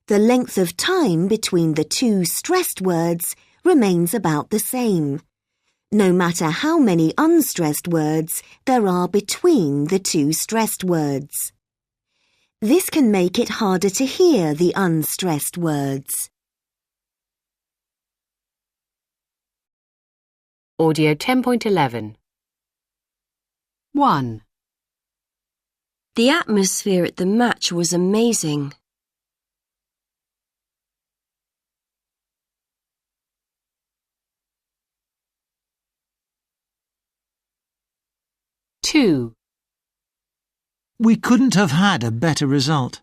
the length of time between the 2 stressed words remains about the same, no matter how many unstressed words there are between the 2 stressed words. This can make it harder to hear the unstressed words. Audio 10.11. 1. The atmosphere at the match was amazing. 2. We couldn't have had a better result.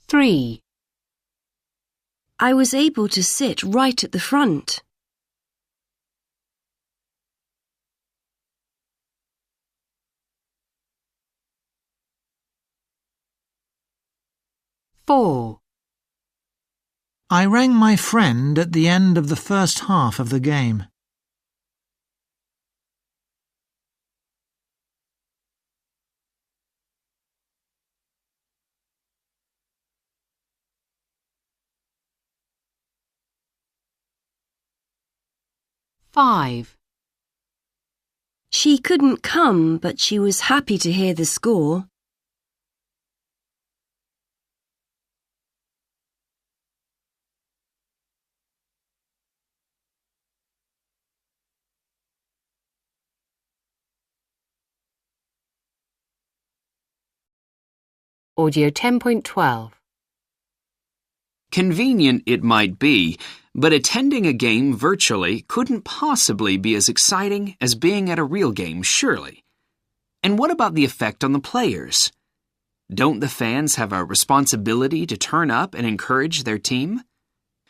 3. I was able to sit right at the front. 4. I rang my friend at the end of the first half of the game. 5. She couldn't come, but she was happy to hear the score. 10.12. Convenient it might be, but attending a game virtually couldn't possibly be as exciting as being at a real game, surely. And what about the effect on the players? Don't the fans have a responsibility to turn up and encourage their team?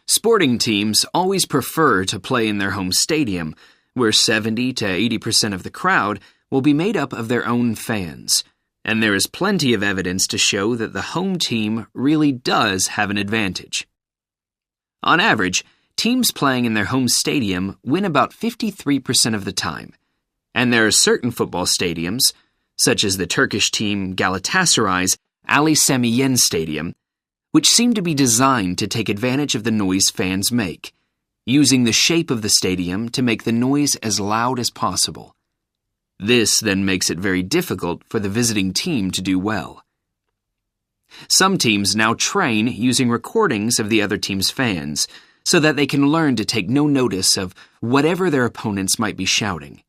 Sporting teams always prefer to play in their home stadium, where 70 to 80% of the crowd will be made up of their own fans. And there is plenty of evidence to show that the home team really does have an advantage. On average, teams playing in their home stadium win about 53% of the time, and there are certain football stadiums, such as the Turkish team Galatasaray's Ali Sami Yen Stadium, which seem to be designed to take advantage of the noise fans make, using the shape of the stadium to make the noise as loud as possible. This then makes it very difficult for the visiting team to do well. Some teams now train using recordings of the other team's fans so that they can learn to take no notice of whatever their opponents might be shouting.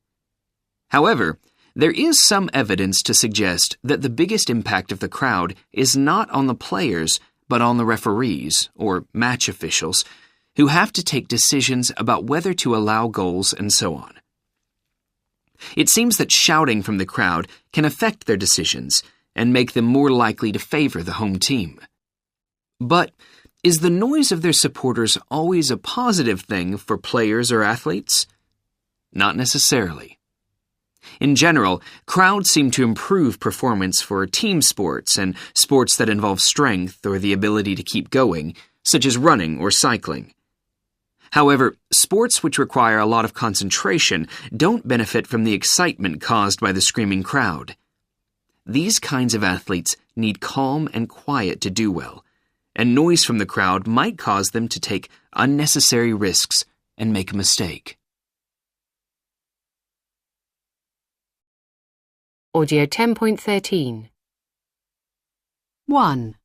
However, there is some evidence to suggest that the biggest impact of the crowd is not on the players but on the referees, or match officials, who have to take decisions about whether to allow goals and so on. It seems that shouting from the crowd can affect their decisions and make them more likely to favor the home team. But is the noise of their supporters always a positive thing for players or athletes? Not necessarily. In general, crowds seem to improve performance for team sports and sports that involve strength or the ability to keep going, such as running or cycling. However, sports which require a lot of concentration don't benefit from the excitement caused by the screaming crowd. These kinds of athletes need calm and quiet to do well, and noise from the crowd might cause them to take unnecessary risks and make a mistake. Audio 10.13. 1,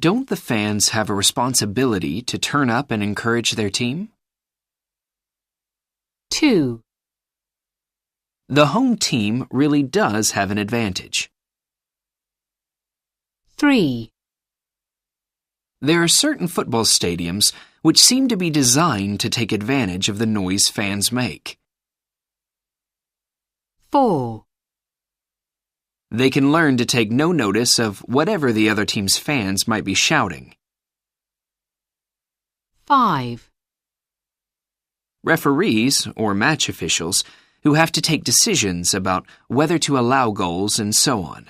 Don't the fans have a responsibility to turn up and encourage their team? 2, The home team really does have an advantage. 3, There are certain football stadiums which seem to be designed to take advantage of the noise fans make. 4, They can learn to take no notice of whatever the other team's fans might be shouting. 5, Referees, or match officials, who have to take decisions about whether to allow goals and so on.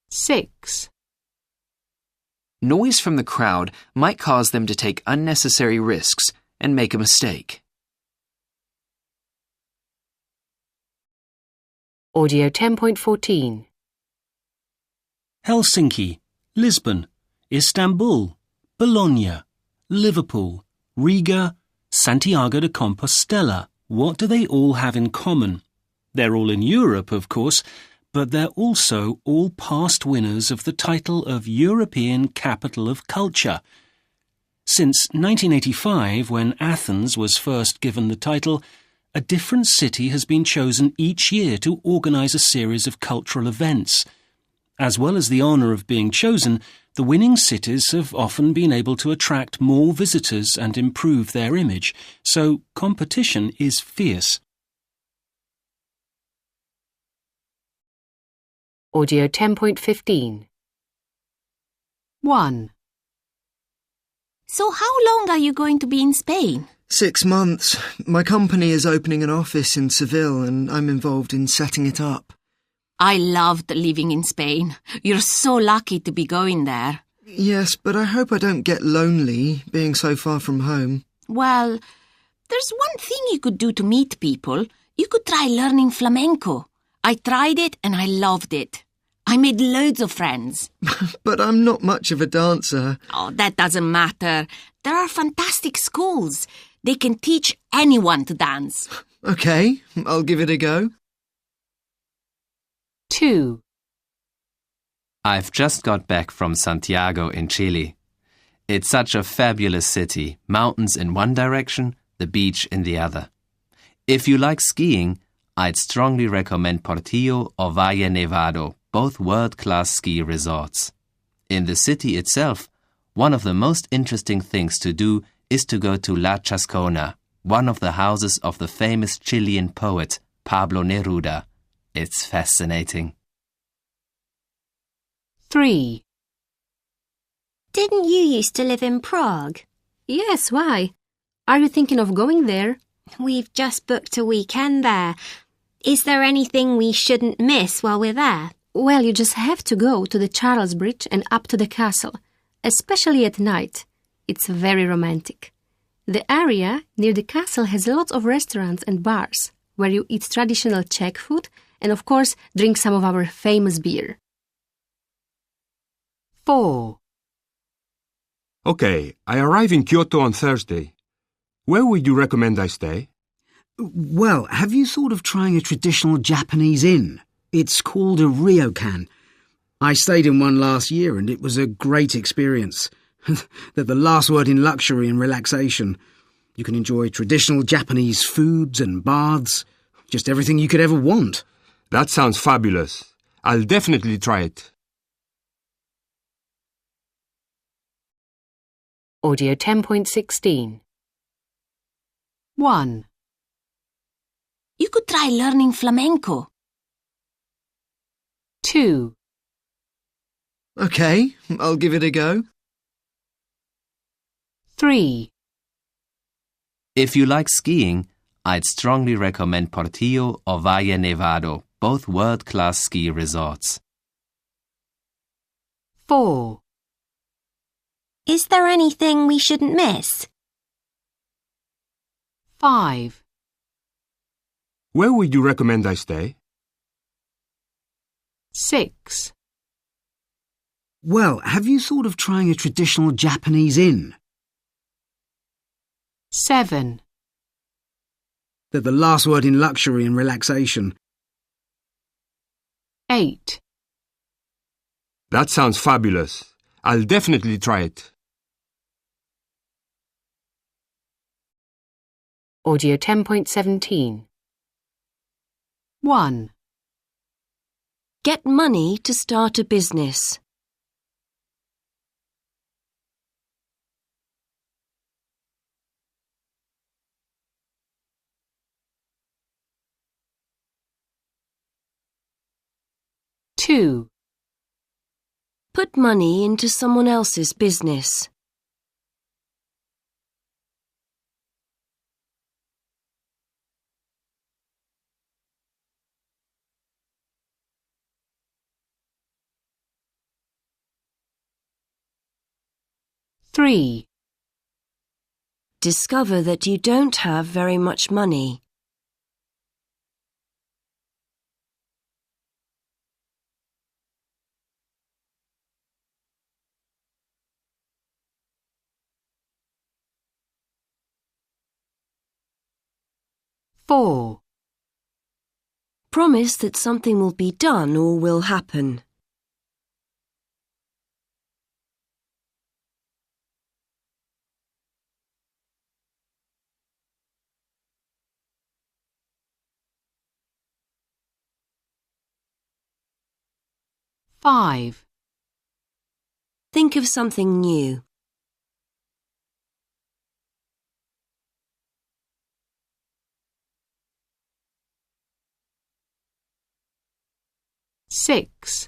6, Noise from the crowd might cause them to take unnecessary risks and make a mistake. Audio 10.14. Helsinki, Lisbon, Istanbul, Bologna, Liverpool, Riga, Santiago de Compostela. What do they all have in common? They're all in Europe, of course, but they're also all past winners of the title of European Capital of Culture. Since 1985, when Athens was first given the title, a different city has been chosen each year to organise a series of cultural events. As well as the honour of being chosen, the winning cities have often been able to attract more visitors and improve their image, so competition is fierce. Audio 10.15. 1, So how long are you going to be in Spain? 6 months. My company is opening an office in Seville and I'm involved in setting it up. I loved living in Spain. You're so lucky to be going there. Yes, but I hope I don't get lonely being so far from home. Well, there's one thing you could do to meet people. You could try learning flamenco. I tried it and I loved it. I made loads of friends. But I'm not much of a dancer. Oh, that doesn't matter. There are fantastic schools. They can teach anyone to dance. OK, I'll give it a go. 2, I've just got back from Santiago in Chile. It's such a fabulous city, mountains in one direction, the beach in the other. If you like skiing, I'd strongly recommend Portillo or Valle Nevado, both world-class ski resorts. In the city itself, one of the most interesting things to do is to go to La Chascona, one of the houses of the famous Chilean poet Pablo Neruda. It's fascinating. 3, Didn't you used to live in Prague? Yes, why? Are you thinking of going there? We've just booked a weekend there. Is there anything we shouldn't miss while we're there? Well, you just have to go to the Charles Bridge and up to the castle, especially at night. It's very romantic. The area near the castle has lots of restaurants and bars where you eat traditional Czech food and, of course, drink some of our famous beer. 4, Okay, I arrive in Kyoto on Thursday. Where would you recommend I stay? Well, have you thought of trying a traditional Japanese inn? It's called a ryokan. I stayed in one last year and it was a great experience. They're the last word in luxury and relaxation. You can enjoy traditional Japanese foods and baths, just everything you could ever want. That sounds fabulous. I'll definitely try it. Audio 10.16. 1, You could try learning flamenco. 2, OK, I'll give it a go. 3, If you like skiing, I'd strongly recommend Portillo or Valle Nevado, both world-class ski resorts. 4, Is there anything we shouldn't miss? 5. Where would you recommend I stay? 6. Well, have you thought of trying a traditional Japanese inn? 7. They're the last word in luxury and relaxation. 8. That sounds fabulous. I'll definitely try it. Audio 10.17. 1. Get money to start a business. 2. Put money into someone else's business. 3. Discover that you don't have very much money. 4. Promise that something will be done or will happen. 5. Think of something new. 6.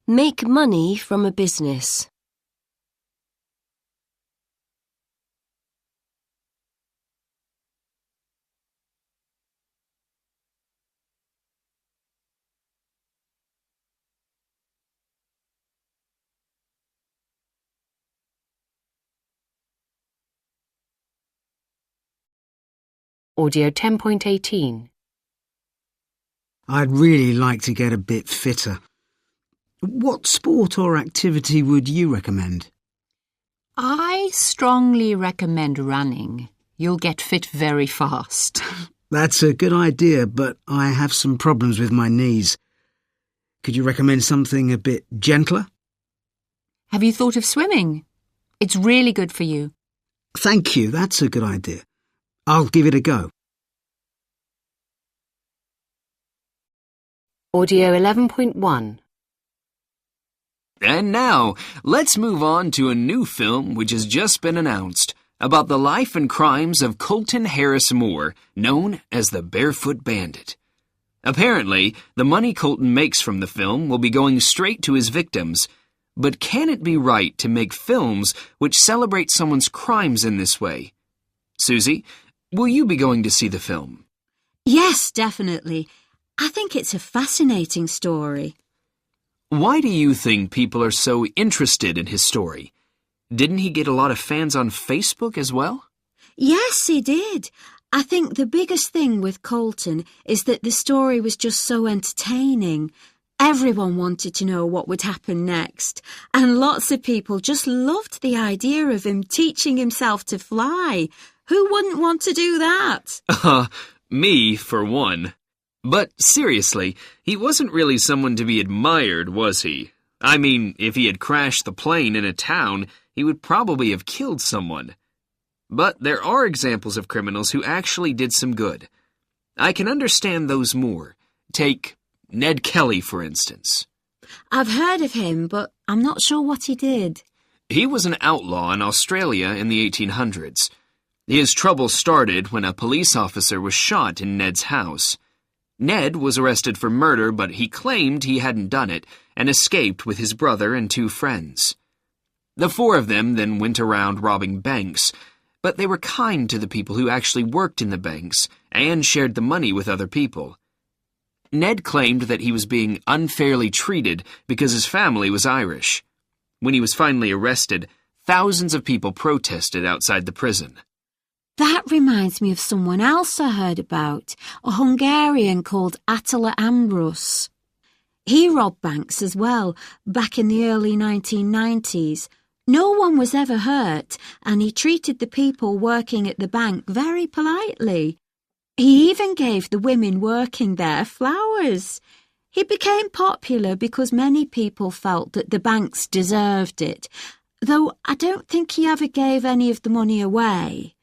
Make money from a business. 10.18. I'd really like to get a bit fitter. What sport or activity would you recommend? I strongly recommend running. You'll get fit very fast. That's a good idea, but I have some problems with my knees. Could you recommend something a bit gentler? Have you thought of swimming? It's really good for you. Thank you, that's a good idea. I'll give it a go. Audio 11.1. And now, let's move on to a new film which has just been announced about the life and crimes of Colton Harris Moore, known as the Barefoot Bandit. Apparently, the money Colton makes from the film will be going straight to his victims. But can it be right to make films which celebrate someone's crimes in this way? Susie, will you be going to see the film? Yes, definitely. I think it's a fascinating story. Why do you think people are so interested in his story? Didn't he get a lot of fans on Facebook as well? Yes, he did. I think the biggest thing with Colton is that the story was just so entertaining. Everyone wanted to know what would happen next, and lots of people just loved the idea of him teaching himself to fly. Who wouldn't want to do that? Me, for one. But seriously, he wasn't really someone to be admired, was he? I mean, if he had crashed the plane in a town, he would probably have killed someone. But there are examples of criminals who actually did some good. I can understand those more. Take Ned Kelly, for instance. I've heard of him, but I'm not sure what he did. He was an outlaw in Australia in the 1800s. His trouble started when a police officer was shot in Ned's house. Ned was arrested for murder, but he claimed he hadn't done it and escaped with his brother and 2 friends. The 4 of them then went around robbing banks, but they were kind to the people who actually worked in the banks and shared the money with other people. Ned claimed that he was being unfairly treated because his family was Irish. When he was finally arrested, thousands of people protested outside the prison. That reminds me of someone else I heard about, a Hungarian called Attila Ambrus. He robbed banks as well, back in the early 1990s. No one was ever hurt, and he treated the people working at the bank very politely. He even gave the women working there flowers. He became popular because many people felt that the banks deserved it, though I don't think he ever gave any of the money away.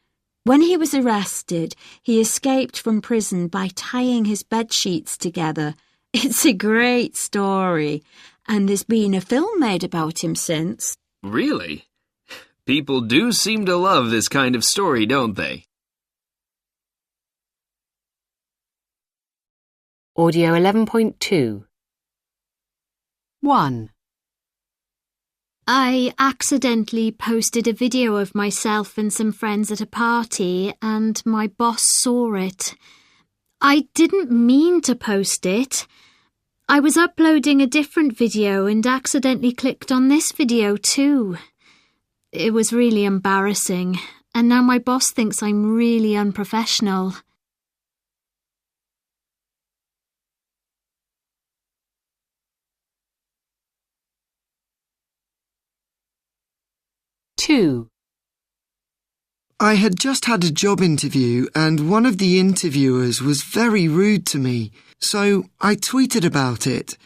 When he was arrested, he escaped from prison by tying his bedsheets together. It's a great story, and there's been a film made about him since. Really? People do seem to love this kind of story, don't they? Audio 11.2. 1. I accidentally posted a video of myself and some friends at a party, and my boss saw it. I didn't mean to post it. I was uploading a different video and accidentally clicked on this video too. It was really embarrassing, and now my boss thinks I'm really unprofessional. I had just had a job interview and one of the interviewers was very rude to me, so I tweeted about it.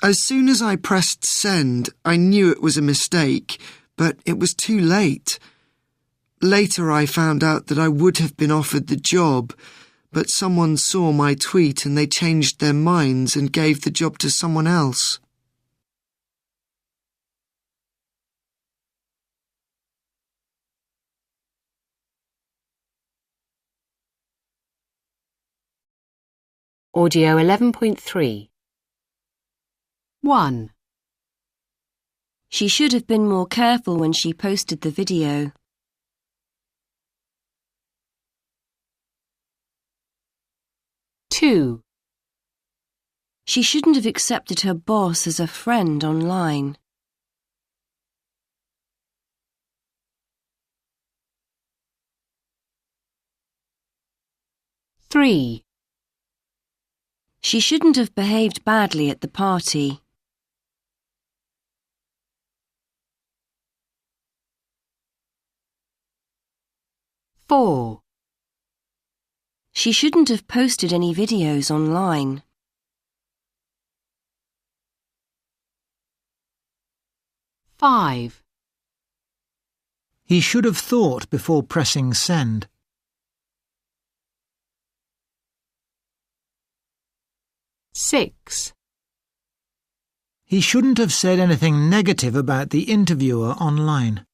As soon as I pressed send, I knew it was a mistake, but it was too late. Later I found out that I would have been offered the job, but someone saw my tweet and they changed their minds and gave the job to someone else. Audio 11.3. 1. She should have been more careful when she posted the video. 2. She shouldn't have accepted her boss as a friend online. 3. She shouldn't have behaved badly at the party. 4. She shouldn't have posted any videos online. 5. He should have thought before pressing send. 6. He shouldn't have said anything negative about the interviewer online.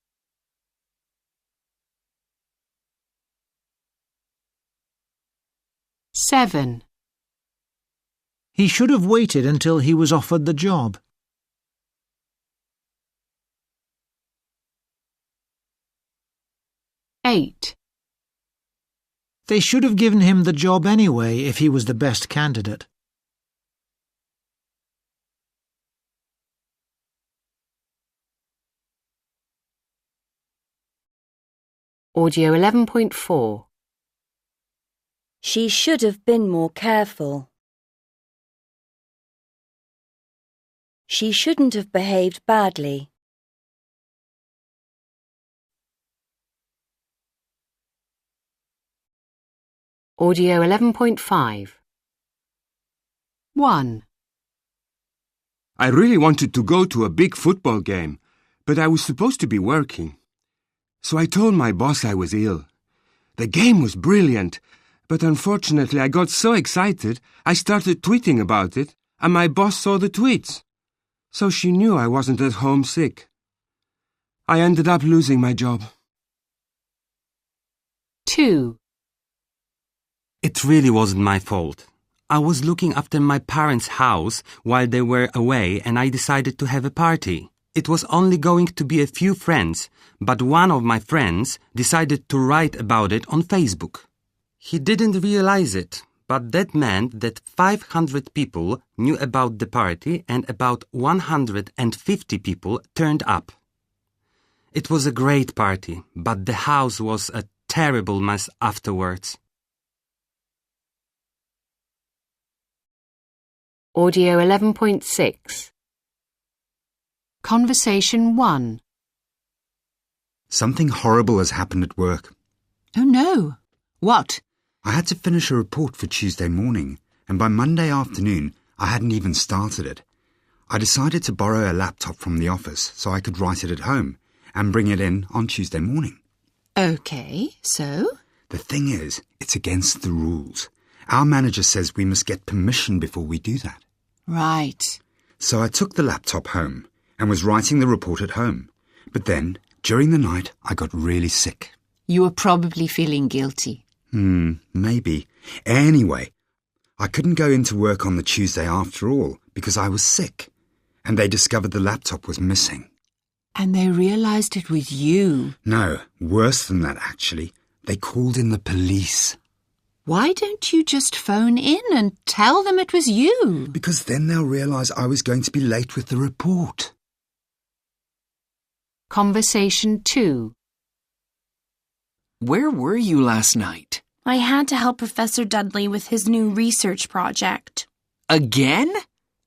7. He should have waited until he was offered the job. 8. They should have given him the job anyway if he was the best candidate. 11.4. She should have been more careful. She shouldn't have behaved badly. Audio 11.5. 1. I really wanted to go to a big football game, but I was supposed to be working. So I told my boss I was ill. The game was brilliant, but unfortunately I got so excited I started tweeting about it, and my boss saw the tweets. So she knew I wasn't at home sick. I ended up losing my job. 2. It really wasn't my fault. I was looking after my parents' house while they were away and I decided to have a party. It was only going to be a few friends, but one of my friends decided to write about it on Facebook. He didn't realize it, But that meant that 500 people knew about the party and about 150 people turned up. It was a great party, but the house was a terrible mess afterwards. Audio 11.6. Conversation 1. Something horrible has happened at work. Oh no. What? I had to finish a report for Tuesday morning, and by Monday afternoon I hadn't even started it. I decided to borrow a laptop from the office so I could write it at home and bring it in on Tuesday morning. Okay, so? The thing is, it's against the rules. Our manager says we must get permission before we do that. Right. So I took the laptop home and was writing the report at home. But then, during the night, I got really sick. You were probably feeling guilty. Maybe. Anyway, I couldn't go into work on the Tuesday after all because I was sick. And they discovered the laptop was missing. And they realized it was you. No, worse than that actually. They called in the police. Why don't you just phone in and tell them it was you? Because then they'll realize I was going to be late with the report. Conversation 2. Where were you last night? I had to help Professor Dudley with his new research project. Again?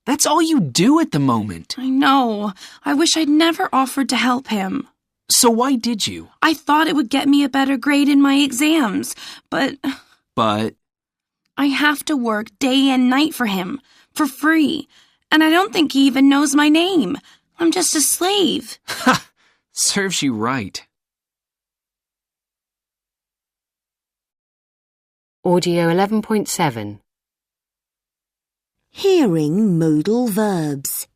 That's all you do at the moment. I know. I wish I'd never offered to help him. So why did you? I thought it would get me a better grade in my exams, but I have to work day and night for him, for free, and I don't think he even knows my name. I'm just a slave. Ha! Serves you right. Audio 11.7. Hearing modal verbs.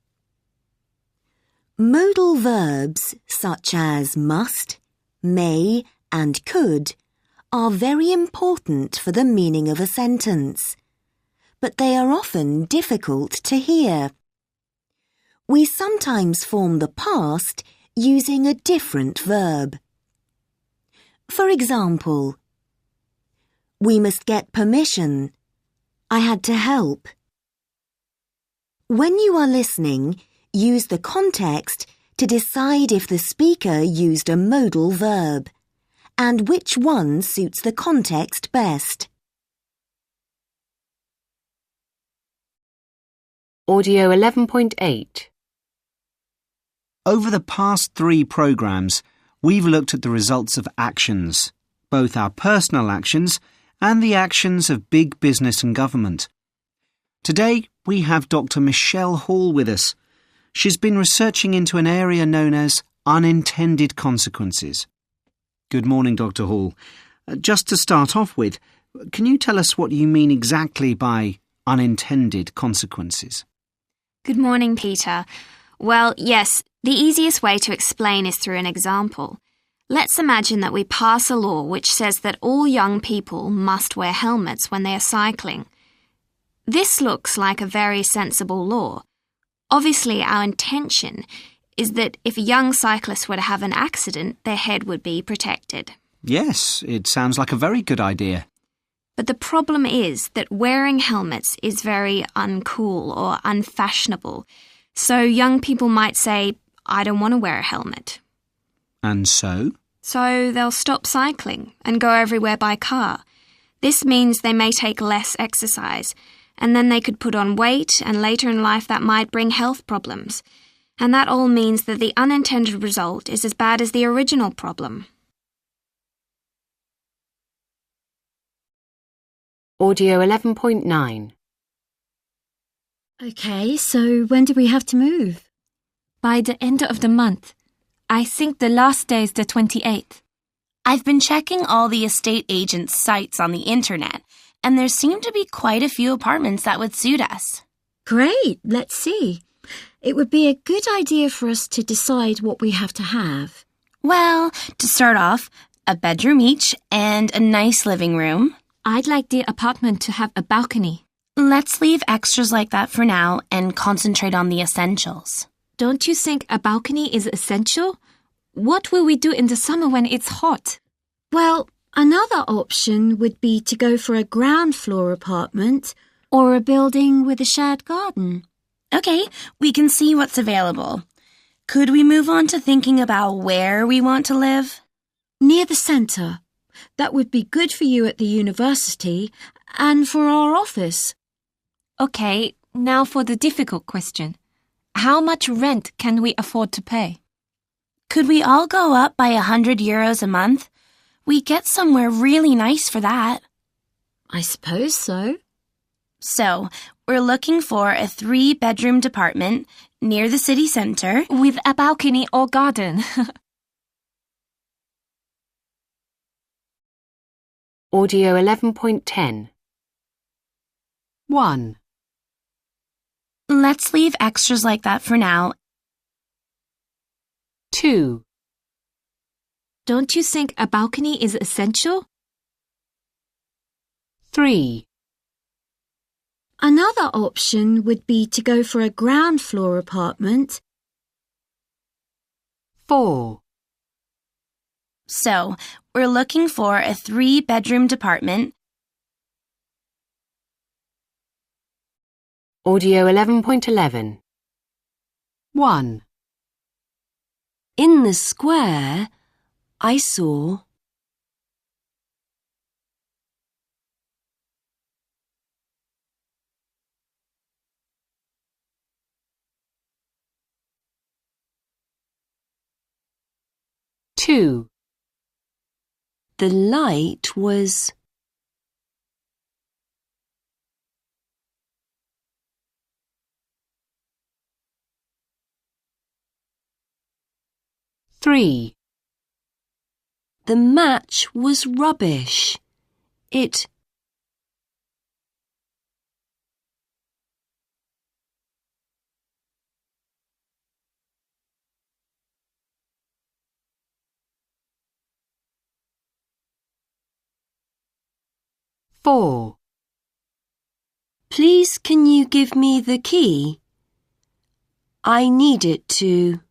Modal verbs such as must, may and could are very important for the meaning of a sentence, but they are often difficult to hear. We sometimes form the past using a different verb. For example, we must get permission. I had to help. When you are listening, use the context to decide if the speaker used a modal verb and which one suits the context best. Audio 11.8. Over the past 3 programmes, we've looked at the results of actions, both our personal actions and the actions of big business and government. Today, we have Dr. Michelle Hall with us. She's been researching into an area known as unintended consequences. Good morning, Dr. Hall. Just to start off with, can you tell us what you mean exactly by unintended consequences? Good morning, Peter. Well, yes, the easiest way to explain is through an example. Let's imagine that we pass a law which says that all young people must wear helmets when they are cycling. This looks like a very sensible law. Obviously, our intention is that if a young cyclist were to have an accident, their head would be protected. Yes, it sounds like a very good idea. But the problem is that wearing helmets is very uncool or unfashionable. So young people might say, I don't want to wear a helmet. And so? So they'll stop cycling and go everywhere by car. This means they may take less exercise, and then they could put on weight, and later in life that might bring health problems. And that all means that the unintended result is as bad as the original problem. Audio 11.9. Okay, so when do we have to move? By the end of the month. I think the last day is the 28th. I've been checking all the estate agents' sites on the internet, and there seem to be quite a few apartments that would suit us. Great, let's see. It would be a good idea for us to decide what we have to have. Well, to start off, a bedroom each and a nice living room. I'd like the apartment to have a balcony. Let's leave extras like that for now and concentrate on the essentials. Don't you think a balcony is essential? What will we do in the summer when it's hot? Well, Another option would be to go for a ground floor apartment or a building with a shared garden. Okay, we can see what's available. Could we move on to thinking about where we want to live? Near the centre. That would be good for you at the university and for our office. Okay, now for the difficult question. How much rent can we afford to pay? Could we all go up by €100 a month? We get somewhere really nice for that. I suppose so. So, we're looking for a 3-bedroom apartment near the city centre with a balcony or garden. Audio 11.10. 1. Let's leave extras like that for now. 2. Don't you think a balcony is essential? 3. Another option would be to go for a ground floor apartment. 4. So, we're looking for a 3-bedroom apartment. Audio 11.11. 1. In the square, I saw Two. the light was 3. the match was rubbish. It 4. Please can you give me the key? I need it to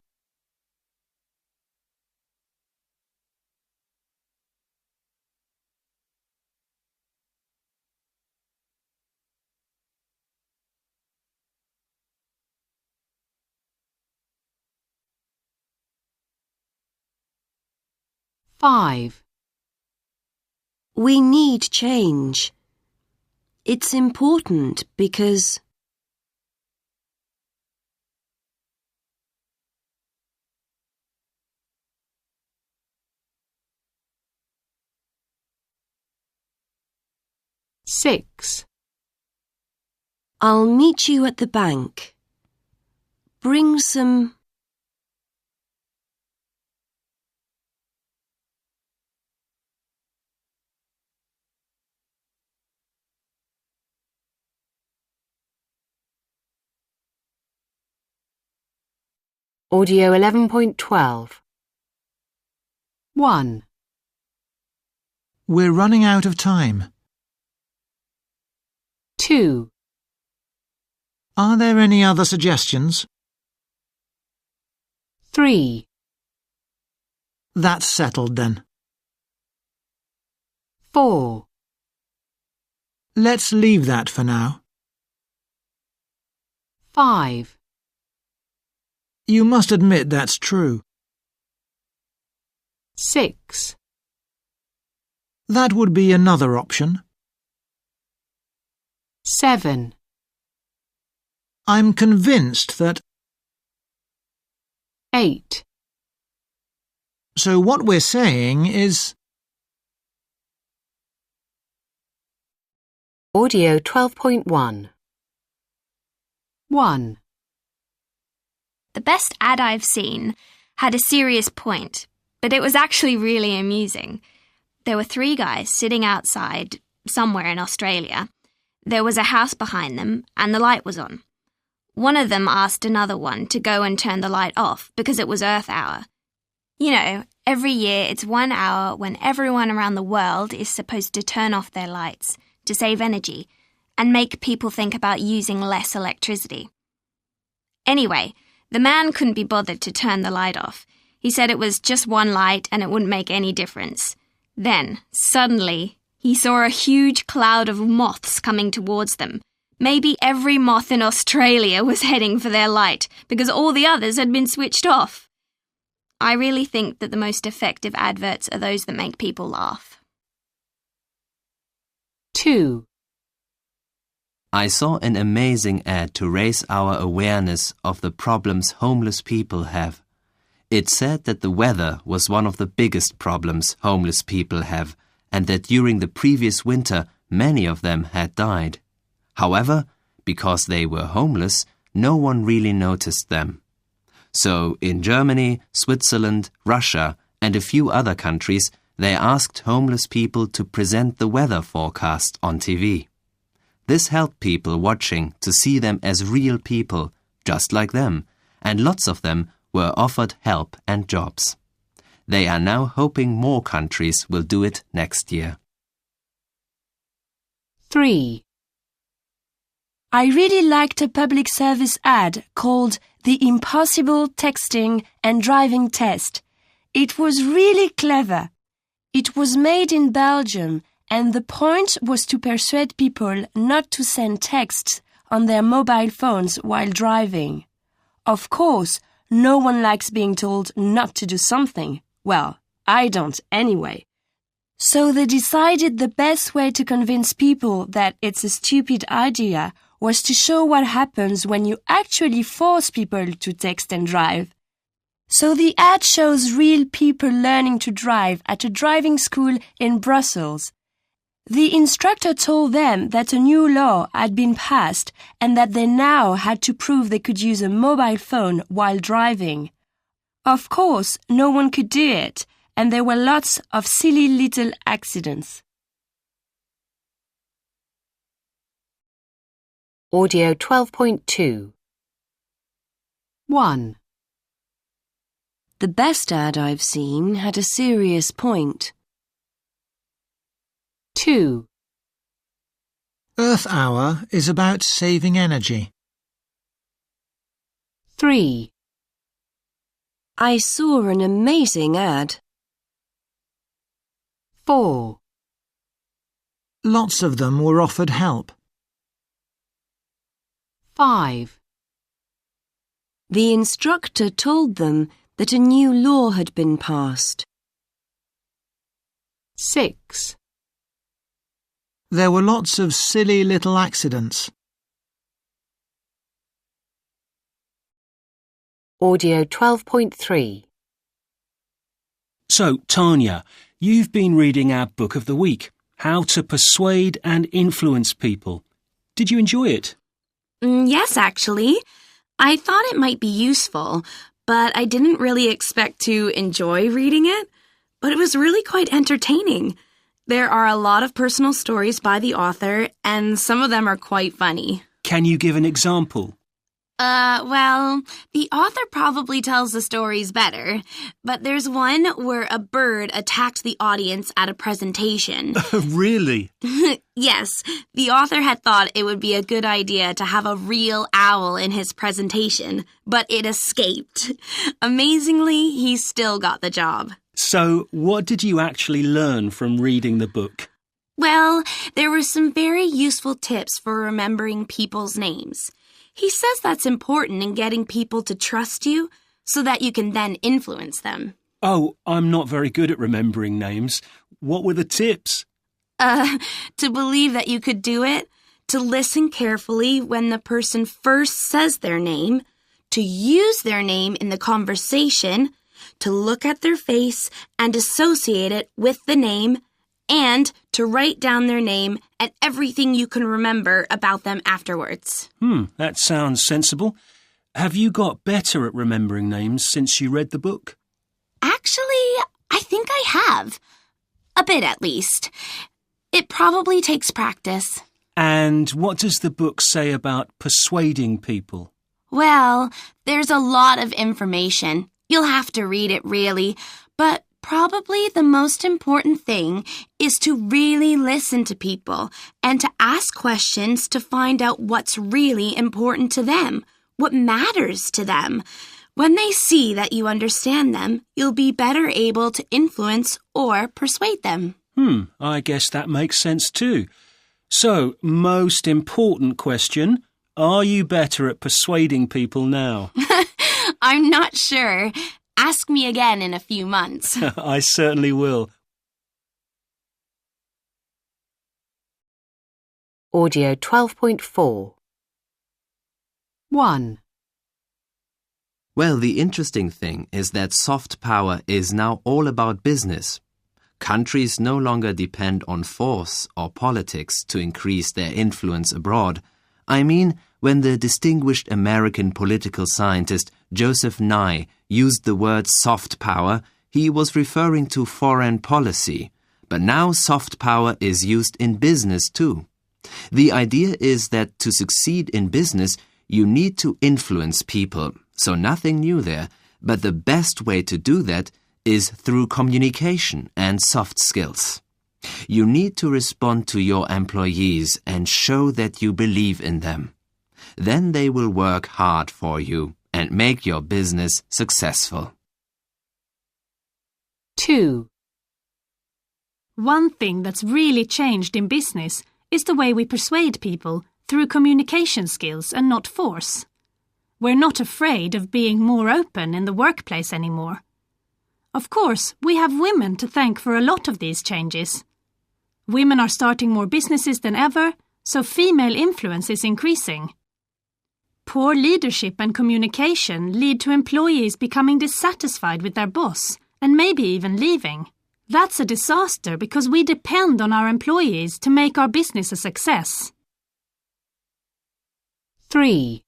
5. We need change. It's important because 6. I'll meet you at the bank. Bring some Audio 11.12. 1. We're running out of time. 2. Are there any other suggestions? 3. That's settled then. 4. Let's leave that for now. 5. You must admit that's true. 6. That would be another option. 7. I'm convinced that... 8. So what we're saying is... Audio 12.1. 1. The best ad I've seen had a serious point, but it was actually really amusing. There were 3 guys sitting outside, somewhere in Australia. There was a house behind them, and the light was on. One of them asked another one to go and turn the light off because it was Earth Hour. You know, every year it's 1 hour when everyone around the world is supposed to turn off their lights to save energy and make people think about using less electricity. Anyway, the man couldn't be bothered to turn the light off. He said it was just one light and it wouldn't make any difference. Then, suddenly, he saw a huge cloud of moths coming towards them. Maybe every moth in Australia was heading for their light because all the others had been switched off. I really think that the most effective adverts are those that make people laugh. 2. I saw an amazing ad to raise our awareness of the problems homeless people have. It said that the weather was one of the biggest problems homeless people have, and that during the previous winter many of them had died. However, because they were homeless, no one really noticed them. So, in Germany, Switzerland, Russia, and a few other countries, they asked homeless people to present the weather forecast on TV. This helped people watching to see them as real people, just like them, and lots of them were offered help and jobs. They are now hoping more countries will do it next year. 3. I really liked a public service ad called The Impossible Texting and Driving Test. It was really clever. It was made in Belgium, and the point was to persuade people not to send texts on their mobile phones while driving. Of course, no one likes being told not to do something. Well, I don't anyway. So they decided the best way to convince people that it's a stupid idea was to show what happens when you actually force people to text and drive. So the ad shows real people learning to drive at a driving school in Brussels. The instructor told them that a new law had been passed and that they now had to prove they could use a mobile phone while driving. Of course, no one could do it, and there were lots of silly little accidents. Audio 12.2. 1. The best ad I've seen had a serious point. 2. Earth Hour is about saving energy. 3. I saw an amazing ad. 4. Lots of them were offered help. 5. The instructor told them that a new law had been passed. 6. There were lots of silly little accidents. Audio 12.3. So, Tanya, you've been reading our book of the week, How to Persuade and Influence People. Did you enjoy it? Yes, actually. I thought it might be useful, but I didn't really expect to enjoy reading it. But it was really quite entertaining. There are a lot of personal stories by the author, and some of them are quite funny. Can you give an example? Well, the author probably tells the stories better, but there's one where a bird attacked the audience at a presentation. Really? Yes, the author had thought it would be a good idea to have a real owl in his presentation, but it escaped. Amazingly, he still got the job. So, what did you actually learn from reading the book? Well, there were some very useful tips for remembering people's names. He says that's important in getting people to trust you so that you can then influence them. Oh, I'm not very good at remembering names. What were the tips? To believe that you could do it, to listen carefully when the person first says their name, to use their name in the conversation, to look at their face and associate it with the name, and to write down their name and everything you can remember about them afterwards. That sounds sensible. Have you got better at remembering names since you read the book? Actually, I think I have. A bit, at least. It probably takes practice. And what does the book say about persuading people? Well, there's a lot of information. You'll have to read it, really. But probably the most important thing is to really listen to people and to ask questions to find out what's really important to them, what matters to them. When they see that you understand them, you'll be better able to influence or persuade them. I guess that makes sense too. So, most important question, are you better at persuading people now? I'm not sure. Ask me again in a few months. I certainly will. Audio 12.4. 1. Well, the interesting thing is that soft power is now all about business. Countries no longer depend on force or politics to increase their influence abroad. I mean, when the distinguished American political scientist Joseph Nye used the word soft power, he was referring to foreign policy. But now soft power is used in business too. The idea is that to succeed in business, you need to influence people, so nothing new there, but the best way to do that is through communication and soft skills. You need to respond to your employees and show that you believe in them. Then they will work hard for you and make your business successful. 2. One thing that's really changed in business is the way we persuade people through communication skills and not force. We're not afraid of being more open in the workplace anymore. Of course, we have women to thank for a lot of these changes. Women are starting more businesses than ever, so female influence is increasing. Poor leadership and communication lead to employees becoming dissatisfied with their boss and maybe even leaving. That's a disaster because we depend on our employees to make our business a success. 3.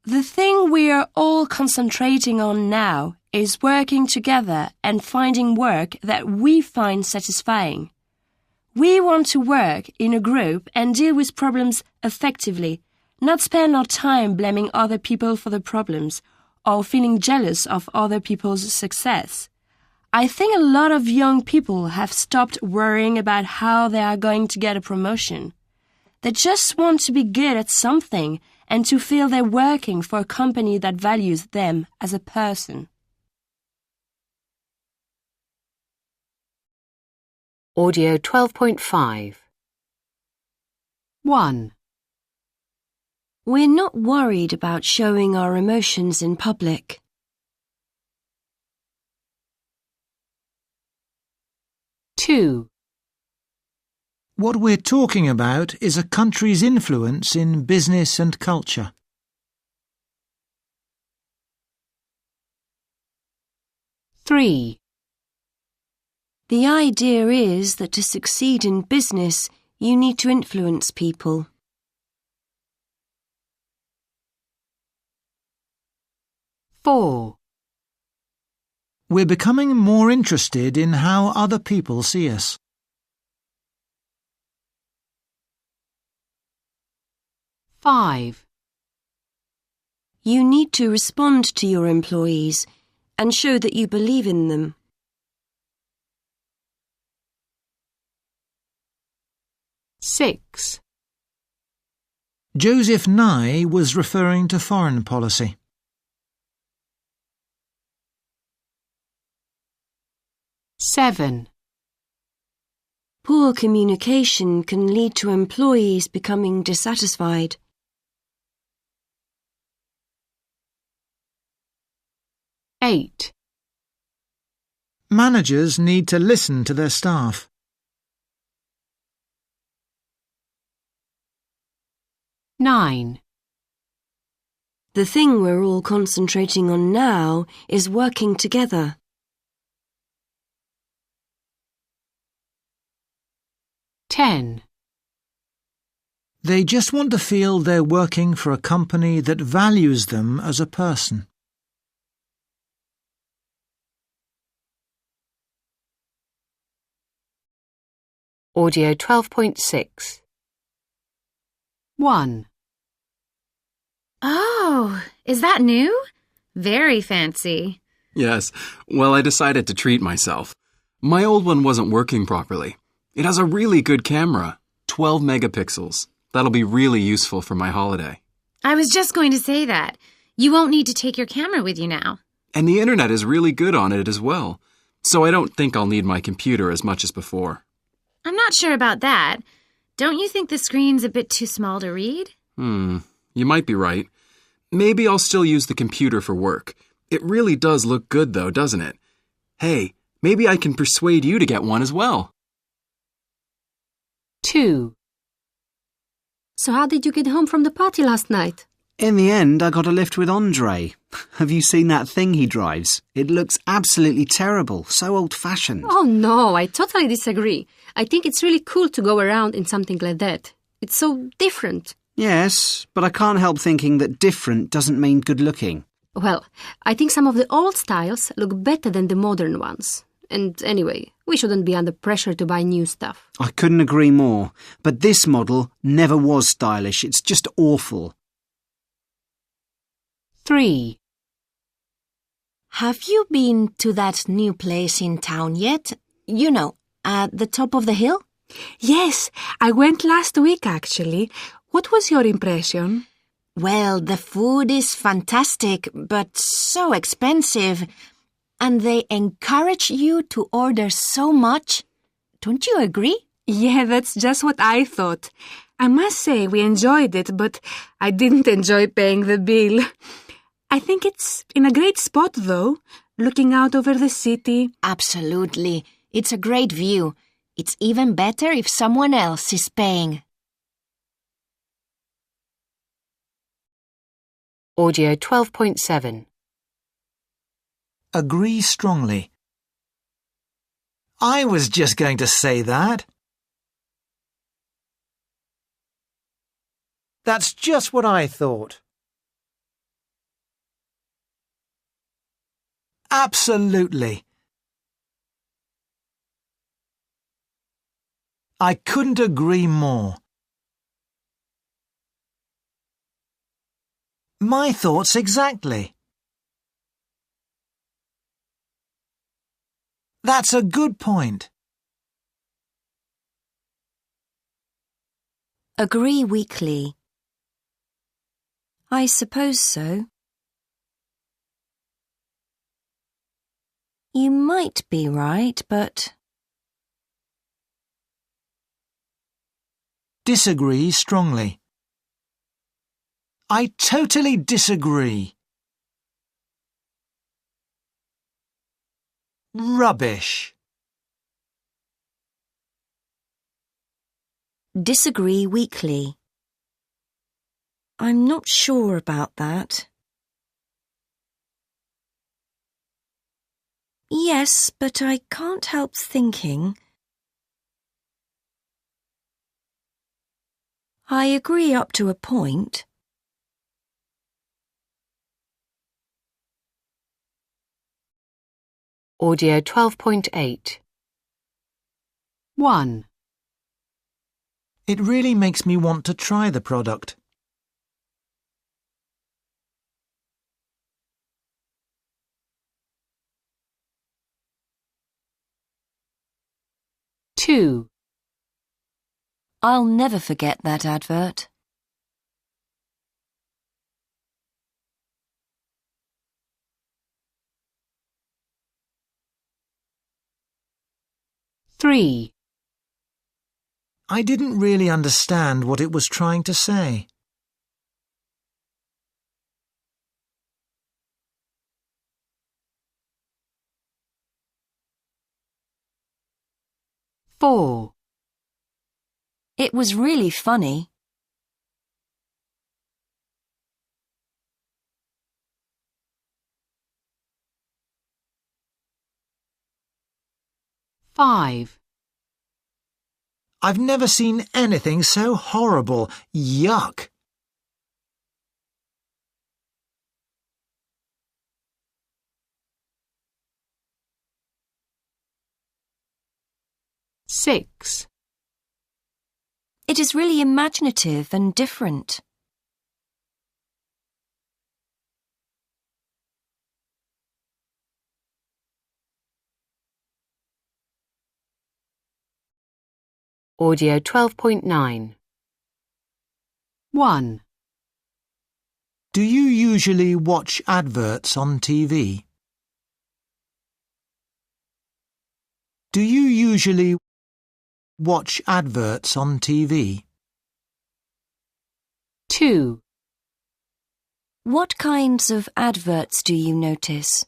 The thing we are all concentrating on now is working together and finding work that we find satisfying. We want to work in a group and deal with problems effectively, not spend our time blaming other people for the problems or feeling jealous of other people's success. I think a lot of young people have stopped worrying about how they are going to get a promotion. They just want to be good at something and to feel they're working for a company that values them as a person. Audio 12.5. 1. We're not worried about showing our emotions in public. 2. What we're talking about is a country's influence in business and culture. 3. The idea is that to succeed in business, you need to influence people. 4. We're becoming more interested in how other people see us. 5. You need to respond to your employees and show that you believe in them. 6. Joseph Nye was referring to foreign policy. 7. Poor communication can lead to employees becoming dissatisfied. 8. Managers need to listen to their staff. 9. The thing we're all concentrating on now is working together. 10. They just want to feel they're working for a company that values them as a person. 12.6. 1. Oh, is that new? Very fancy. Yes. Well, I decided to treat myself. My old one wasn't working properly. It has a really good camera, 12 megapixels. That'll be really useful for my holiday. I was just going to say that. You won't need to take your camera with you now. And the internet is really good on it as well, so I don't think I'll need my computer as much as before. I'm not sure about that. Don't you think the screen's a bit too small to read? You might be right. Maybe I'll still use the computer for work. It really does look good though, doesn't it? Hey, maybe I can persuade you to get one as well. 2. So how did you get home from the party last night? In the end, I got a lift with Andre. Have you seen that thing he drives? It looks absolutely terrible, so old-fashioned. Oh no, I totally disagree. I think it's really cool to go around in something like that. It's so different. Yes, but I can't help thinking that different doesn't mean good-looking. Well, I think some of the old styles look better than the modern ones. And anyway, we shouldn't be under pressure to buy new stuff. I couldn't agree more. But this model never was stylish. It's just awful. 3. Have you been to that new place in town yet? You know, at the top of the hill? Yes, I went last week actually. What was your impression? Well, the food is fantastic, but so expensive. And they encourage you to order so much. Don't you agree? Yeah, that's just what I thought. I must say we enjoyed it, but I didn't enjoy paying the bill. I think it's in a great spot, though, looking out over the city. Absolutely. It's a great view. It's even better if someone else is paying. Audio 12.7. Agree strongly. I was just going to say that. That's just what I thought. Absolutely. I couldn't agree more. My thoughts exactly. That's a good point. Agree weakly. I suppose so. You might be right, but... Disagree strongly. I totally disagree. Rubbish. Disagree weakly. I'm not sure about that. Yes, but I can't help thinking. I agree up to a point. Audio 12.8. 1. It really makes me want to try the product. 2. I'll never forget that advert. 3. I didn't really understand what it was trying to say. 4. It was really funny. 5. I've never seen anything so horrible. Yuck! 6. It is really imaginative and different. 12.9. 1. Do you usually watch adverts on TV? Do you usually watch adverts on TV? 2. What kinds of adverts do you notice?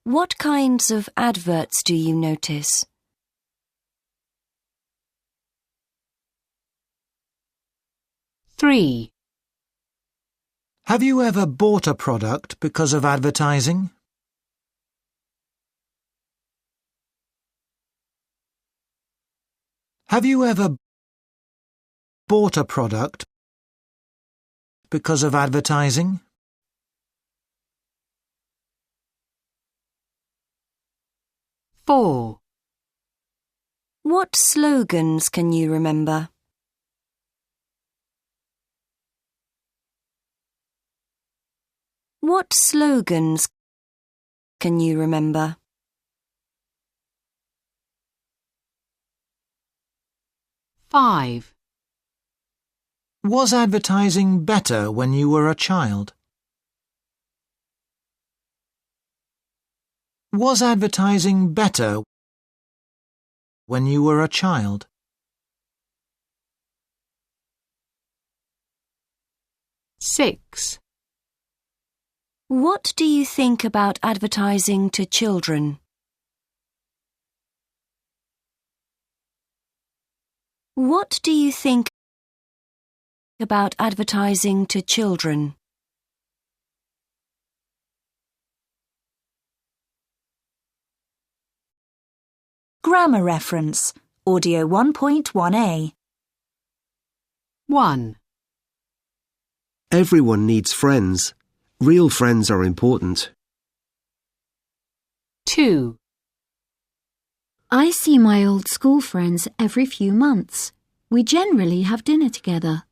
What kinds of adverts do you notice? 3. Have you ever bought a product because of advertising? Have you ever bought a product because of advertising? 4. What slogans can you remember? What slogans can you remember? 5. Was advertising better when you were a child? Was advertising better when you were a child? 6. What do you think about advertising to children? What do you think about advertising to children? Grammar reference, Audio 1.1a. 1. Everyone needs friends. Real friends are important. 2. I see my old school friends every few months. We generally have dinner together.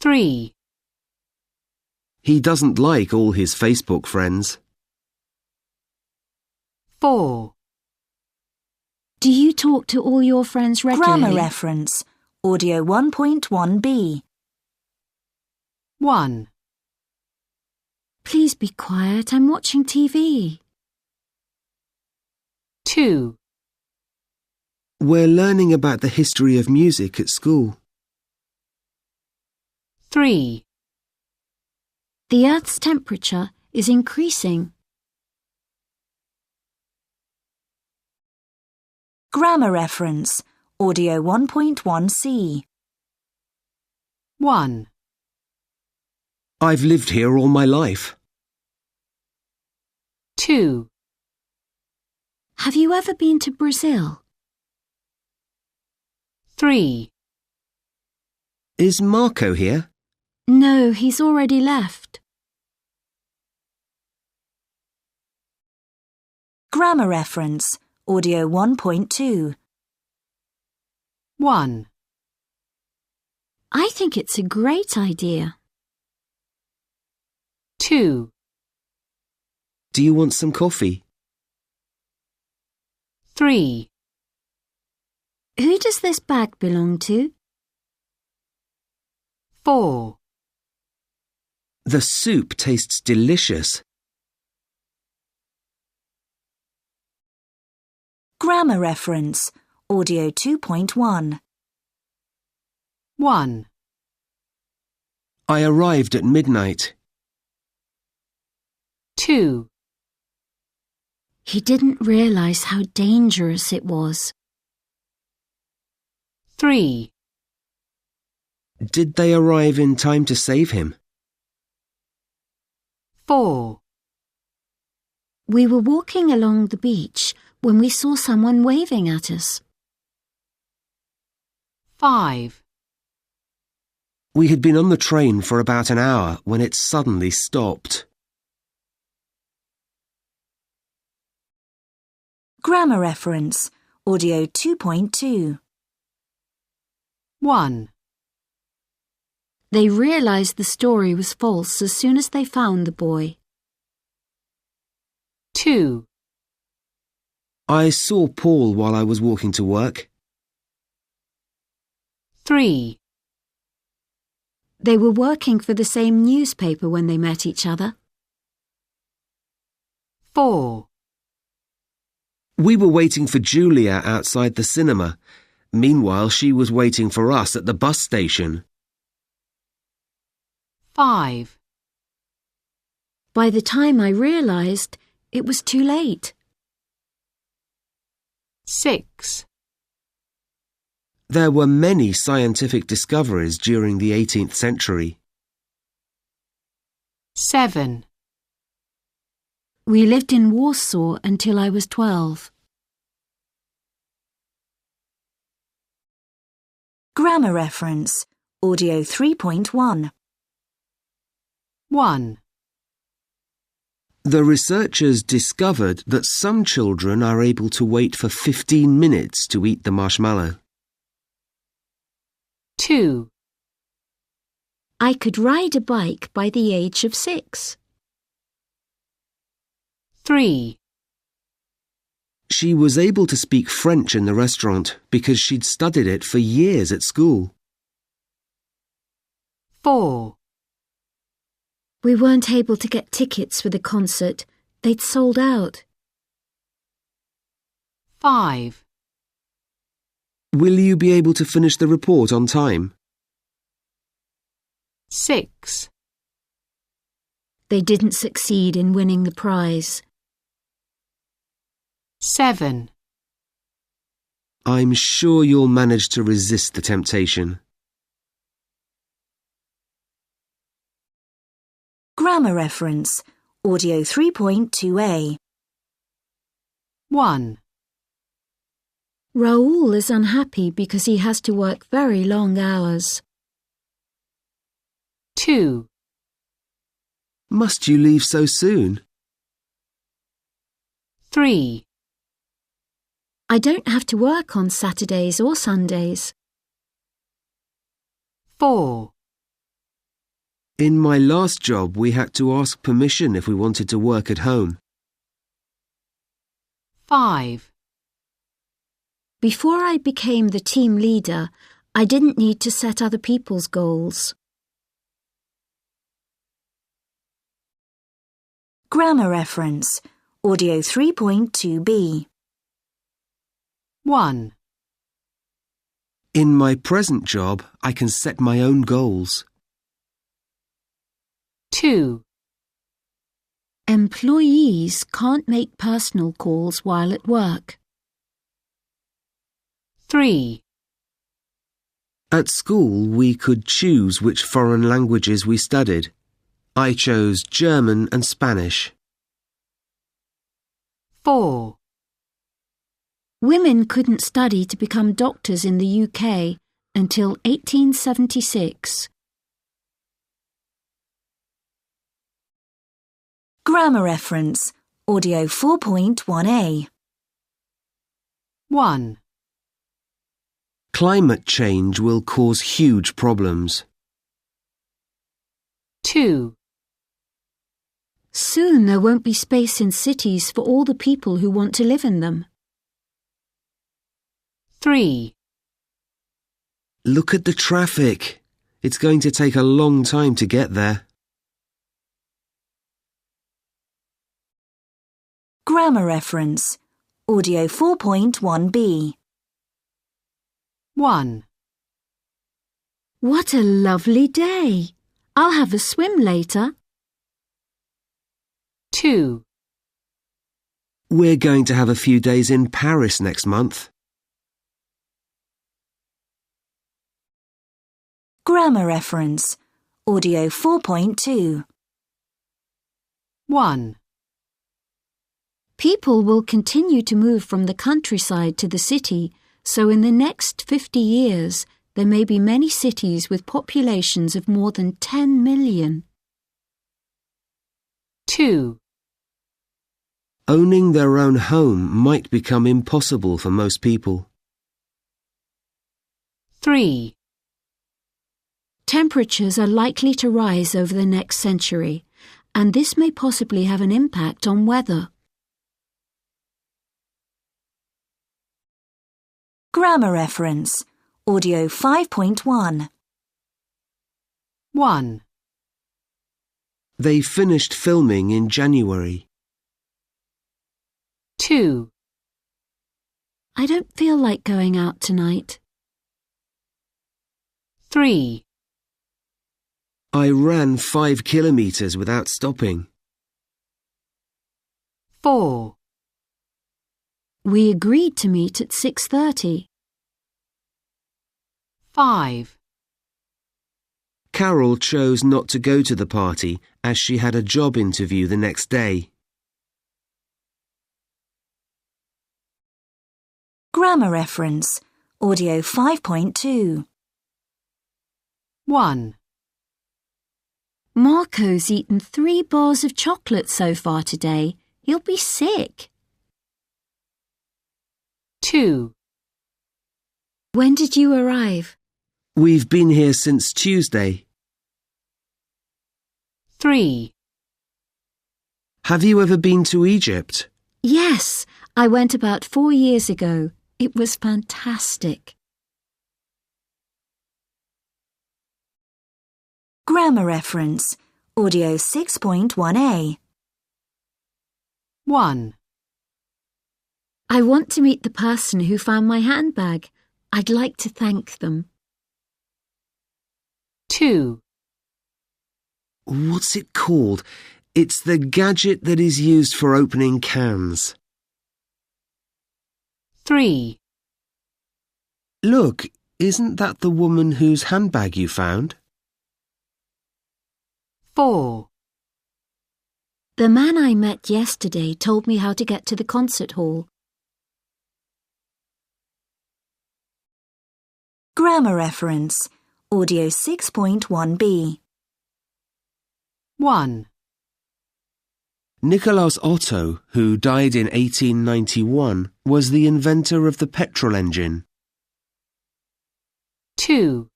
3. He doesn't like all his Facebook friends. 4. Do you talk to all your friends regularly? Grammar reference, Audio 1.1b. 1. Please be quiet, I'm watching TV. 2. We're learning about the history of music at school. 3. The Earth's temperature is increasing. Grammar reference, Audio 1.1c. 1. I've lived here all my life. 2. Have you ever been to Brazil? 3. Is Marco here? No, he's already left. Grammar reference, Audio 1.2. 1. I think it's a great idea. 2. Do you want some coffee? 3. Who does this bag belong to? 4. The soup tastes delicious. Grammar reference, Audio 2.1. 1. I arrived at midnight. 2. He didn't realize how dangerous it was. 3. Did they arrive in time to save him? 4. We were walking along the beach when we saw someone waving at us. 5. We had been on the train for about an hour when it suddenly stopped. Grammar reference, Audio 2.2. 1. They realized the story was false as soon as they found the boy. 2. I saw Paul while I was walking to work. 3. They were working for the same newspaper when they met each other. 4. We were waiting for Julia outside the cinema. Meanwhile, she was waiting for us at the bus station. 5. By the time I realised, it was too late. 6. There were many scientific discoveries during the 18th century. 7. We lived in Warsaw until I was 12. Grammar reference, audio 3.1. 1. The researchers discovered that some children are able to wait for 15 minutes to eat the marshmallow. 2. I could ride a bike by the age of 6. 3. She was able to speak French in the restaurant because she'd studied it for years at school. 4. We weren't able to get tickets for the concert. They'd sold out. 5. Will you be able to finish the report on time? 6. They didn't succeed in winning the prize. 7. I'm sure you'll manage to resist the temptation. Grammar reference, audio 3.2a. 1. Raoul is unhappy because he has to work very long hours. 2. Must you leave so soon? 3. I don't have to work on Saturdays or Sundays. 4. In my last job, we had to ask permission if we wanted to work at home. 5. Before I became the team leader, I didn't need to set other people's goals. Grammar reference, audio 3.2b. 1. In my present job, I can set my own goals. 2. Employees can't make personal calls while at work. 3. At school, we could choose which foreign languages we studied. I chose German and Spanish. 4. Women couldn't study to become doctors in the UK until 1876. Grammar reference, audio 4.1a. 1. Climate change will cause huge problems. 2. Soon there won't be space in cities for all the people who want to live in them. 3. Look at the traffic. It's going to take a long time to get there. Grammar reference, audio 4.1b. 1. What a lovely day! I'll have a swim later. 2. We're going to have a few days in Paris next month. Grammar reference, audio 4.2. 1. People will continue to move from the countryside to the city, so in the next 50 years there may be many cities with populations of more than 10 million. 2. Owning their own home might become impossible for most people. 3. Temperatures are likely to rise over the next century, and this may possibly have an impact on weather. Grammar reference, Audio 5.1. 1, They finished filming in January. 2, I don't feel like going out tonight. 3, I ran 5 kilometers without stopping. 4, We agreed to meet at 6:30. 5, Carol chose not to go to the party as she had a job interview the next day. Grammar reference. Audio 5.2. 1, Marco's eaten 3 bars of chocolate so far today. He'll be sick. 2, When did you arrive? We've been here since Tuesday. 3, Have you ever been to Egypt? Yes, I went about 4 years ago. It was fantastic. Grammar reference. Audio 6.1a. 1, I want to meet the person who found my handbag. I'd like to thank them. 2, What's it called? It's the gadget that is used for opening cans. 3, Look, isn't that the woman whose handbag you found? 4, The man I met yesterday told me how to get to the concert hall. Grammar reference. Audio 6.1b. 1, Nikolaus Otto, who died in 1891, was the inventor of the petrol engine. 2,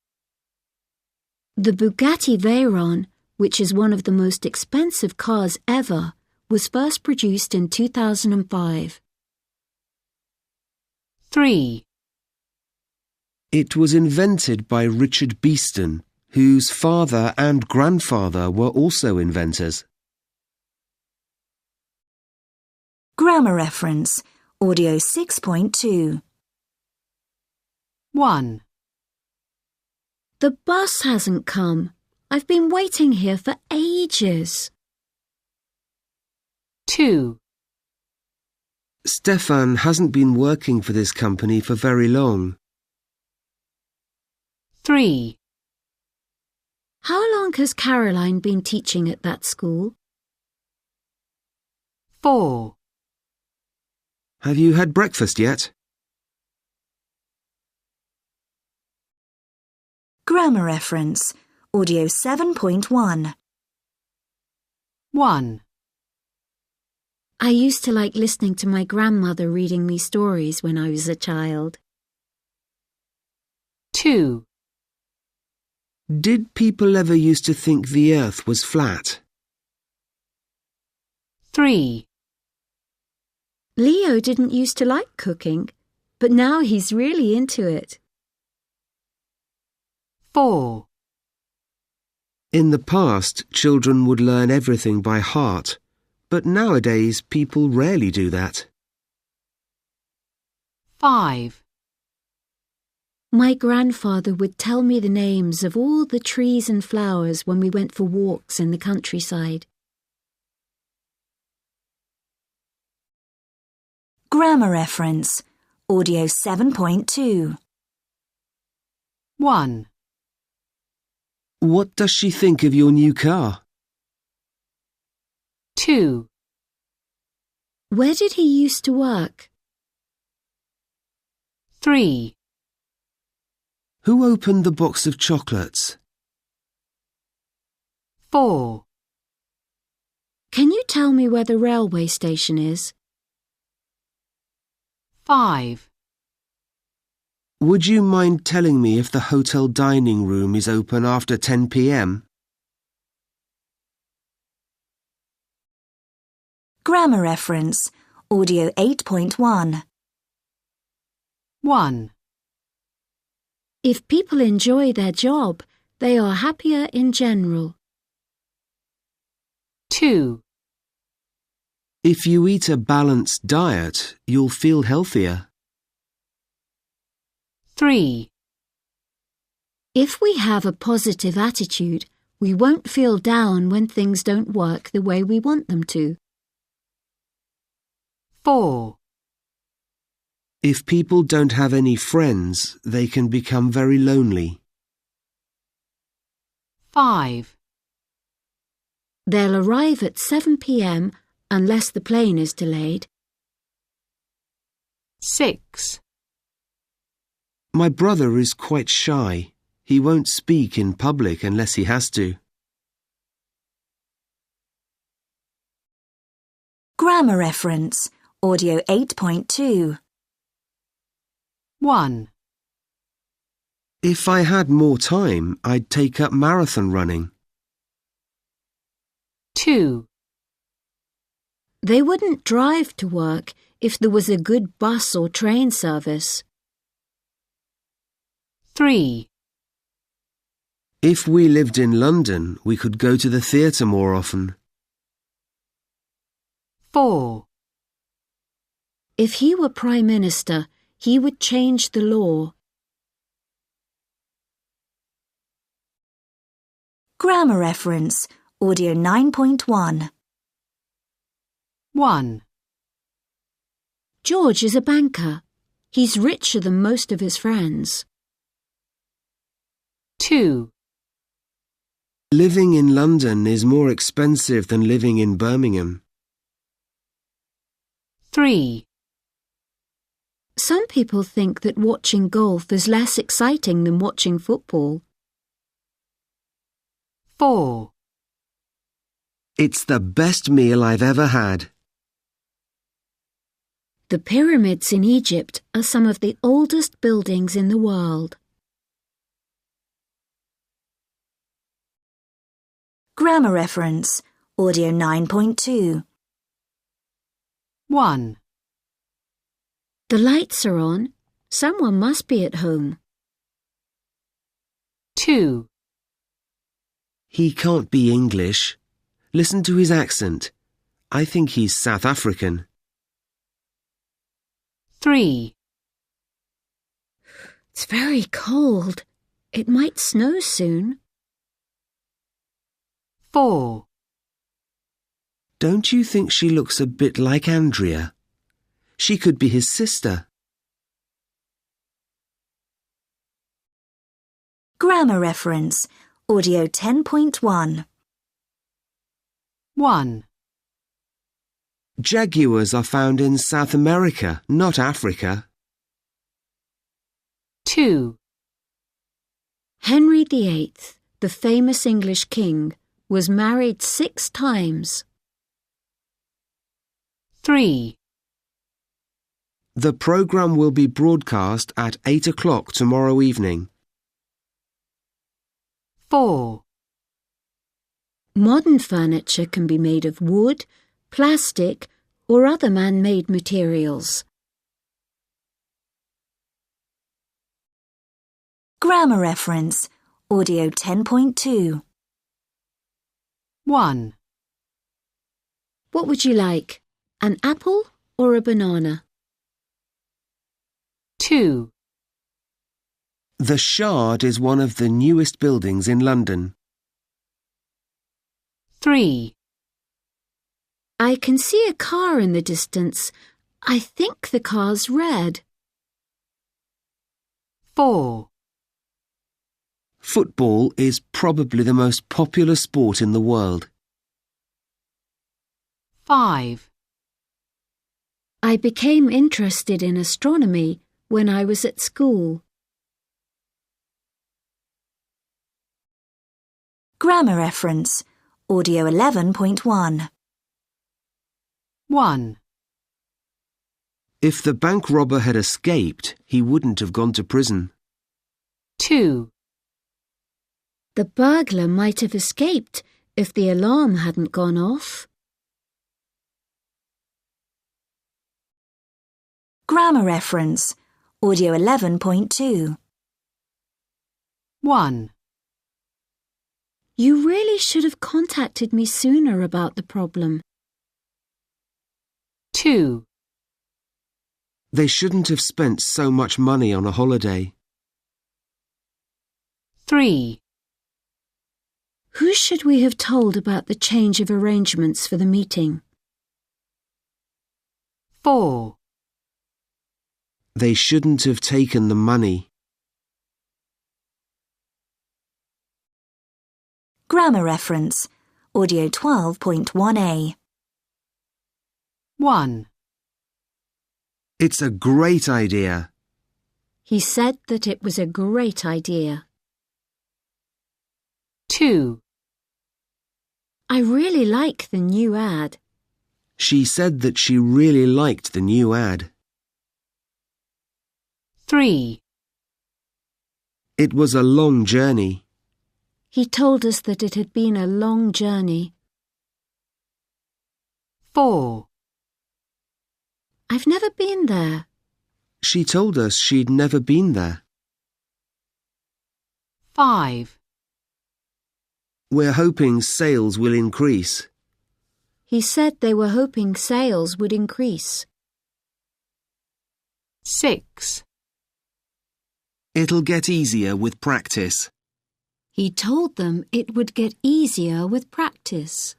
The Bugatti Veyron, which is one of the most expensive cars ever, was first produced in 2005. 3, It was invented by Richard Beeston, whose father and grandfather were also inventors. Grammar reference. Audio 6.2. 1, The bus hasn't come. I've been waiting here for ages. 2, Stefan hasn't been working for this company for very long. 3, How long has Caroline been teaching at that school? 4, Have you had breakfast yet? Grammar reference. Audio 7.1. 1, I used to like listening to my grandmother reading me stories when I was a child. 2, Did people ever used to think the earth was flat? 3, Leo didn't used to like cooking, but now he's really into it. 4, In the past, children would learn everything by heart, but nowadays people rarely do that. 5, My grandfather would tell me the names of all the trees and flowers when we went for walks in the countryside. Grammar reference. Audio 7.2. 1, What does she think of your new car? 2, Where did he used to work? 3, Who opened the box of chocolates? 4, Can you tell me where the railway station is? 5, Would you mind telling me if the hotel dining room is open after 10 p.m? Grammar reference. Audio 8.1. 1, If people enjoy their job, they are happier in general. 2. If you eat a balanced diet, you'll feel healthier. 3. If we have a positive attitude, we won't feel down when things don't work the way we want them to. 4. If people don't have any friends, they can become very lonely. 5. They'll arrive at 7 p.m. unless the plane is delayed. 6. My brother is quite shy. He won't speak in public unless he has to. Grammar reference, audio 8.2. 1. If I had more time, I'd take up marathon running. 2. They wouldn't drive to work if there was a good bus or train service. 3. If we lived in London, we could go to the theatre more often. 4. If he were Prime Minister, he would change the law. Grammar reference, audio 9.1. 1. George is a banker. He's richer than most of his friends. 2. Living in London is more expensive than living in Birmingham. 3. Some people think that watching golf is less exciting than watching football. 4. It's the best meal I've ever had. The pyramids in Egypt are some of the oldest buildings in the world. Grammar reference, audio 9.2. 1. The lights are on. Someone must be at home. 2. He can't be English. Listen to his accent. I think he's South African. 3. It's very cold. It might snow soon. 4. Don't you think she looks a bit like Andrea? She could be his sister. Grammar reference, audio 10.1. 1. Jaguars are found in South America, not Africa. 2. Henry VIII, the famous English king, was married 6 times. 3. The programme will be broadcast at 8 o'clock tomorrow evening. 4. Modern furniture can be made of wood, plastic, or other man-made materials. Grammar reference, audio 10.2. 1. What would you like? An apple or a banana? 2. The Shard is one of the newest buildings in London. 3. I can see a car in the distance. I think the car's red. 4. Football is probably the most popular sport in the world. 5. I became interested in astronomy when I was at school. Grammar reference, audio 11.1. 1. If the bank robber had escaped, he wouldn't have gone to prison. 2. The burglar might have escaped if the alarm hadn't gone off. Grammar reference, audio 11.2. 1. You really should have contacted me sooner about the problem. 2. They shouldn't have spent so much money on a holiday. 3. Who should we have told about the change of arrangements for the meeting? 4. They shouldn't have taken the money. Grammar reference. Audio 12.1a. 1. It's a great idea. He said that it was a great idea. 2. I really like the new ad. She said that she really liked the new ad. 3. It was a long journey. He told us that it had been a long journey. 4. I've never been there. She told us she'd never been there. 5. We're hoping sales will increase. He said they were hoping sales would increase. 6. It'll get easier with practice. He told them it would get easier with practice.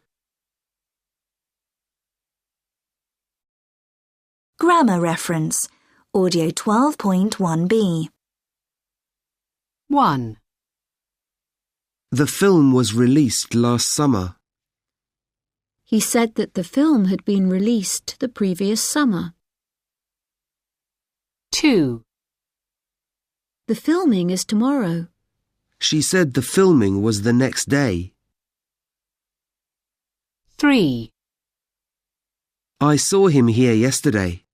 Grammar reference. Audio 12.1b. 1. The film was released last summer. He said that the film had been released the previous summer. 2. The filming is tomorrow. She said the filming was the next day. 3. I saw him here yesterday.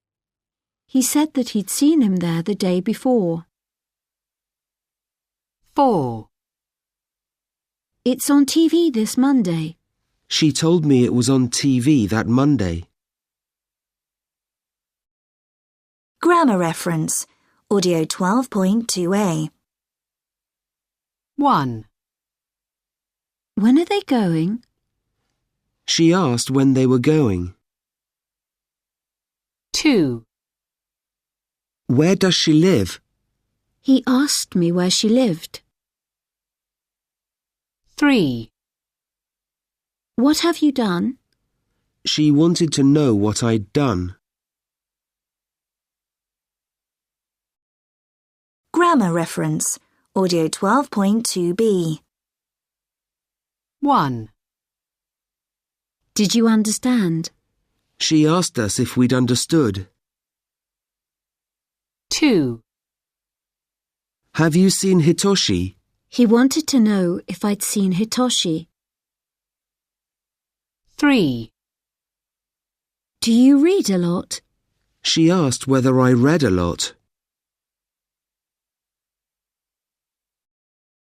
He said that he'd seen him there the day before. 4. It's on TV this Monday. She told me it was on TV that Monday. Grammar reference. Audio 12.2a. 1. When are they going? She asked when they were going. 2. Where does she live? He asked me where she lived. 3. What have you done? She wanted to know what I'd done. Grammar reference. Audio 12.2b. 1. Did you understand? She asked us if we'd understood. 2. Have you seen Hitoshi? He wanted to know if I'd seen Hitoshi. 3. Do you read a lot? She asked whether I read a lot.